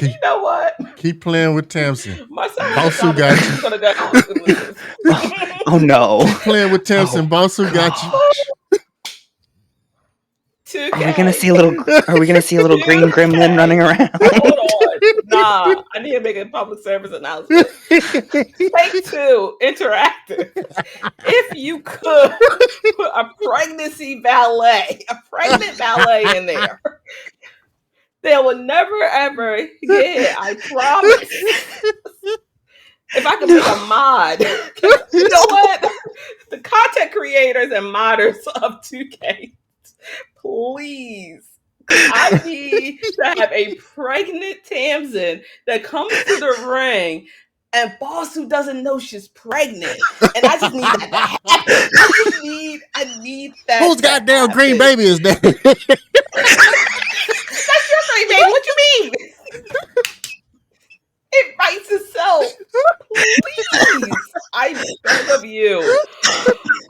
You know what? Keep playing with Tamsin. Bosu got you. Oh no. Keep playing with Tamsin. Bosu got you. 2K. Are we gonna see a little green gremlin running around? Hold on. Nah, I need to make a public service announcement. Take Two Interactive. If you could put a pregnant ballet in there, they will never ever get hit. I promise. If I could make a mod, you know what? The content creators and modders of 2K, please. I need to have a pregnant Tamsin that comes to the ring and boss who doesn't know she's pregnant. And I just need that to happen. I need that. Whose goddamn green baby is that? That's your green baby. What you mean? It writes itself. Please. I beg of you.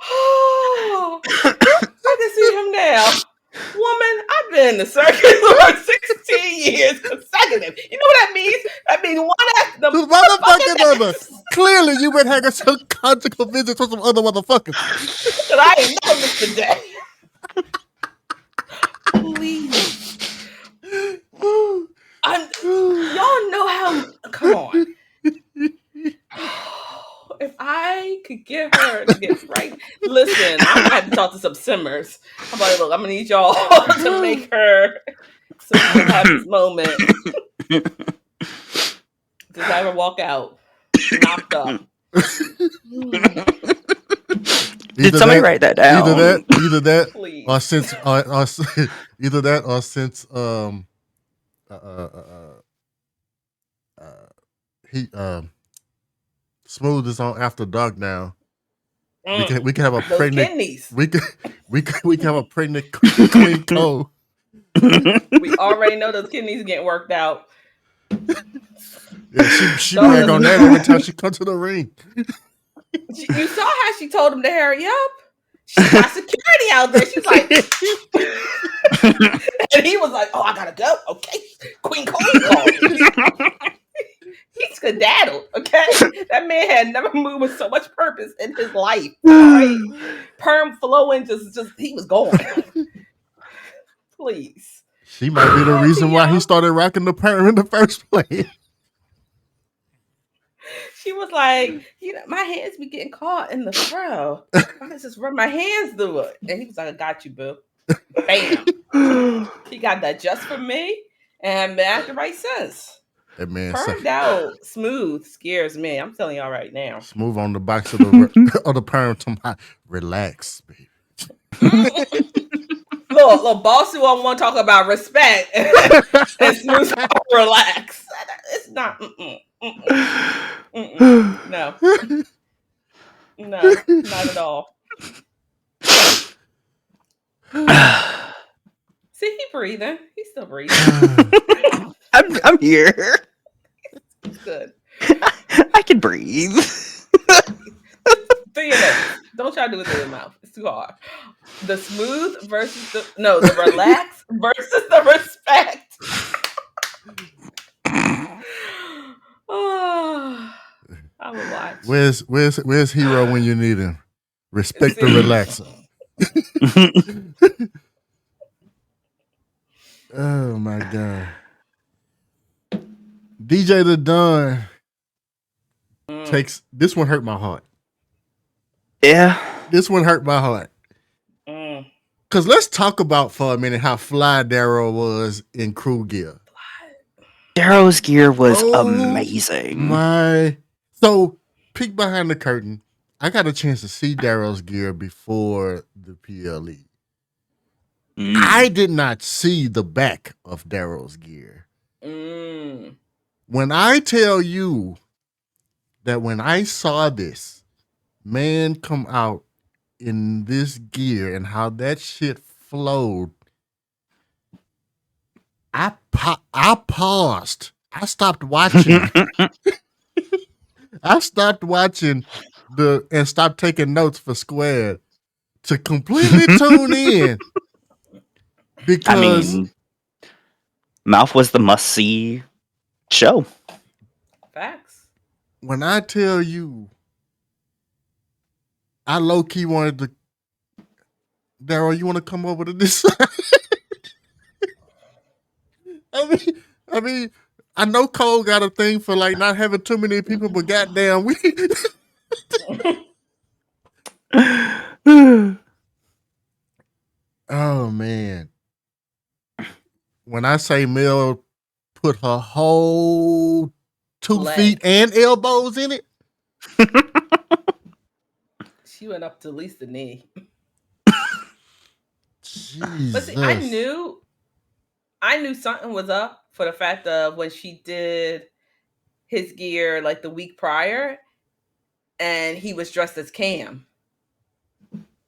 Oh, I can see him now. Woman, I've been in the circus for 16 years consecutive. You know what that means? That means one after the motherfucking other. Clearly, you've been having some conjugal visits with some other motherfuckers. But I ain't know this today. Please. Y'all know how. Come on. If I could get her to get right, listen, I'm gonna have to talk to some simmers. I'm like, look, I'm gonna need y'all to make her so she can have this moment. Just have her walk out, knocked up. Did somebody write that down? Either that, please. or since, either that, or since he Smooth is on After Dark now. We can have a those pregnant. Kidneys. We can have a pregnant Queen Cole. We already know those kidneys getting worked out. Yeah, she brag on that every time she comes to the ring. You saw how she told him to hurry up. She got security out there. She's like, and he was like, "Oh, I gotta go." Okay, Queen Cole called me. He skedaddled. Okay, that man had never moved with so much purpose in his life. Right? Perm flowing, just he was going. Please. She might be the reason why he started rocking the perm in the first place. She was like, my hands be getting caught in the fro. I can just run my hands through it. And he was like, I got you, boo. Bam. He got that just for me. And man, the right sense. That man Permed out Smooth scares me. I'm telling y'all right now. Smooth on the box of the perm to my relax, baby. Look, boss who I want to talk about respect and Smooth relax. It's not. No, not at all. See, he breathing. He's still breathing. I'm here. Good. I can breathe. Through your nose. Don't try to do it through your mouth. It's too hard. The smooth versus the relax versus the respect. Oh, I will watch. Where's Hero when you need him? Respect the relaxer. Oh my God. DJ the Don takes this one hurt my heart. Yeah. This one hurt my heart. Cause let's talk about for a minute how fly Darrow was in crew gear. Darrow's gear was amazing. So peek behind the curtain. I got a chance to see Darrow's gear before the PLE. I did not see the back of Darrow's gear. When I tell you that when I saw this man come out in this gear and how that shit flowed, I paused. I stopped watching. I stopped watching and stopped taking notes for Squared to completely tune in. Because Mouth was the must-see show. Facts. When I tell you, I low-key wanted to, Darryl, you want to come over to this side? I mean, I know Cole got a thing for like not having too many people, but goddamn, we. Oh man, when I say Mel put her whole 2 Leg. feet and elbows in it, She went up to at least the knee. Jesus. But see, I knew something was up for the fact of when she did his gear like the week prior, and he was dressed as Cam,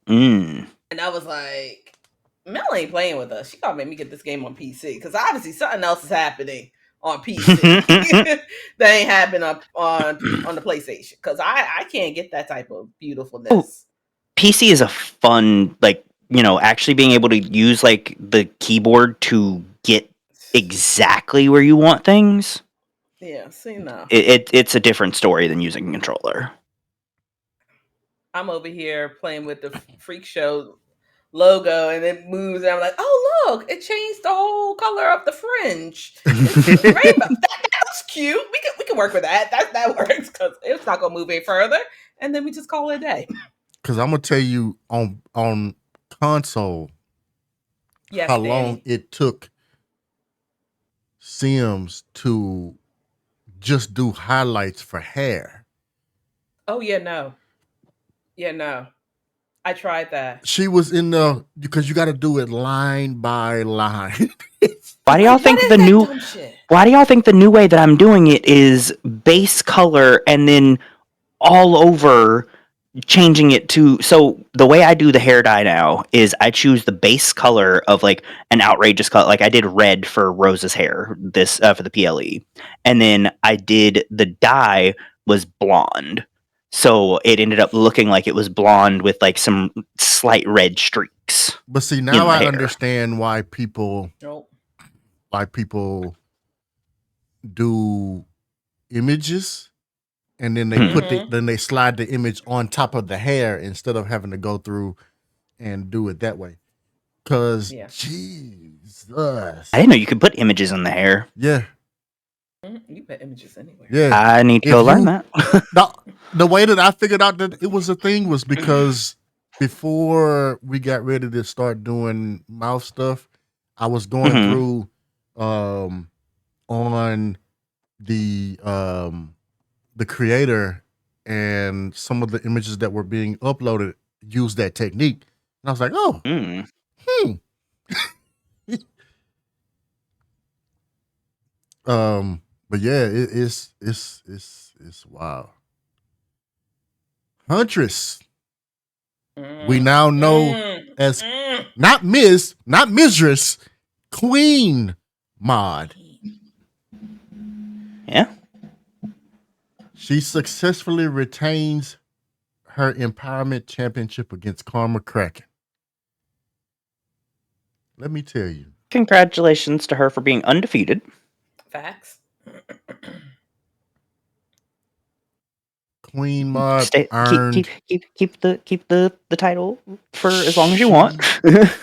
Mm. and I was like, Mel ain't playing with us. She gotta make me get this game on PC because obviously something else is happening on PC that ain't happening on the PlayStation because I can't get that type of beautifulness. Oh. PC is a fun, like, you know, actually being able to use like the keyboard to get exactly where you want things. Yeah, see, no. It's a different story than using a controller. I'm over here playing with the Freak Show logo and it moves and I'm like, oh look, it changed the whole color of the fringe. It's rainbow. That was cute. We can work with that. That works because it's not gonna move any further. And then we just call it a day. Because I'm gonna tell you on console how long it took Sims to just do highlights for hair. Oh yeah, no. I tried that. She was in the because you got to do it line by line. Why do y'all think the new? Why do y'all think the new way that I'm doing it is base color and then all over changing it to? So the way I do the hair dye now is I choose the base color of like an outrageous color. Like I did red for Rose's hair this for the PLE, and then I did the dye was blonde. So it ended up looking like it was blonde with like some slight red streaks. But see, now I understand why people do images and then they then they slide the image on top of the hair instead of having to go through and do it that way. Cause Jesus, I didn't know you could put images in the hair. Yeah. You put images anywhere. Yeah, I need to go learn that. The way that I figured out that it was a thing was because before we got ready to start doing mouth stuff, I was going through on the creator and some of the images that were being uploaded used that technique, and I was like, oh, but yeah, it's wild. Huntress, we now know as not Ms., not Mistress, Queen Mod. Yeah. She successfully retains her Empowerment Championship against Karma Kraken. Let me tell you. Congratulations to her for being undefeated. Facts. Queen Mod earned. Keep the title for as long as you want.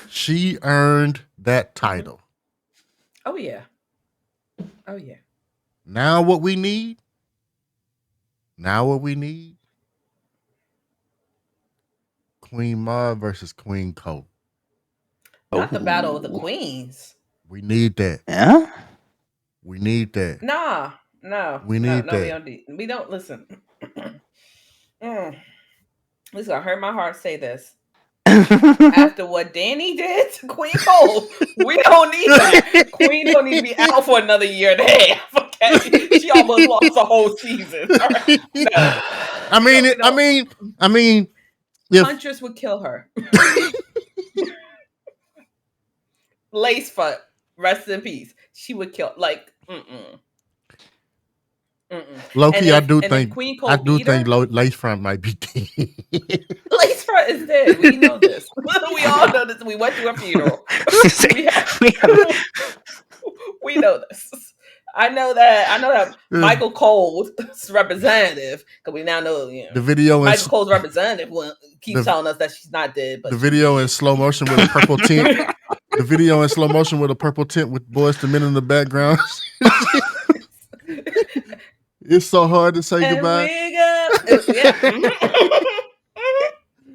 She earned that title. Oh yeah. Oh yeah. Now what we need? Queen Mod versus Queen Cole. Not the battle of the queens. We need that. Yeah. We need that. No. We need that. We don't listen. This is gonna hurt my heart to say this. After what Danny did to Queen Cole, we don't need that. Queen don't need to be out for another year and a half. Okay, she almost lost the whole season. All right. No. I mean, if Huntress would kill her. Lacefoot, rest in peace. She would kill Low-key, I do think Lacefront might be dead. Lacefront is dead. We know this. We all know this. We went to a funeral. We know this. I know that Michael Cole's representative, because we now know the video. Michael Cole's representative will keep telling us that she's not dead. But the video in slow motion with a purple tint. The video in slow motion with a purple tint with Boys to Men in the background. It's so hard to say And goodbye. wig up. Yeah.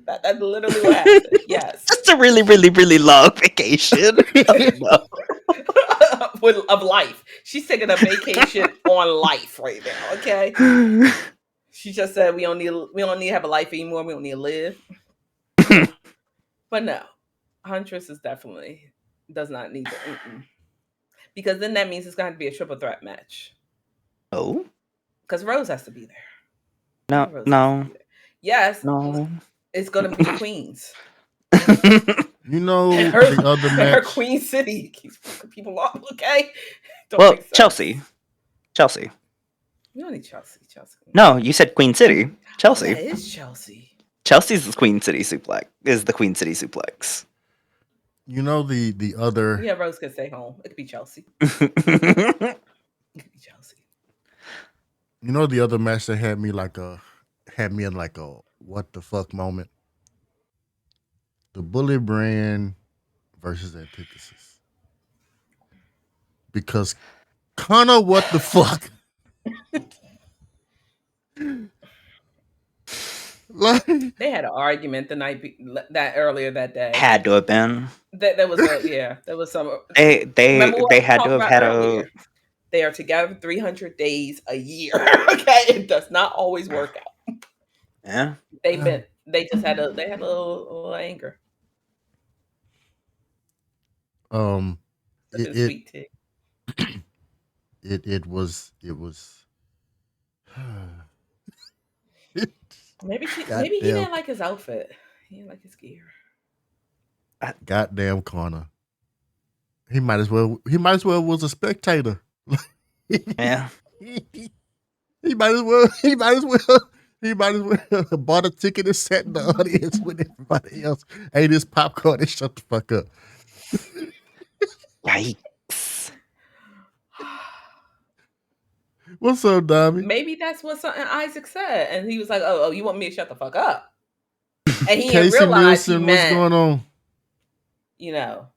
That's literally what happened. Yes. Just a really, really, really long vacation. Of life. She's taking a vacation on life right now. Okay. She just said we don't need to have a life anymore. We don't need to live. But no, Huntress is definitely does not need to. Because then that means it's going to be a triple threat match. Oh, because Rose has to be there. no, Rose no, has to be there. Yes, no. it's going to be the Queens. You know And her, the other and her match. Queen City keeps fucking people off. Okay, don't Well, make sense. Chelsea. You don't need Chelsea. No, you said Queen City. Chelsea. That is Chelsea. Chelsea's the Queen City suplex. Is the Queen City suplex. You know the other. Yeah, Rose could stay home. It could be Chelsea. It could be Chelsea. You know the other match that had me in like a what the fuck moment. The Bully Brand versus Antithesis. Because Connor, what the fuck? Like, They had an argument the night earlier that day. Had to have been. There was there was some. They Remember what we had to talked have about had earlier? They are together 300 days a year. Okay, it does not always work out. Yeah. They just had a little anger. Sweet tea. It was Maybe he didn't like his outfit. He didn't like his gear. Goddamn Connor. He might as well was a spectator. Yeah. He might as well bought a ticket and sat in the audience with everybody else. Ate his popcorn and shut the fuck up. Yikes. What's up, Dami? Maybe that's what something Isaac said, and he was like, "Oh, you want me to shut the fuck up?" And he didn't Casey realize he Nielsen, meant, what's going on? you know,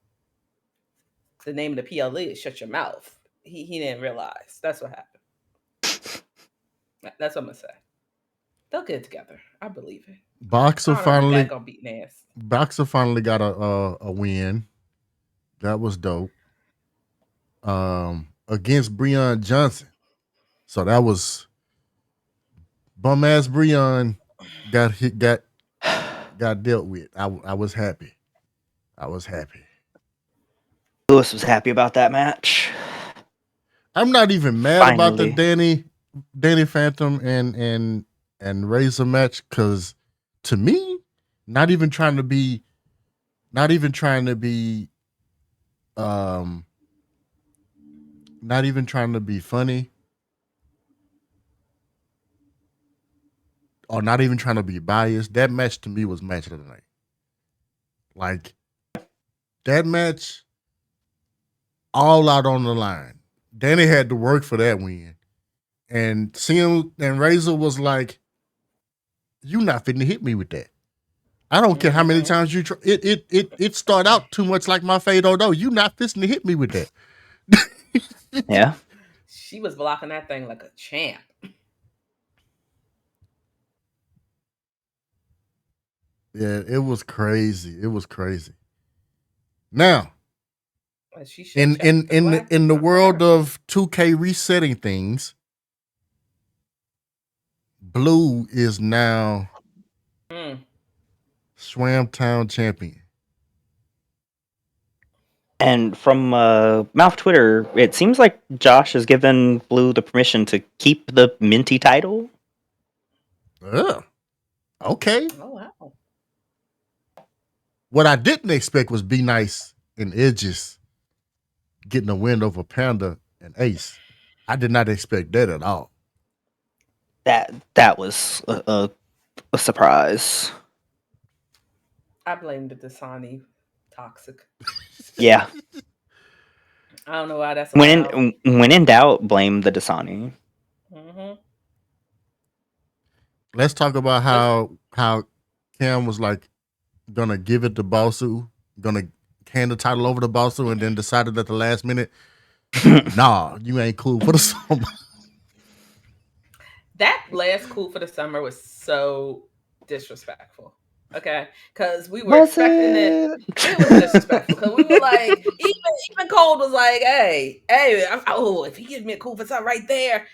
the name of the PLE is "Shut Your Mouth." He didn't realize. That's what happened. That's what I'm gonna say. They'll get it together. I believe it. Boxer finally gonna beat ass. Boxer finally got a win. That was dope. Against Breon Johnson. So that was bum ass Breon got dealt with. I was happy. Lewis was happy about that match. I'm not even mad about the Finally. Danny Phantom and Razor match, because to me, not even trying to be funny or not even trying to be biased. That match to me was match of the night. Like, that match, all out on the line. Danny had to work for that win. And Sim and Razor was like, "You not fitting to hit me with that. I don't care how many times you try. It start out too much like my fade though. You not fitting to hit me with that." Yeah. She was blocking that thing like a champ. Yeah, it was crazy. Now, in the world of 2K resetting things, Blue is now Swamtown champion. And from Mouth Twitter, it seems like Josh has given Blue the permission to keep the Minty title. Okay. Oh wow. What I didn't expect was Be Nice and Edges getting a win over Panda and Ace. I did not expect that at all. That was a surprise. I blame the Dasani toxic. Yeah. I don't know why that's when in doubt, blame the Dasani. Mm-hmm. Let's talk about how Cam was like gonna give it to Bosu, gonna hand the title over to Bosso and then decided at the last minute, nah, you ain't cool for the summer. That last cool for the summer was so disrespectful. Okay, because we were Was expecting it. it? It was disrespectful because we were like, even Cole was like, hey, oh, if he gives me a cool for something right there,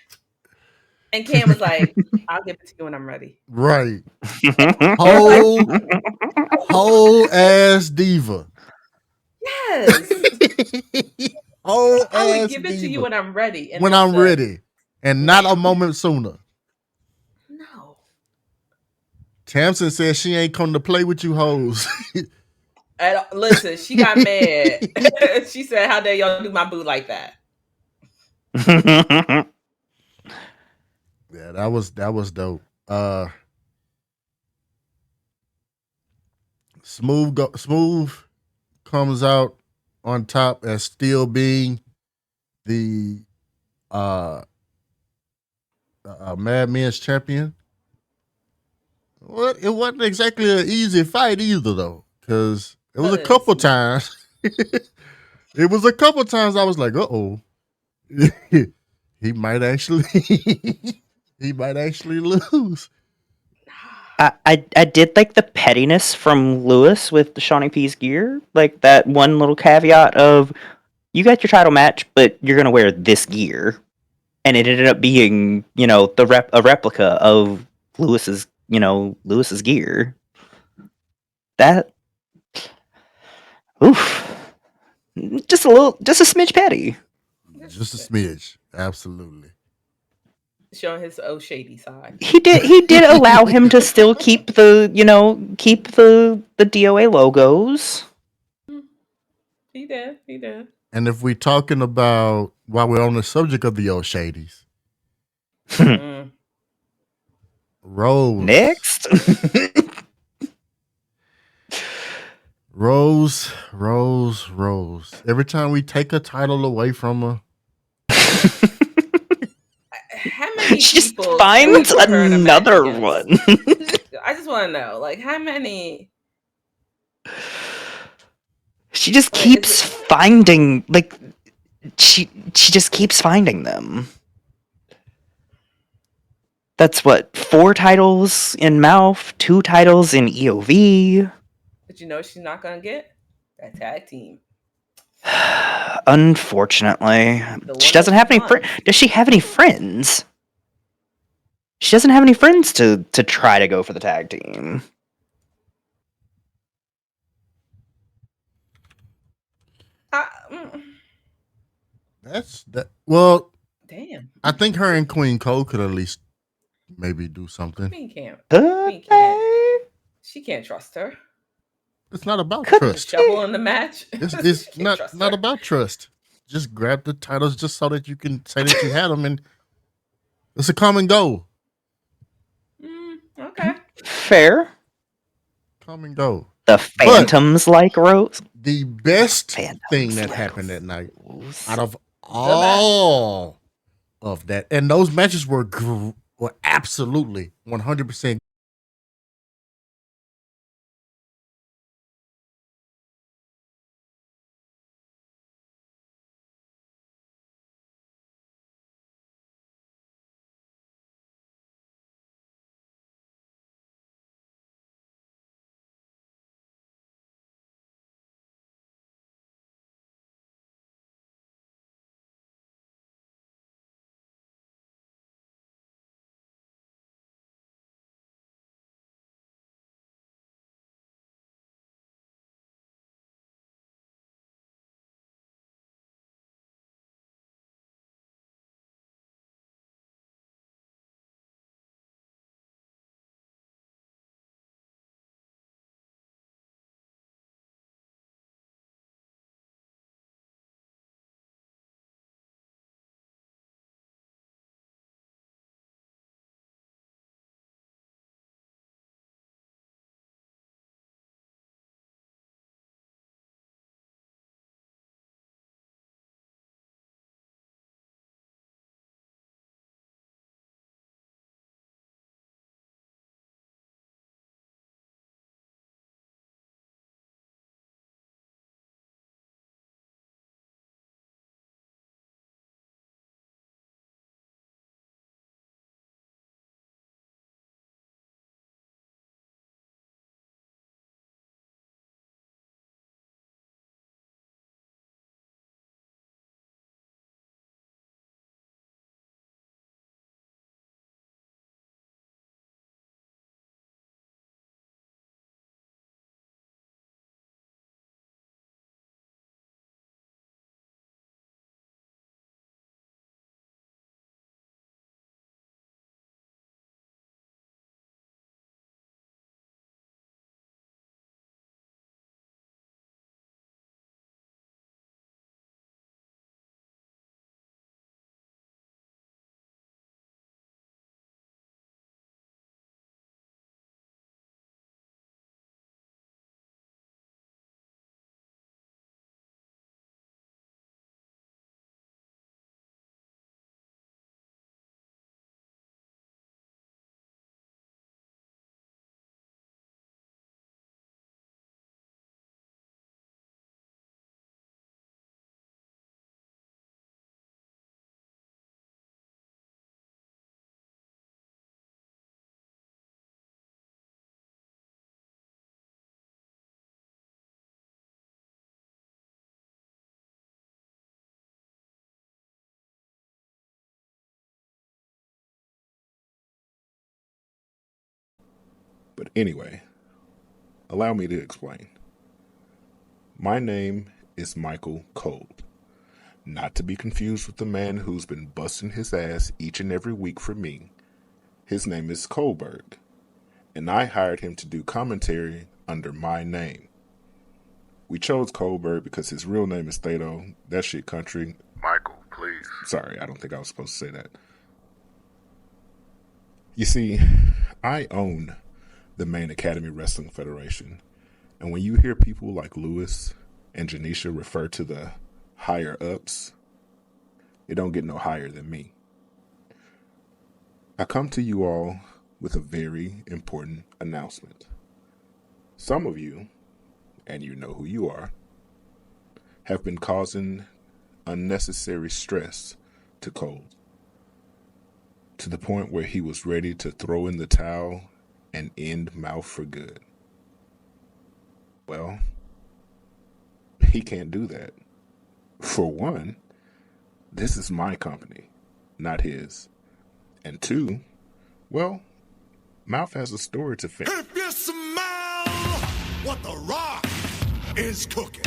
and Cam was like, I'll give it to you when I'm ready. Right. Like, Whole ass diva. yes, Whole I would ass give it to you diva. when I'm ready, and When then I'm said, ready. And not a moment sooner. no. Tamsin says she ain't come to play with you hoes. And listen, she got mad. She said, "How dare y'all do my boo like that?" Yeah, that was dope. Smooth comes out on top as still being the Mad Men's champion. What? It wasn't exactly an easy fight either, though, because it was a couple times. It was a couple times I was like, "Uh-oh, he might actually, he might actually lose." I did like the pettiness from Lewis with the Shawnee P's gear. Like that one little caveat of you got your title match, but you're gonna wear this gear. And it ended up being, a replica of Lewis's gear. That oof. Just a smidge petty. Just a smidge, absolutely. Showing his shady side. He did allow him to still keep the DOA logos. He did. And if we're talking about, while we're on the subject of the old shadies, Rose. Next. Rose. Every time we take a title away from her, How many She just people finds for her in a match another against? one. I just want to know, like, how many? She just Like, keeps finding she just keeps finding them. That's what, 4 titles in Mouth, 2 titles in EOV. But you know, she's not gonna get that tag team. Unfortunately, The she one doesn't that have she any wants. Does she have any friends? She doesn't have any friends to try to go for the tag team. that's that. Well, Damn. I think her and Queen Cole could at least maybe do something. Queen can't. Okay. She can't trust her. It's not about Could trust. Shovel in the match. It's She can't trust not her. about trust. Just grab the titles just so that you can say that you had them, and it's a common goal. Okay. Fair. Common goal. The Phantoms like Rose. The best Phantoms thing that like happened that night, Rose. out of all of that, and those matches were absolutely 100% But anyway, allow me to explain. My name is Michael Cold. Not to be confused with the man who's been busting his ass each and every week for me. His name is Kohlberg, and I hired him to do commentary under my name. We chose Kohlberg because his real name is Thato. That shit country. Michael, please. Sorry, I don't think I was supposed to say that. You see, I own the Main Academy Wrestling Federation, and when you hear people like Lewis and Janisha refer to the higher ups, it don't get no higher than me. I come to you all with a very important announcement. Some of you, and you know who you are, have been causing unnecessary stress to Cold, to the point where he was ready to throw in the towel and end Mouth for good. Well, he can't do that. For one, this is my company, not his. And two, well, Mouth has a story to finish. If you smell what the Rock is cooking.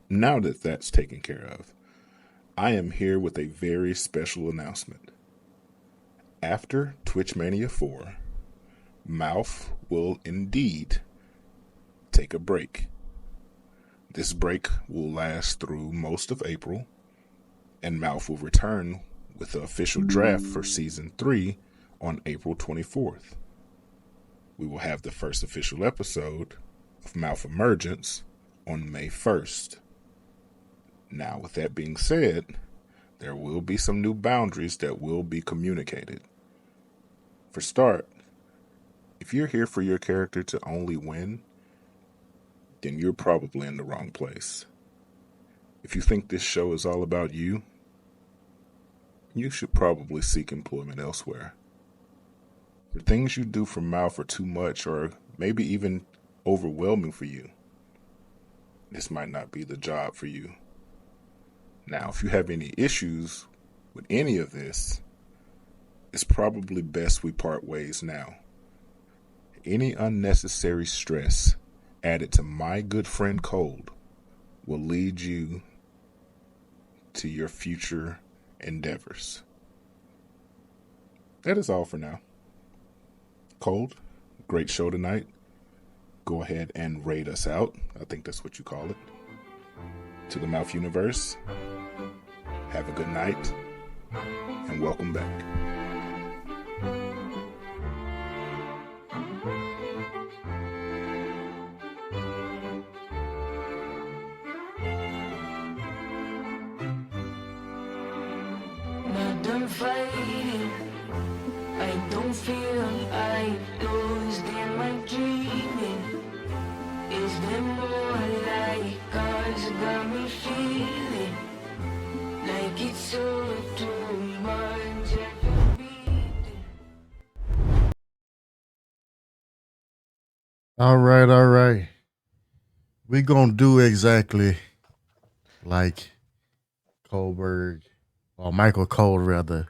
Now that that's taken care of, I am here with a very special announcement. After Twitch Mania 4, Mouth will indeed take a break. This break will last through most of April, and Mouth will return with the official draft for Season 3 on April 24th. We will have the first official episode of Mouth Emergence on May 1st. Now, with that being said, there will be some new boundaries that will be communicated. For start, if you're here for your character to only win, then you're probably in the wrong place. If you think this show is all about you, you should probably seek employment elsewhere. The things you do for Mouth are too much or maybe even overwhelming for you. This might not be the job for you. Now, if you have any issues with any of this, it's probably best we part ways now. Any unnecessary stress added to my good friend Cold will lead you to your future endeavors. That is all for now. Cold, great show tonight. Go ahead and raid us out. I think that's what you call it. To the Mouth Universe. Have a good night, and welcome back. Not done fighting. I don't feel I lost in my dreaming. Is there more like cause got me feeling like it's so too much every beating. All right, all right. We're gonna do exactly like Kohlberg or Michael Cole rather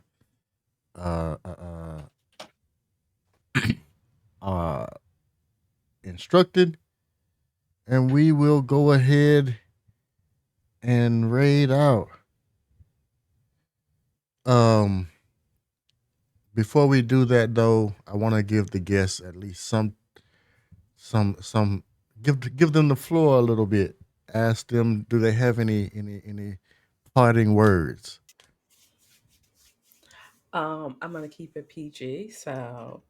uh uh uh instructed, and we will go ahead and raid out. Um Before we do that though, I want to give the guests at least some give them the floor a little bit. Ask them, do they have any parting words? I'm gonna keep it PG. So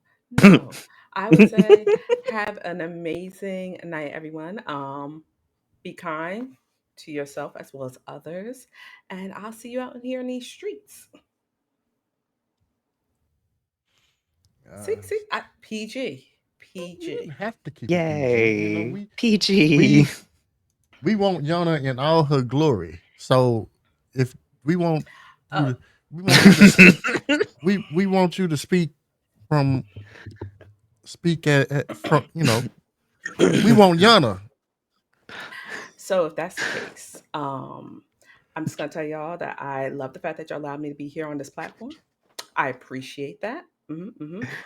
no, I would say have an amazing night, everyone. Be kind to yourself as well as others, and I'll see you out here in these streets. See, see, PG, We didn't PG. have to keep it PG. You know, Yay. PG. we want Yana in all her glory. So if we want you Oh, to, we want you to speak. We want you to speak at from. You know, we want Yana. so if that's the case, I'm just gonna tell y'all that I love the fact that y'all allowed me to be here on this platform. I appreciate that.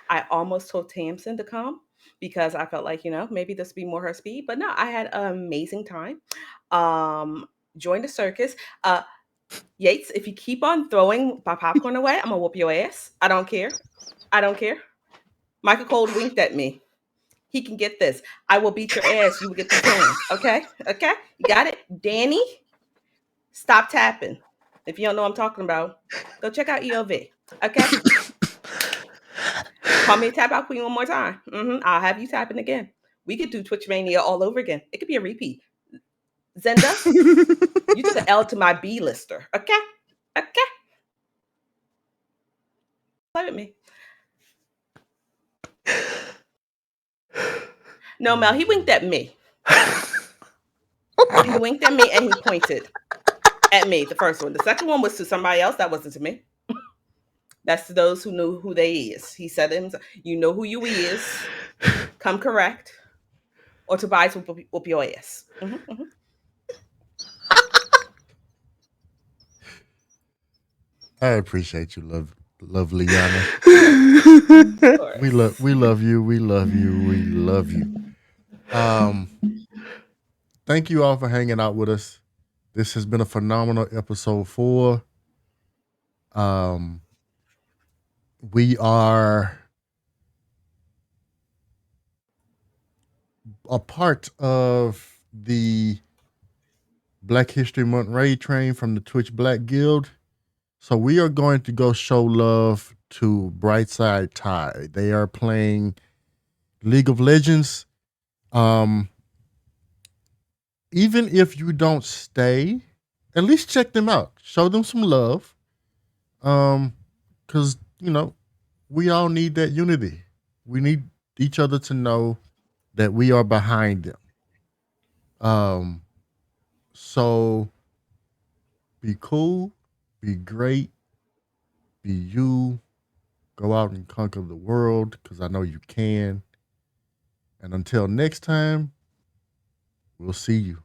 I almost told Tamsin to come because I felt like, maybe this would be more her speed, but no, I had an amazing time. Um, join the circus. Yates, if you keep on throwing my popcorn away, I'm gonna whoop your ass. I don't care. I don't care. Michael Cole winked at me. He can get this. I will beat your ass. You will get these hands. Okay? Okay? You got it? Danny, stop tapping. If you don't know what I'm talking about, go check out EOV. Okay? Call me a tap out queen one more time. I'll have you tapping again. We could do Twitch Mania all over again. It could be a repeat. Zenda, you took an L to my B lister. Okay? Okay? Play with me. No, Mel, he winked at me. He winked at me and he pointed at me, the first one. The second one was to somebody else. That wasn't to me. That's to those who knew who they is. He said to himself, you know who you is. Come correct. Or Tobias will whoop your ass. I appreciate you, lovely Yana. Of course. We love you. We love you. We love you. Um, thank you all for hanging out with us. This has been a phenomenal episode 4. We are a part of the Black History Month raid train from the Twitch Black Guild. So we are going to go show love to Brightside Tide. They are playing League of Legends. Even if you don't stay, at least check them out. Show them some love. Because, we all need that unity. We need each other to know that we are behind them. So be cool, be great, be you. Go out and conquer the world because I know you can. And until next time, we'll see you.